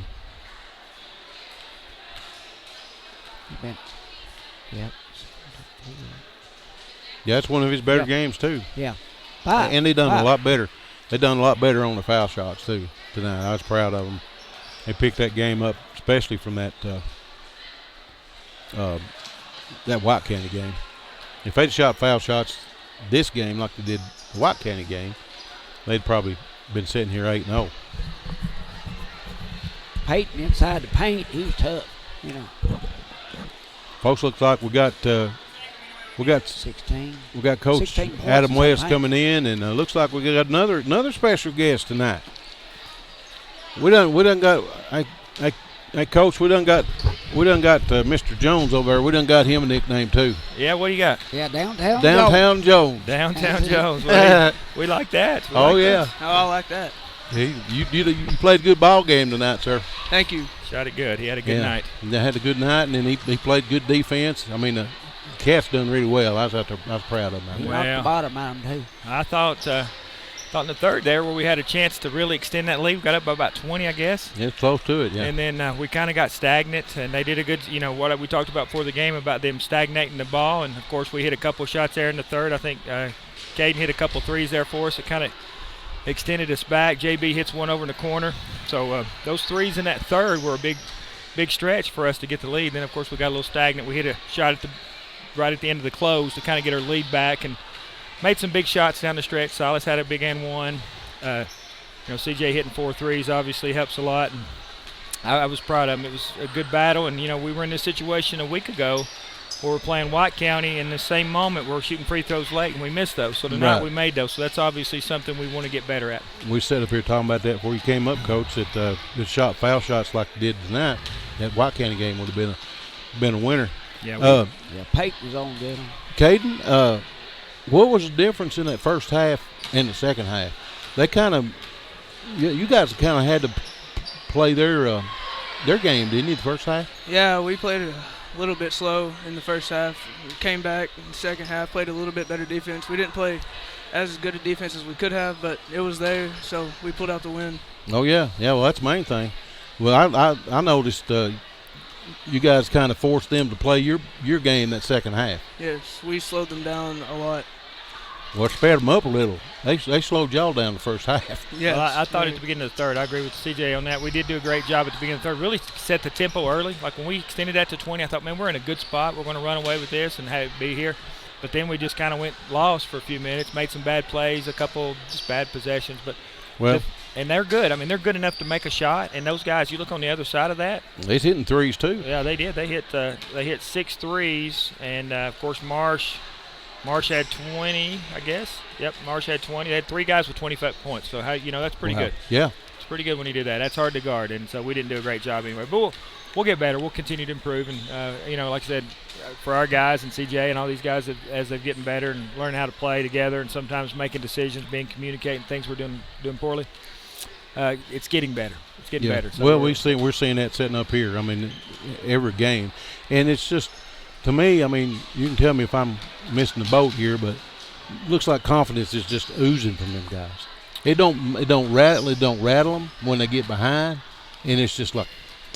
Yeah, that's one of his better games too. Yeah. 5. And they done a lot better. They done a lot better on the foul shots too tonight. I was proud of them. They picked that game up, especially from that White County game. If they'd shot foul shots this game like they did the White County game, they'd probably been sitting here 8-0. Peyton inside the paint, he was tough, you know. Folks, looks like we got 16. We got Coach Adam West coming in, and looks like we got another special guest tonight. We done got. Hey, Coach, we done got Mr. Jones over there. We done got him a nickname too. Yeah, what do you got? Yeah, Downtown Jones. Downtown Jones. Well, we like that. Yeah. Oh, I like that. You played a good ball game tonight, sir. Thank you. Shot it good. He had a good night. They had a good night, and then he played good defense. I mean, the Cats done really well. I was proud of them. He knocked the bottom out of him, too. I thought in the third there where we had a chance to really extend that lead. We got up by about 20, I guess. Yeah, it's close to it, yeah. And then we kind of got stagnant, and they did a good, what we talked about before the game about them stagnating the ball. And, of course, we hit a couple shots there in the third. I think Caden hit a couple threes there for us. It kind of extended us back. JB hits one over in the corner. So those threes in that third were a big stretch for us to get the lead. Then, of course, we got a little stagnant. We hit a shot right at the end of the close to kind of get our lead back and made some big shots down the stretch. Silas had a big and one. CJ hitting 4 threes obviously helps a lot. And I was proud of him. It was a good battle. And, we were in this situation a week ago where we're playing White County. In the same moment, we're shooting free throws late, and we missed those. So tonight we made those. So that's obviously something we want to get better at. We sat up here talking about that before you came up, Coach, that the foul shots like they did tonight, that White County game would have been a winner. Yeah, Peyton was on good. Caden, what was the difference in that first half and the second half? They kind of, you guys kind of had to play their game, didn't you, the first half? Yeah, we played a little bit slow in the first half. We came back in the second half, played a little bit better defense. We didn't play as good a defense as we could have, but it was there, so we pulled out the win. Oh, yeah. Yeah, well, that's the main thing. Well, I noticed you guys kind of forced them to play your game that second half. Yes, we slowed them down a lot. Well, sped them up a little. They slowed y'all down the first half. Yeah, well, I thought at the beginning of the third, I agree with CJ on that. We did do a great job at the beginning of the third. Really set the tempo early. Like when we extended that to 20, I thought, man, we're in a good spot. We're going to run away with this and have it be here. But then we just kind of went lost for a few minutes, made some bad plays, a couple just bad possessions. And they're good. I mean, they're good enough to make a shot. And those guys, you look on the other side of that. They're hitting threes too. Yeah, they did. They hit 6 threes, and of course Marsh had 20, I guess. Yep, Marsh had 20. They had 3 guys with 25 points. So that's pretty good. Yeah, it's pretty good when you do that. That's hard to guard, and so we didn't do a great job anyway. But we'll get better. We'll continue to improve, and like I said, for our guys and CJ and all these guys, as they're getting better and learning how to play together, and sometimes making decisions, communicating things we're doing poorly. It's getting better. It's getting better. So well, we're seeing that setting up here. I mean, every game, and it's just, to me, I mean, you can tell me if I'm missing the boat here, but it looks like confidence is just oozing from them guys. It don't rattle them when they get behind, and it's just like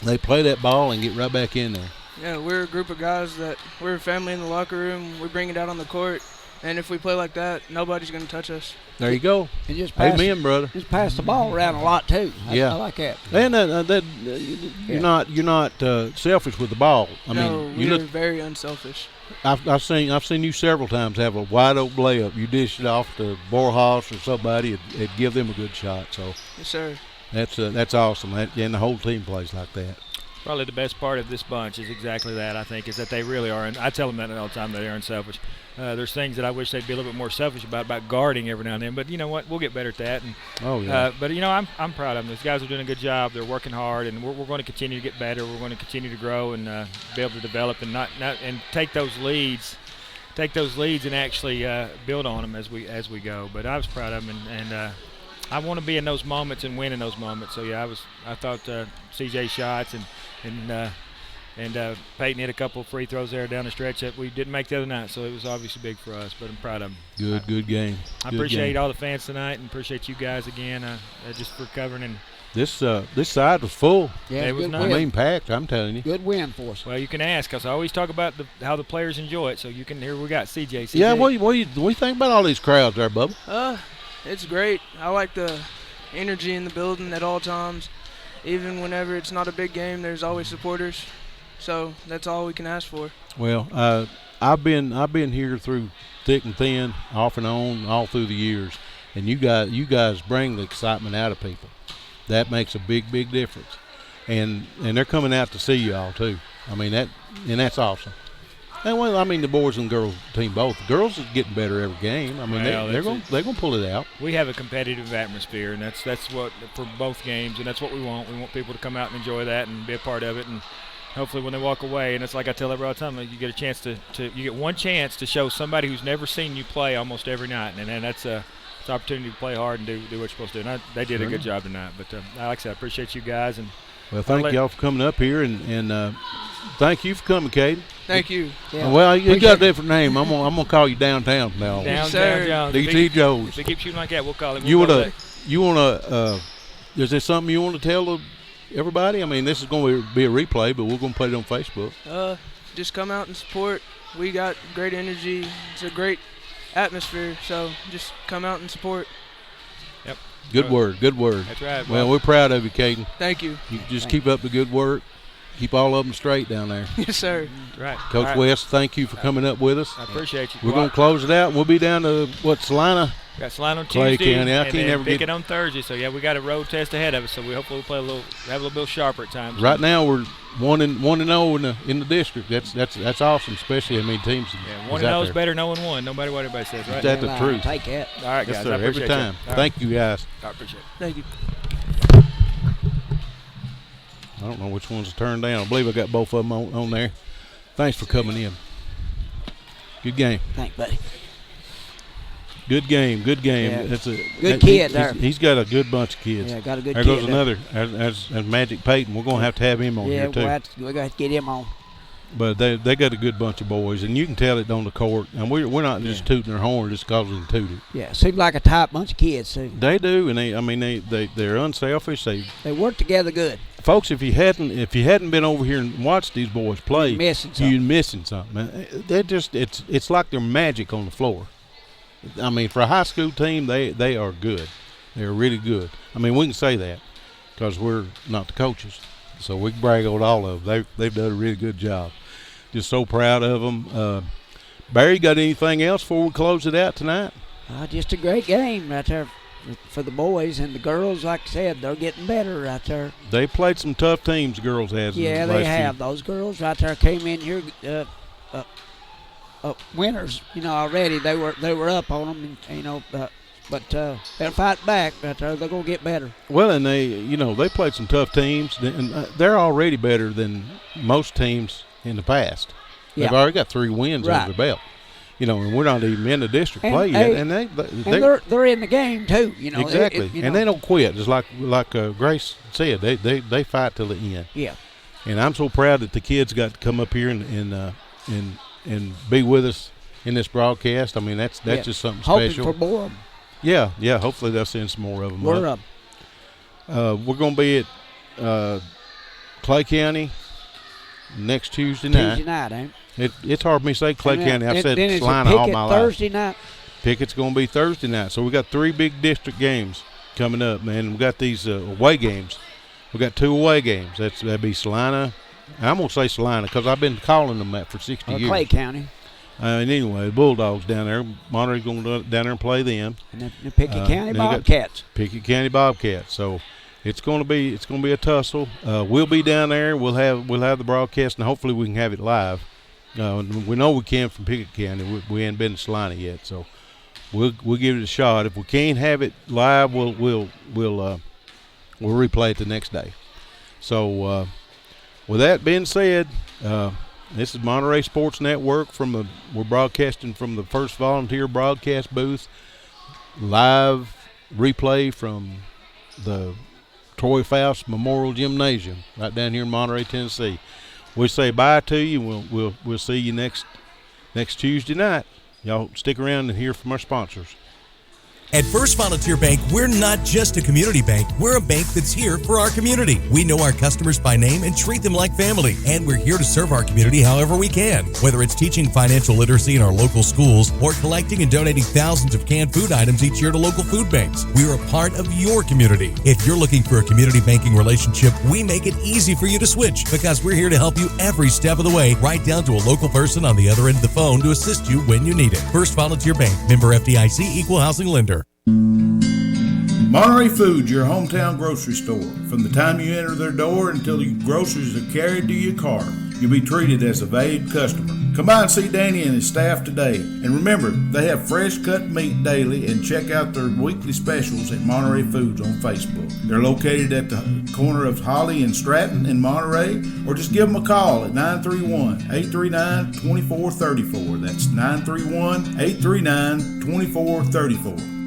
they play that ball and get right back in there. Yeah, we're a group of guys that we're a family in the locker room. We bring it out on the court, and if we play like that, nobody's going to touch us. There you go. And just pass, Amen, brother. Just pass the ball around a lot too. Yeah. I like that. And you're not selfish with the ball. I No, mean, you we're look. very unselfish. I've seen you several times have a wide open layup. You dish it off to Borjas or somebody and give them a good shot. So Yes, sir. that's awesome. And the whole team plays like that. Probably the best part of this bunch is exactly that, I think, is that they really are. And I tell them that all the time, they are unselfish. There's things that I wish they'd be a little bit more selfish about guarding every now and then. But you know what? We'll get better at that. And, but, I'm proud of them. These guys are doing a good job. They're working hard, and we're going to continue to get better. We're going to continue to grow and be able to develop and and take those leads and actually build on them as we go. But I was proud of them, and I want to be in those moments and win in those moments. So yeah, I thought CJ shots and Peyton hit a couple of free throws there down the stretch that we didn't make the other night. So it was obviously big for us, but I'm proud of them. Good game. I appreciate all the fans tonight and appreciate you guys again just for covering. And this side was full. Yeah, it was good nice. I win. mean, packed. I'm telling you. Good win for us. Well, you can ask because I always talk about how the players enjoy it. So you can. Here we got CJ. Yeah. What do you think about all these crowds there, Bubba? It's great. I like the energy in the building at all times. Even whenever it's not a big game, there's always supporters. So that's all we can ask for. Well, I've been here through thick and thin, off and on, all through the years, and you guys bring the excitement out of people. That makes a big difference, and they're coming out to see y'all too. I mean that's awesome. And well, I mean the boys and girls team both. The girls are getting better every game. I mean they're gonna pull it out. We have a competitive atmosphere, and that's what for both games, and that's what we want. We want people to come out and enjoy that and be a part of it, and hopefully when they walk away, and it's like I tell everybody all the time, you get a chance you get one chance to show somebody who's never seen you play almost every night, and then it's an opportunity to play hard and do what you're supposed to do. And they did a good job tonight. But like I said, I appreciate you guys. And well, thank y'all for coming up here, and thank you for coming, Caden. Thank you. Yeah. Well, you got a different name. I'm gonna call you Downtown now. Downtown Jones. DT Jones. If they keep shooting like that, we'll call him. You wanna? Is there something you want to tell everybody? I mean, this is going to be a replay, but we're going to put it on Facebook. Just come out and support. We got great energy. It's a great atmosphere, so just come out and support. Yep. Good word. That's right. Well, we're proud of you, Caden. Thank you. You just keep up the good work. Keep all of them straight down there. Yes, sir. Right. Coach West, thank you for coming up with us. I appreciate you. We're going to close it out. We'll be down to, Salina? Got Salina on Clay Tuesday, County. I and can't then never Pickett on Thursday. So, yeah, we got a road test ahead of us. So, we hopefully play have a little bit sharper at times. Right now, we're 1-0 in the district. That's awesome, especially how many teams. Yeah, 1-0 is better than 0-1. No matter what everybody says, right? That's the truth. Take that. All right, guys. Yes, sir. I appreciate Every time. You. Thank you, guys. I appreciate it. Thank you. I don't know which ones to turn down. I believe I got both of them on there. Thanks for coming in. Good game. Thanks, buddy. Good game. Yeah. That's a good kid there. He's got a good bunch of kids. Yeah, got a good there kid. There goes another. As Magic Peyton. We're going to have him on here too. Yeah, we're going to get him on. But they got a good bunch of boys, and you can tell it on the court. And we're not just tooting their horn just because we can toot it. Yeah, seems like a tight bunch of kids too. They do, and they're unselfish. They work together good. Folks, if you hadn't been over here and watched these boys play, you're missing something. They're just it's like they're magic on the floor. I mean, for a high school team, they are good. They're really good. I mean, we can say that because we're not the coaches, so we can brag on all of them. They've done a really good job. Just so proud of them. Barry, got anything else before we close it out tonight? Just a great game right there for the boys, and the girls, like I said, they're getting better right there. They played some tough teams, girls has. Yeah, they have. Those girls right there came in here winners, already. They were up on them, but they'll fight back right there. They're going to get better. Well, and they played some tough teams, and they're already better than most teams in the past. Yeah. They've already got 3 wins under their belt. And we're not even in the district play yet, and they're in the game too. Exactly, and they don't quit. Just like Grace said, they fight till the end. Yeah. And I'm so proud that the kids got to come up here and be with us in this broadcast. I mean, that's just something special. Hoping for more of them. Yeah. Hopefully they'll send some more of them. More of them. We're going to be at Clay County next Tuesday night. Tuesday night, ain't It's hard for me to say Clay it? County. I've said then it's Salina all my life. Thursday night. Pickett's going to be Thursday night. So we got 3 big district games coming up, man. We got these away games. We got 2 away games. That'd be Salina. I'm going to say Salina because I've been calling them that for 60 years. Clay County. And anyway, the Bulldogs down there. Monterey's going to go down there and play them. And the Pickett County Bobcats. Pickett County Bobcats. So it's going to be a tussle. We'll be down there. We'll have the broadcast, and hopefully we can have it live. We know we can from Pickett County. We ain't been to Salina yet, so we'll give it a shot. If we can't have it live, we'll replay it the next day. So with that being said, this is Monterey Sports Network. We're broadcasting from the First Volunteer Broadcast booth. Live replay from the Troy Faust Memorial Gymnasium right down here in Monterey, Tennessee. We say bye to you. We'll see you next Tuesday night. Y'all stick around and hear from our sponsors. At First Volunteer Bank, we're not just a community bank, we're a bank that's here for our community. We know our customers by name and treat them like family, and we're here to serve our community however we can. Whether it's teaching financial literacy in our local schools or collecting and donating thousands of canned food items each year to local food banks, we're a part of your community. If you're looking for a community banking relationship, we make it easy for you to switch because we're here to help you every step of the way, right down to a local person on the other end of the phone to assist you when you need it. First Volunteer Bank, member FDIC, equal housing lender. Monterey Foods, your hometown grocery store. From the time you enter their door until your groceries are carried to your car, you'll be treated as a valued customer. Come by and see Danny and his staff today. And remember, they have fresh cut meat daily, and check out their weekly specials at Monterey Foods on Facebook. They're located at the corner of Holly and Stratton in Monterey, or just give them a call at 931-839-2434. That's 931-839-2434.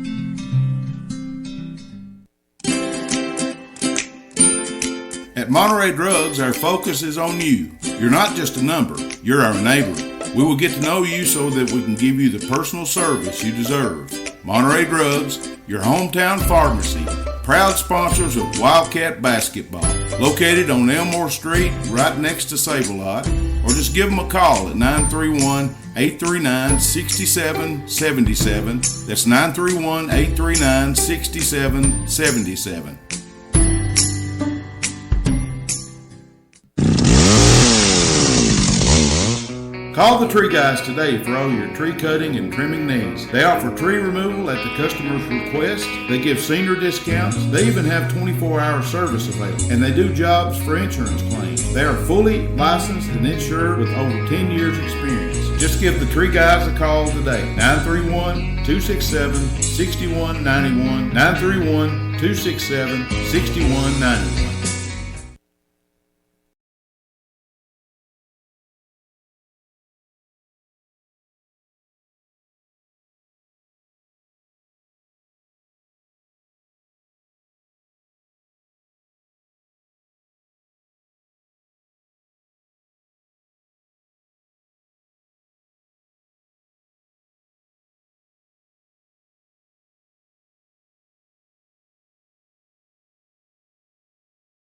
At Monterey Drugs, our focus is on you. You're not just a number, you're our neighbor. We will get to know you so that we can give you the personal service you deserve. Monterey Drugs, your hometown pharmacy, proud sponsors of Wildcat basketball. Located on Elmore Street, right next to Save-A-Lot, or just give them a call at 931-839-6777. That's 931-839-6777. Call the Tree Guys today for all your tree cutting and trimming needs. They offer tree removal at the customer's request. They give senior discounts. They even have 24-hour service available. And they do jobs for insurance claims. They are fully licensed and insured with over 10 years experience. Just give the Tree Guys a call today. 931-267-6191. 931-267-6191.